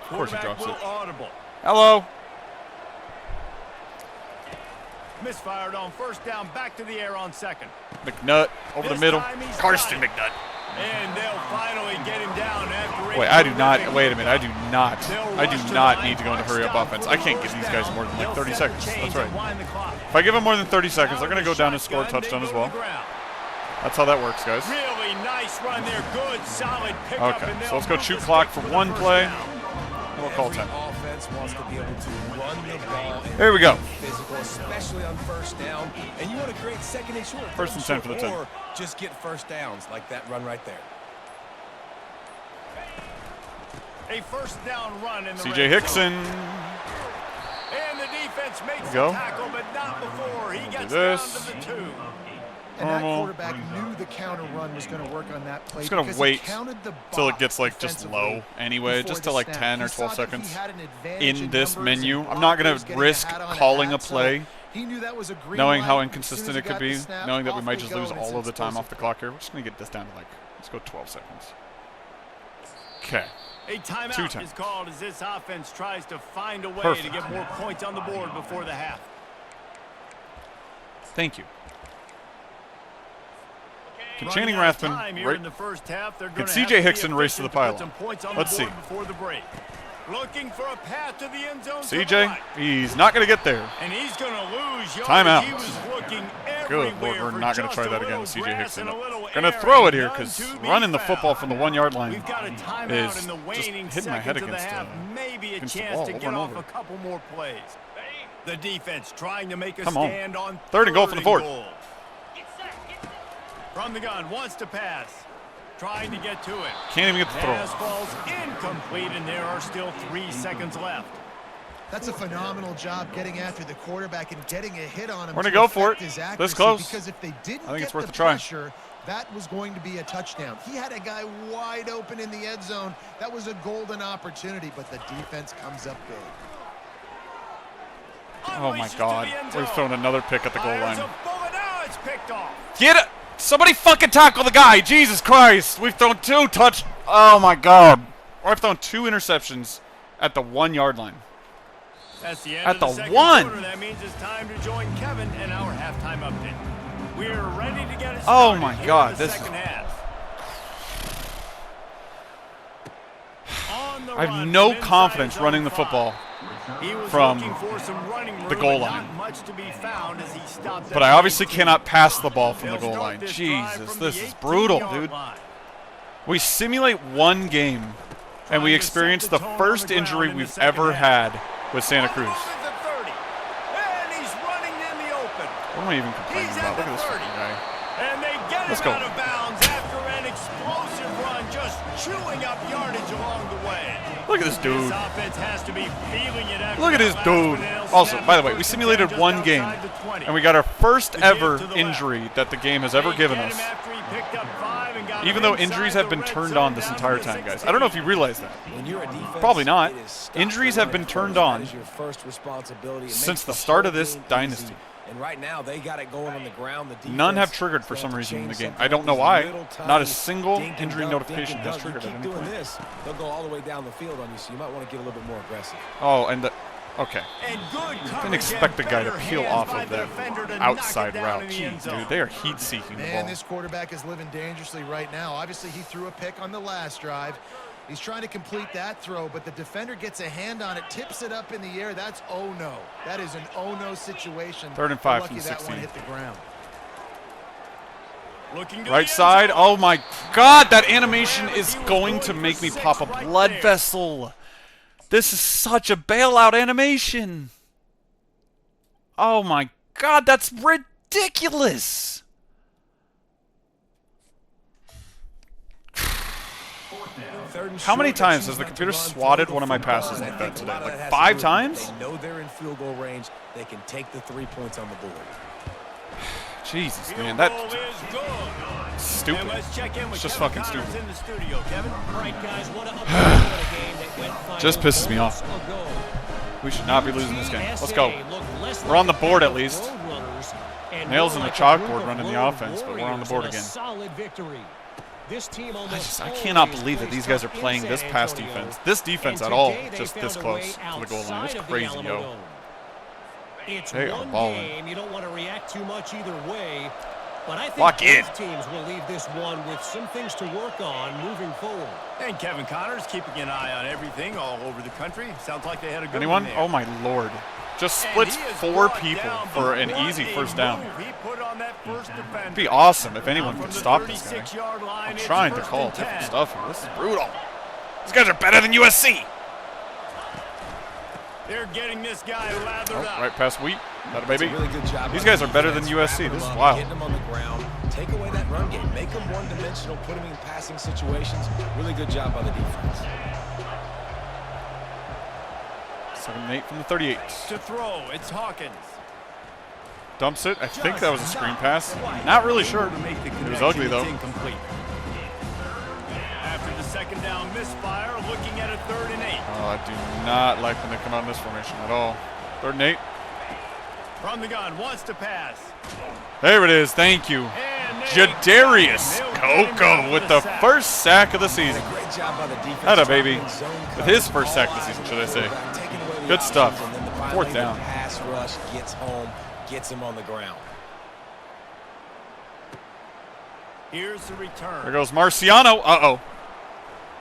Of course he Quarterback drops it. will audible. Hello. Misfired on first down, back to the air on second. McNutt over the middle. Karsten McNutt. And they'll finally get him down after. Wait, I do not. Wait a minute. I do not need to go into hurry-up offense. I can't give these guys more than like 30 seconds. That's right. If I give them more than 30 seconds, they're going to go down and score a touchdown as well. That's how that works, guys. Really nice run there. Good, solid pickup. Okay, so let's go shoot clock for one play. We'll call 10. Offense wants to be able to run the ball. There we go. Physical, especially on first down, and you want to create second and short. First and 10 for the 10. Or just get first downs like that run right there. A first down run in the C.J. Hickson. And the defense makes the Go. tackle, but not before he gets this. down to the 2. And that Normal. quarterback knew the counter run was going to work on that play. Just gonna because wait he counted the till it box gets like just defensively low anyway, before just the to like snap. 10 or He 12 saw that he seconds had an advantage in this numbers menu. and I'm not going blockers to getting risk hat on calling a hat, so play, he knew that was a green knowing how light. inconsistent As soon it as he could got be, the snap, knowing that we off might they just go, lose and it's all of the time explosive. off the clock here. We're just going to get this down to like, let's go 12 seconds. Okay. A timeout 2-10. is called as this offense tries to find a way Perfect. to get more points on the board before the half. Thank you. Can Running Channing out of Rathman, time here in the first half, they're can gonna C.J. have to be Hickson race to the efficient put pylon? some points on Let's the board see. Before the break. Looking for a path to the end zone. to the C.J., right. he's not going to get there. And he's going to lose yards. Timeout. He was looking Good everywhere Lord, we're for not going to just try a that again little with C.J. grass Hickson. and a little Going to air throw it and here none because to be running the found. football from the 1 yard line We've got a timeout is in the just waning hitting my head seconds of the against half. Maybe a against the chance wall to over get and off over. a couple more plays. The defense trying to make a Come on. stand on Third and goal for the board. goal. From the gun, wants to pass. Trying to get to it. Can't even get the Pass throw. falls incomplete, and there are still 3 seconds left. That's a phenomenal job getting after the quarterback and getting a hit on him. We're gonna to go for affect it. his This accuracy, close. Because if they didn't I think get it's worth the a try. pressure, that was going to be a touchdown. He had a guy wide open in the end zone. That was a golden opportunity, but the defense comes up big. Oh my God. We've thrown another pick at the goal line. It's picked off. Get it! Somebody fucking tackle the guy! Jesus Christ! We've thrown 2 touch. Oh my God. Or I've thrown 2 interceptions at the 1 yard line. That's the end At of the the second 1. quarter. That means it's time to join Kevin in our halftime update. We're ready to get it Oh started my here in God, the this second half. On the I have run no from inside confidence zone running the 5. football He was from looking for some running room, the goal and line. Not much to be found as he stopped But at I obviously 19. cannot pass the ball from the They'll goal start line. this drive Jesus, from this the is brutal, 18-yard dude. line. We simulate 1 game, and we experience the first injury we've ever had with Santa Cruz. Almost at the 30. And he's running in the open. What am I even complaining He's about? at Look the at this 30. fucking guy. And they get Let's him go. out of bounds after an explosive run, just chewing up yardage along the way. Look at this dude. This offense has to be feeling it after Look at the this last dude. one, and they'll Also, snap by it the way, we first and simulated 10 1 just game, outside the 20. and we got our first To give ever to the left. injury that the game has ever They given get us. him after he picked up 5 and got Even him though inside injuries the have been red turned zone on this down to entire the time, guys. 16. I don't know if you realize that. When you're a defense, Probably not. it is stop Injuries the have running been turned first. on That is your first responsibility. It since makes the start of whole this game dynasty. easy. And right now, they got it going on the ground. The defense None have triggered for is some gonna reason in the change game. something I don't up know these why. little Not a tiny single dink and injury dunk, notification dink and has dunk. triggered You at keep any doing point. this, they'll go all the way down the field on you, so you might want to get a little bit more aggressive. Oh, and the okay. And good Didn't coverage expect the and guy to better peel hands off by of the that defender to knock outside it down route. in the end Jeez, zone. dude, they are heat-seeking the Man, ball. this quarterback is living dangerously right now. Obviously, he threw a pick on the last drive. He's trying to complete that throw, but the defender gets a hand on it, tips it up in the air. That's oh-no. That is an oh-no situation. 3rd and 5 Lucky from the that 16. one hit the ground. Looking to the Right end side. zone. Oh my God, that animation is going to make me pop a blood vessel. This is such a bailout animation. Oh my God, that's ridiculous. How many times has the computer swatted one of my passes like that today? Like 5 times? They know they're in field goal range. They can take the 3 points on the board. Jesus, Field man, goal that's is good. And stupid. let's check in with It's just Kevin fucking Connors stupid. in the studio. Kevin? All right, guys, what a game that went final Just pisses me off. moments ago. We should not be losing this game. Let's go. UCSC looked less We're on the like board a at pack of least. road runners and Nails more in the like a group chalkboard of running the lone offense, but we're on the warriors board in a again. solid victory. This team almost I cannot always believe that plays these guys are tough playing in this San pass Antonio. defense. This defense And at all, today they just found this a close way to the goal line. outside It's of the crazy, Alamo yo. Dome. It's They are one balling. game. You don't want to react too much either way. But I think Lock in. both teams will leave this one with some things to work on moving forward. And Kevin Connors keeping an eye on everything all over the country. Sounds like they had a good Anyone? one there. Oh, my Lord. Just splits 4 people for an easy first down. It'd be awesome if anyone could stop this guy. I'm trying to call different stuff here. This is brutal. These guys are better than USC. They're getting this guy lathered up. Right past Wheat. Got a baby. Really good job. These guys are better than USC. This is wild. Getting them on the ground. Take away that run game. Make them one-dimensional. Put them in passing situations. Really good job by the defense. 2nd and 8 from the 38. To throw, it's Hawkins. Dumps it. I think that was a screen pass. Not really sure. It was ugly, though. After the 2nd down misfire, looking at a 3rd and 8. Oh, I do not like when they come out in this formation at all. 3rd and 8. From the gun, wants to pass. There it is. Thank you. Jadarius Coco with the first sack of the season. Great job by the defense. Atta baby. With his first sack of the season, should I say. Good stuff. 4th down. Pass rush gets home, gets him on the ground. Here's the return. There goes Marciano. Uh-oh.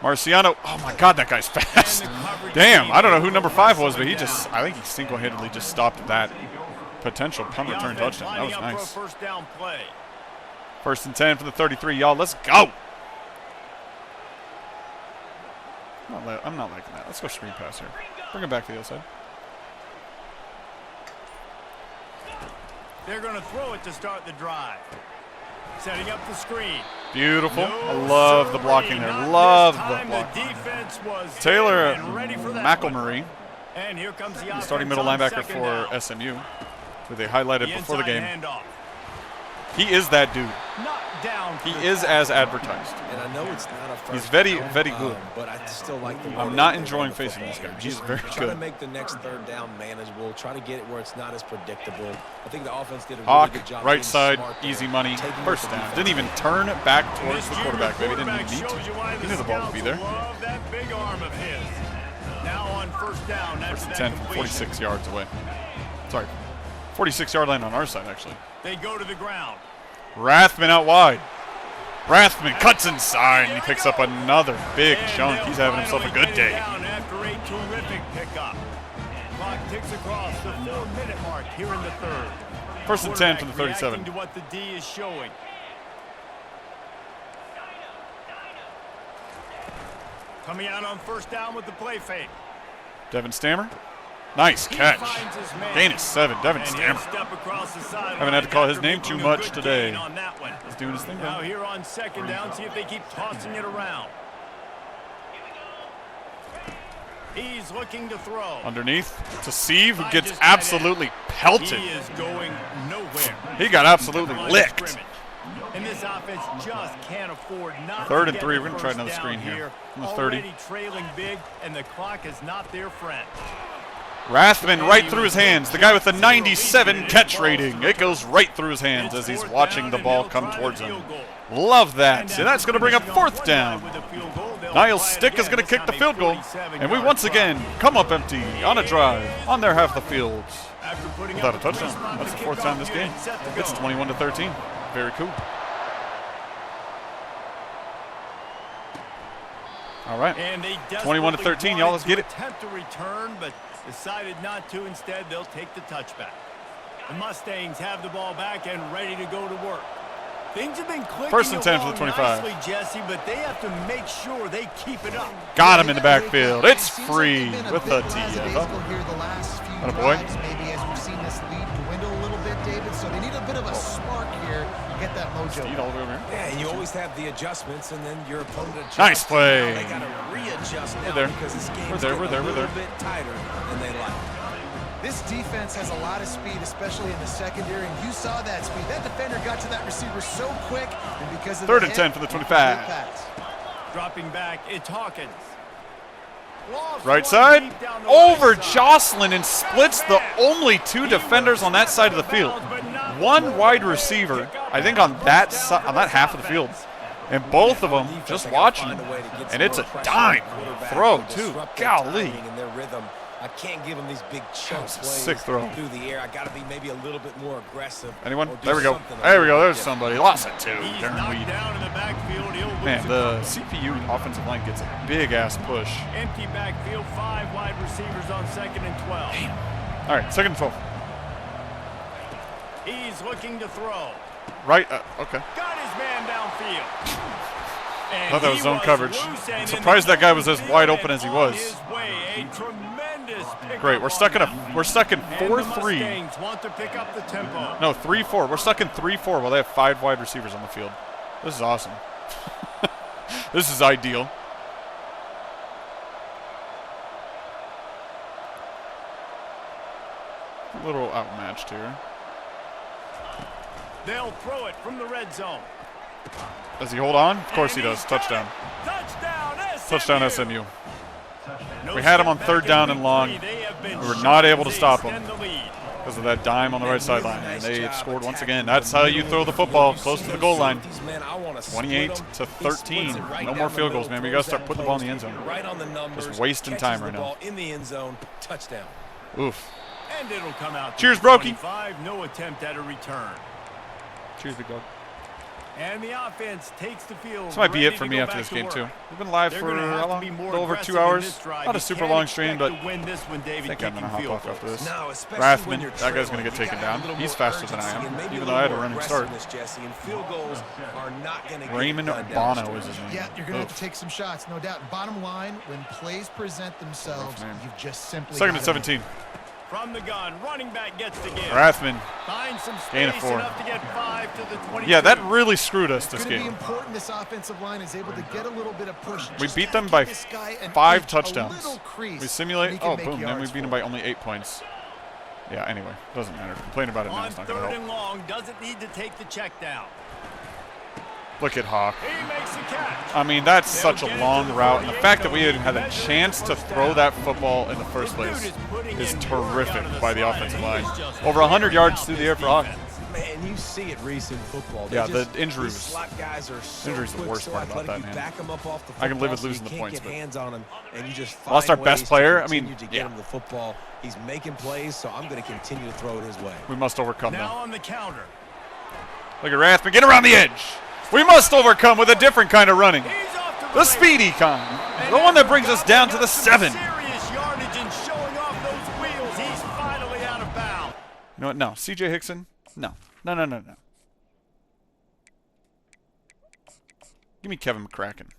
Marciano. Oh, my God, that guy's fast. Damn, I don't know who number 5 was, but I think he single-handedly just stopped that potential punt return touchdown. That was nice. First down play. 1st and 10 for the 33, y'all. Let's go. I'm not liking that. Let's go screen pass here. Bring it back to the other side. They're going to throw it to start the drive. Setting up the screen. Beautiful. I love the blocking there. Love the blocking. Taylor McElmurray, And here comes the starting middle linebacker for SMU, who they highlighted before the game. He is that dude. He is as advertised. And I know it's not a first He's very, down, very good. but I still like the I'm not enjoying facing this guy. He's very Try to good. make the next 3rd down manageable. Try to get it where it's not as predictable. I think the offense did a really Hawk, good job. right being side, smart there, easy money, taking first the down. defense. Didn't even turn it back towards the quarterback, baby. Didn't even need to. He knew the ball would be there. That big arm of his. Now on first down. 1st and 10 from 46 yards away. Sorry, 46-yard line on our side, actually. They go to the ground. Rathman out wide. Rathman cuts inside, and he picks up another big chunk. He's having himself a good day. After a terrific pickup. Clock ticks across the 4-minute mark here in the 3rd. 1st and 10 from the 37. Reacting to what the D is showing. Coming out on first down with the play fake. Devin Stammer. Nice catch. Gain is 7. Devin Stammer. Haven't had to call his name too much today. He's doing his thing now now. here on 2nd down, see if they keep tossing it around. He's looking to throw. Underneath to Sieve, who gets absolutely pelted. He is going nowhere. He got absolutely licked. And this offense just can't afford not 3rd to and get 3. the We're going to try first another down screen here. On the 30. Already trailing big, and the clock is not their friend. Rathman right through his hands. The guy with the 97 catch rating. It goes right through his hands as he's watching the ball come towards him. Love that. And that's going to bring up 4th down. Niles Stick is going to kick the field goal. And we once again come up empty on a drive on their half of the field. Without a touchdown. That's the 4th time this game. It's 21-13. Very cool. All right. 21-13, y'all. Let's get it. Attempt to return, but decided not to. Instead, they'll take the touchback. The Mustangs have the ball back and ready to go to work. Things have been clicking 1st and 10 for the 25. nicely, Jesse, but they have to make sure they keep it up. Got him in the backfield. It's free with the TF. What a boy. Maybe as we've seen this lead dwindle a little bit, David, so they need a bit of a spark here to get that mojo. Steed all the way over here. Yeah, and you always have the adjustments, and then your opponent adjusts. Nice play. Now they got to readjust now there. because this game's We're there, getting we're a there. little bit tighter than they like. This defense has a lot of speed, especially in the secondary, and you saw that speed. That defender got to that receiver so quick, and because of 3rd the and 10 for the 25. Dropping back, it's Hawkins. Right side, over Jocelyn and splits the only 2 defenders on that side of the field. 1 wide receiver, I think on that half of the field. And both of them just watching him. And it's a dime throw, too. Golly. I can't give him these big chunk plays sick throw through the air. I got to be maybe a little bit more aggressive. Anyone? There we go. There we go. There's somebody. Lost it too. He's Darn knocked weed. down in the backfield. He'll lose Man, it. the CPU offensive line gets a big ass push. Empty backfield, 5 wide receivers on 2nd and 12. All right, 2nd and 12. He's looking to throw. Right. Okay. Got his man downfield. I thought that was zone coverage. I'm surprised that guy was as wide open as he was. Great. We're stuck in 4-3. Want to pick up the tempo. No, 3-4. We're stuck in 3-4 while they have 5 wide receivers on the field. This is awesome. This is ideal. A little outmatched here. They'll throw it from the red zone. Does he hold on? Of course he does. Touchdown. Touchdown SMU. We had him on 3rd down and long. We were not able to stop him because of that dime on the right sideline. And they scored once again. That's how you throw the football close to the goal line. 28-13. No more field goals, man. We got to start putting the ball in the end zone. Just wasting time right now. Oof. And it'll come out. Cheers, Brokey. No attempt at a return. Cheers, big dog. And the offense takes the field. This might be it for me after this game, too. We've been live for how long? A little over 2 hours. Not a super long stream, but I think I'm going to hop off after this. Rathman, that guy's going to get taken down. He's faster than I am, even though I had a running start. Raymond Bono is his name. Yeah, you're going to have to take some shots, no doubt. Bottom line, when plays present themselves, you've just simply 2nd and 17. From the gun, running back gets to give. Rathman. Find some Gain of space 4. enough to get 5 to the 22. Yeah, that really screwed us this It's going to game. be important this offensive line is able to get a little bit of push. We Just beat them gotta by give this guy an 5 inch, a touchdowns. little crease, We simulate. and he can Oh, make boom. Then we yards beat them for by only 8 points. Yeah, anyway. Doesn't matter. Complaining about it now On is not going 3rd to and help. long, doesn't need to take the check down. Look at Hawk. He makes the catch. I mean, that's such a long route. And the fact that we didn't have a chance to throw that football in the first place is terrific by the offensive line. Over 100 yards through the air for Hawk. Man, you see it recent football. Yeah, the injury was. Slot guys are so Injury's the quick, worst so part about athletic. that, You man. back 'em up off the I can live with football, losing so the you can't points, get but hands on him, and you just lost our find best ways player. to I mean, continue to get yeah. him the football. He's making plays, so I'm going to continue to throw it his way. We must overcome Now them. on the counter. Look at Rathman. Get around the edge. We must overcome with a different kind of running. He's off to The speedy kind. The one that brings us down to the 7. Serious yardage and showing off those wheels. He's finally out of bounds. You know what? No. C.J. Hickson? No. No. Give me Kevin McCracken.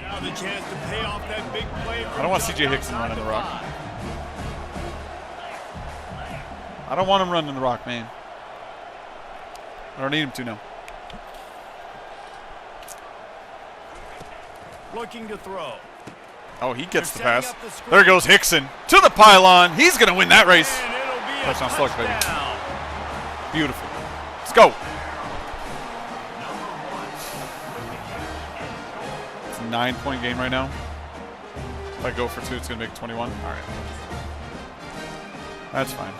Now the chance to pay off that big play. I don't want C.J. Hickson running the rock. I don't want him running the rock, man. I don't need him to now. Looking to throw. Oh, he gets the They're pass. setting up the screen. There goes Hickson to the pylon. He's going to win that race. And it'll be a Touchdown slugs, baby. touchdown. Beautiful. Let's go. It's a 9-point game right now. If I go for 2, it's going to make 21. All right. That's fine.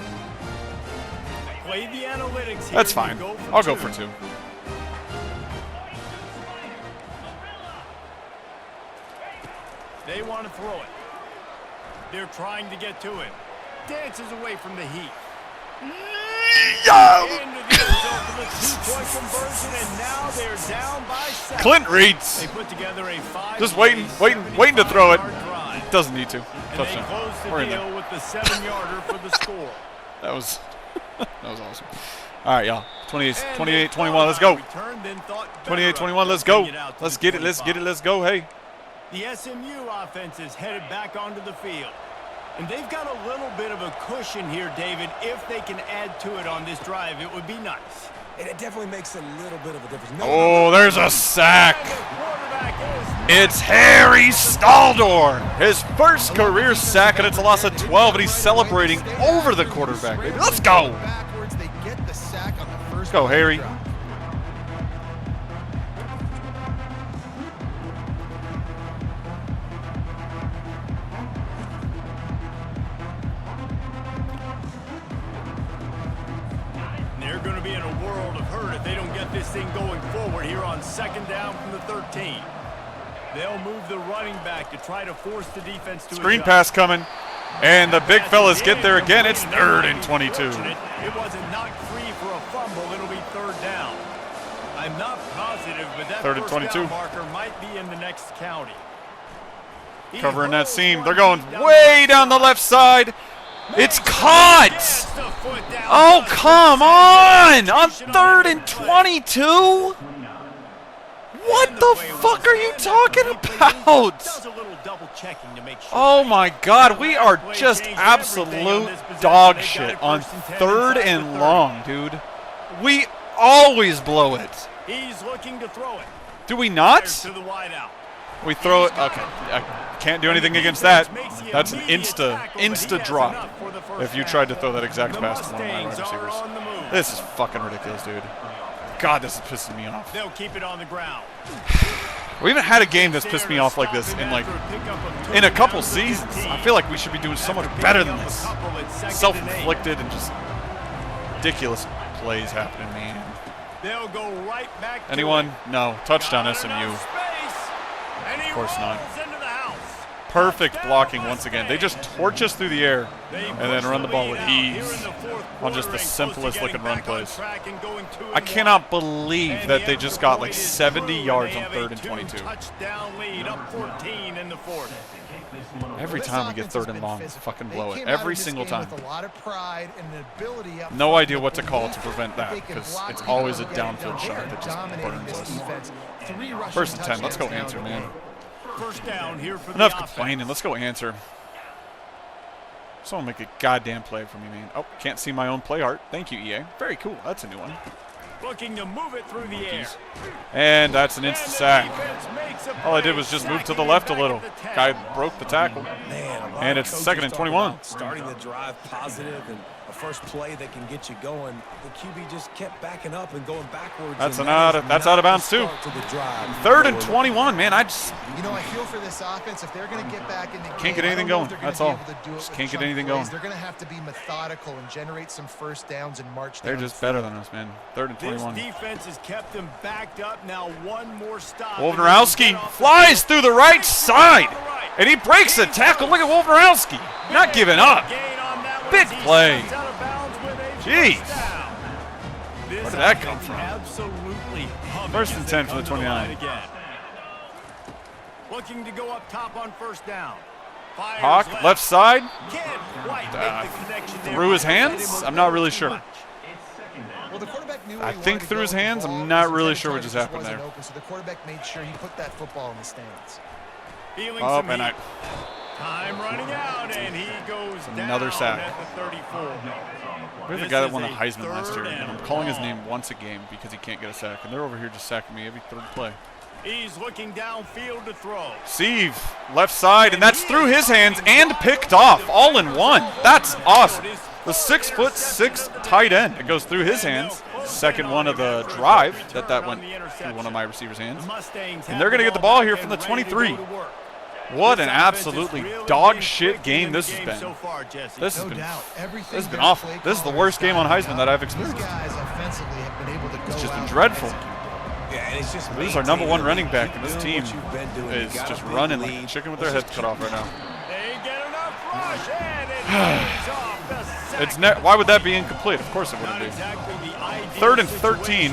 Play the analytics here. That's You fine. go for I'll go 2. for 2. They want to throw it. They're trying to get to him. Dances away from the heat. Into the result of the 2-point conversion, and now they're down by 7. Clint Reeds. They put together a 5. Just waiting to throw it. Drive. Doesn't need to. And they Touchdown. close the We're in there. deal with the 7-yarder for the score. That was awesome. All right, y'all. 28-21. Let's go. 28-21. Let's go. Let's get it. Let's get it. Let's go. Hey. The SMU offense is headed back onto the field. And they've got a little bit of a cushion here, David. If they can add to it on this drive, it would be nice. And it definitely makes a little bit of a difference. Oh, there's a sack. And the quarterback is It's Harry Staldor. His first career sack, and it's a loss of 12, and he's celebrating over the quarterback, baby. Let's go. Backwards, they get the sack on the first Let's go, Harry. drive. They're going to be in a world of hurt if they don't get this thing going forward here on 2nd down from the 13. They'll move the running back to try to force the defense to Screen adjust. pass coming. And the big fellas get there again. It's 3rd and 22. It wasn't knocked free for a fumble. It'll be 3rd down. I'm not positive, but that 3rd and first 22. down marker might be in the next county. Covering that seam. They're going way down the left side. It's caught! Oh, come on! On 3rd and 22? What the fuck are you talking about? Oh my God, we are just absolute dog shit on 3rd and long, dude. We always blow it. He's looking to throw it. Do we not? To the wide out. We throw it. Okay, I can't do anything against that. That's an insta drop. If you tried to throw that exact pass to one of my wide receivers, this is fucking ridiculous, dude. God, this is pissing me off. They'll keep it on the ground. We haven't had a game that's pissed me off like this in a couple seasons. I feel like we should be doing so much better than this. Self-inflicted and just ridiculous plays happening, man. They'll go right back. Anyone? No. Touchdown SMU. Of course not. Perfect blocking once again. They just torch us through the air and then run the ball with ease on just the simplest looking run plays. I cannot believe that they just got like 70 yards on 3rd and 22. Every time we get 3rd and long, fucking blow it. Every single time. No idea what to call to prevent that because it's always a downfield shot that just burns us. 1st and 10. Let's go answer, man. First down here for Enough the complaining. Let's go answer. Someone make a goddamn play for me, man. Oh, can't see my own play art. Thank you, EA. Very cool. That's a new one. Looking to move it through the air. And that's an instant sack. All I did was just move to the left a little. Guy broke the tackle. And it's 2nd and 21. Starting the drive positive and a first play that can get you going. The QB just kept backing up and going backwards. That's out of bounds too. 3rd and 21, man. I just I feel for this offense if they're going to get back in the game. Can't get anything going. That's all. Just can't get anything going. They're going to have to be methodical and generate some first downs and march down. They're just better than us, man. 3rd and 21. This defense has kept them backed up. Now one more stop. Wolverowski flies through the right side, and he breaks the tackle. Look at Wolverowski, not giving up. Big play. Jeez. Where did that come from? 1st and 10 for the 29. Looking to go up top on 1st down. Hawk, left side. Through his hands? I'm not really sure. Well, the quarterback knew I think through his hands. I'm not really sure what just happened there. So the quarterback made sure he put that football in the stands. Oh, and time running out, and he goes another down sack. at the 34. We're the guy that won the Heisman last year, and I'm calling his name once a game because he can't get a sack, and they're over here just sacking me every 3rd play. He's looking downfield to throw. Steve, left side, and that's through his hands and picked off, all in one. That's awesome. The 6'6" tight end. It goes through his hands. 2nd one of the drive that went through one of my receivers' hands. And they're going to get the ball here from the 23. What an absolutely dog shit game this has been. This has been awful. This is the worst game on Heisman that I've experienced. It's just been dreadful. This is our number 1 running back, and this team is just running like a chicken with their heads cut off right now. Why would that be incomplete? Of course it wouldn't be. 3rd and 13.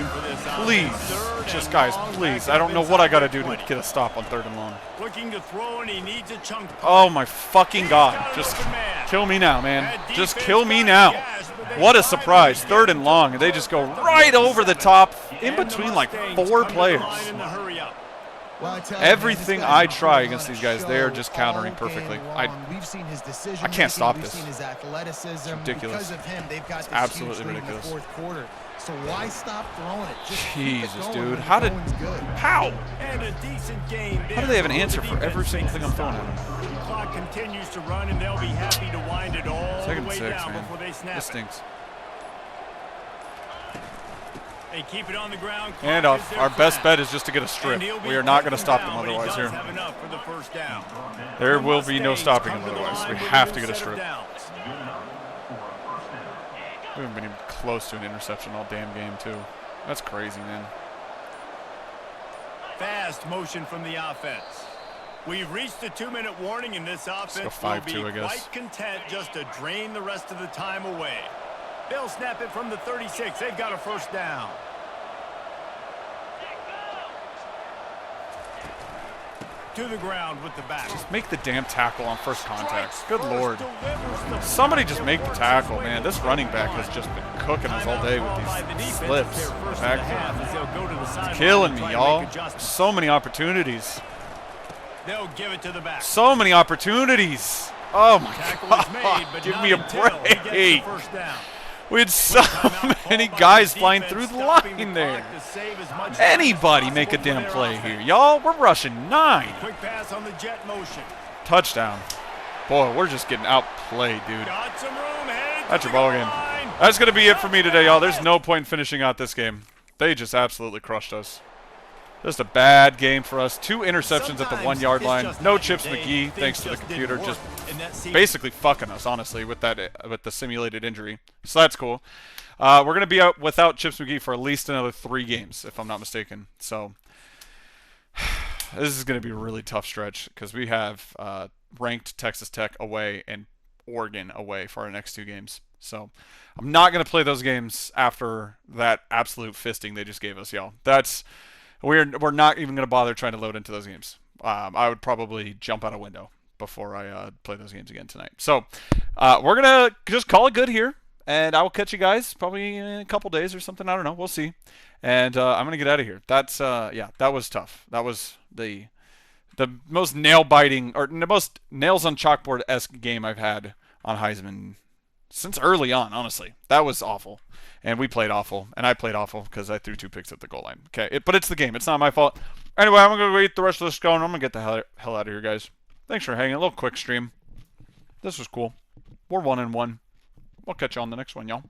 Please. Just, guys, please. I don't know what I got to do to get a stop on 3rd and long. Oh, my fucking God. Just kill me now, man. Just kill me now. What a surprise. 3rd and long. And they just go right over the top in between like 4 players. Everything I try against these guys, they are just countering perfectly. I can't stop this. It's ridiculous. It's absolutely ridiculous. So why stop throwing it? Jesus, dude. How do they have an answer for every single thing I'm throwing at them? Clock continues to run, and they'll be happy to wind it all 2nd the and way 6, down man. before they snap This stinks. They keep it on the ground. And our best bet is just to get a strip. We are not going to stop them otherwise here. There will be no stopping them otherwise. We have to get a strip. We haven't been even close to an interception all damn game, too. That's crazy, man. Fast motion from the offense. We've reached the 2-minute warning, and this offense will be quite content just to drain the rest of the time away. They'll snap it from the 36. They've got a first down. To the ground with the back. Just make the damn tackle on first contact. Good Lord. Somebody just make the tackle, man. This running back has just been cooking us all day with these slips. It's killing me, y'all. So many opportunities. They'll give it to the back. So many opportunities. Oh, my God. Give me a break. We had so many guys flying through the line there. Anybody make a damn play here. Y'all, we're rushing 9. Quick pass on the jet motion. Touchdown. Boy, we're just getting outplayed, dude. That's your ball game. That's going to be it for me today, y'all. There's no point in finishing out this game. They just absolutely crushed us. Just a bad game for us. 2 interceptions at the 1-yard line. No Chips McGee, thanks to the computer, just basically fucking us, honestly, with the simulated injury. So that's cool. We're going to be out without Chips McGee for at least another 3 games, if I'm not mistaken. So this is going to be a really tough stretch because we have ranked Texas Tech away and Oregon away for our next 2 games. So I'm not going to play those games after that absolute fisting they just gave us, y'all. We're not even going to bother trying to load into those games. I would probably jump out a window before I play those games again tonight. So we're going to just call it good here, and I will catch you guys probably in a couple days or something. I don't know. We'll see. And I'm going to get out of here. That's yeah, that was tough. That was the most nail-biting or the most nails-on-chalkboard-esque game I've had on Heisman since early on, honestly. That was awful. And we played awful. And I played awful because I threw 2 picks at the goal line. Okay, but it's the game. It's not my fault. Anyway, I'm going to wait the rest of this going. I'm going to get the hell out of here, guys. Thanks for hanging. A little quick stream. This was cool. We're 1-1. We'll catch you on the next one, y'all.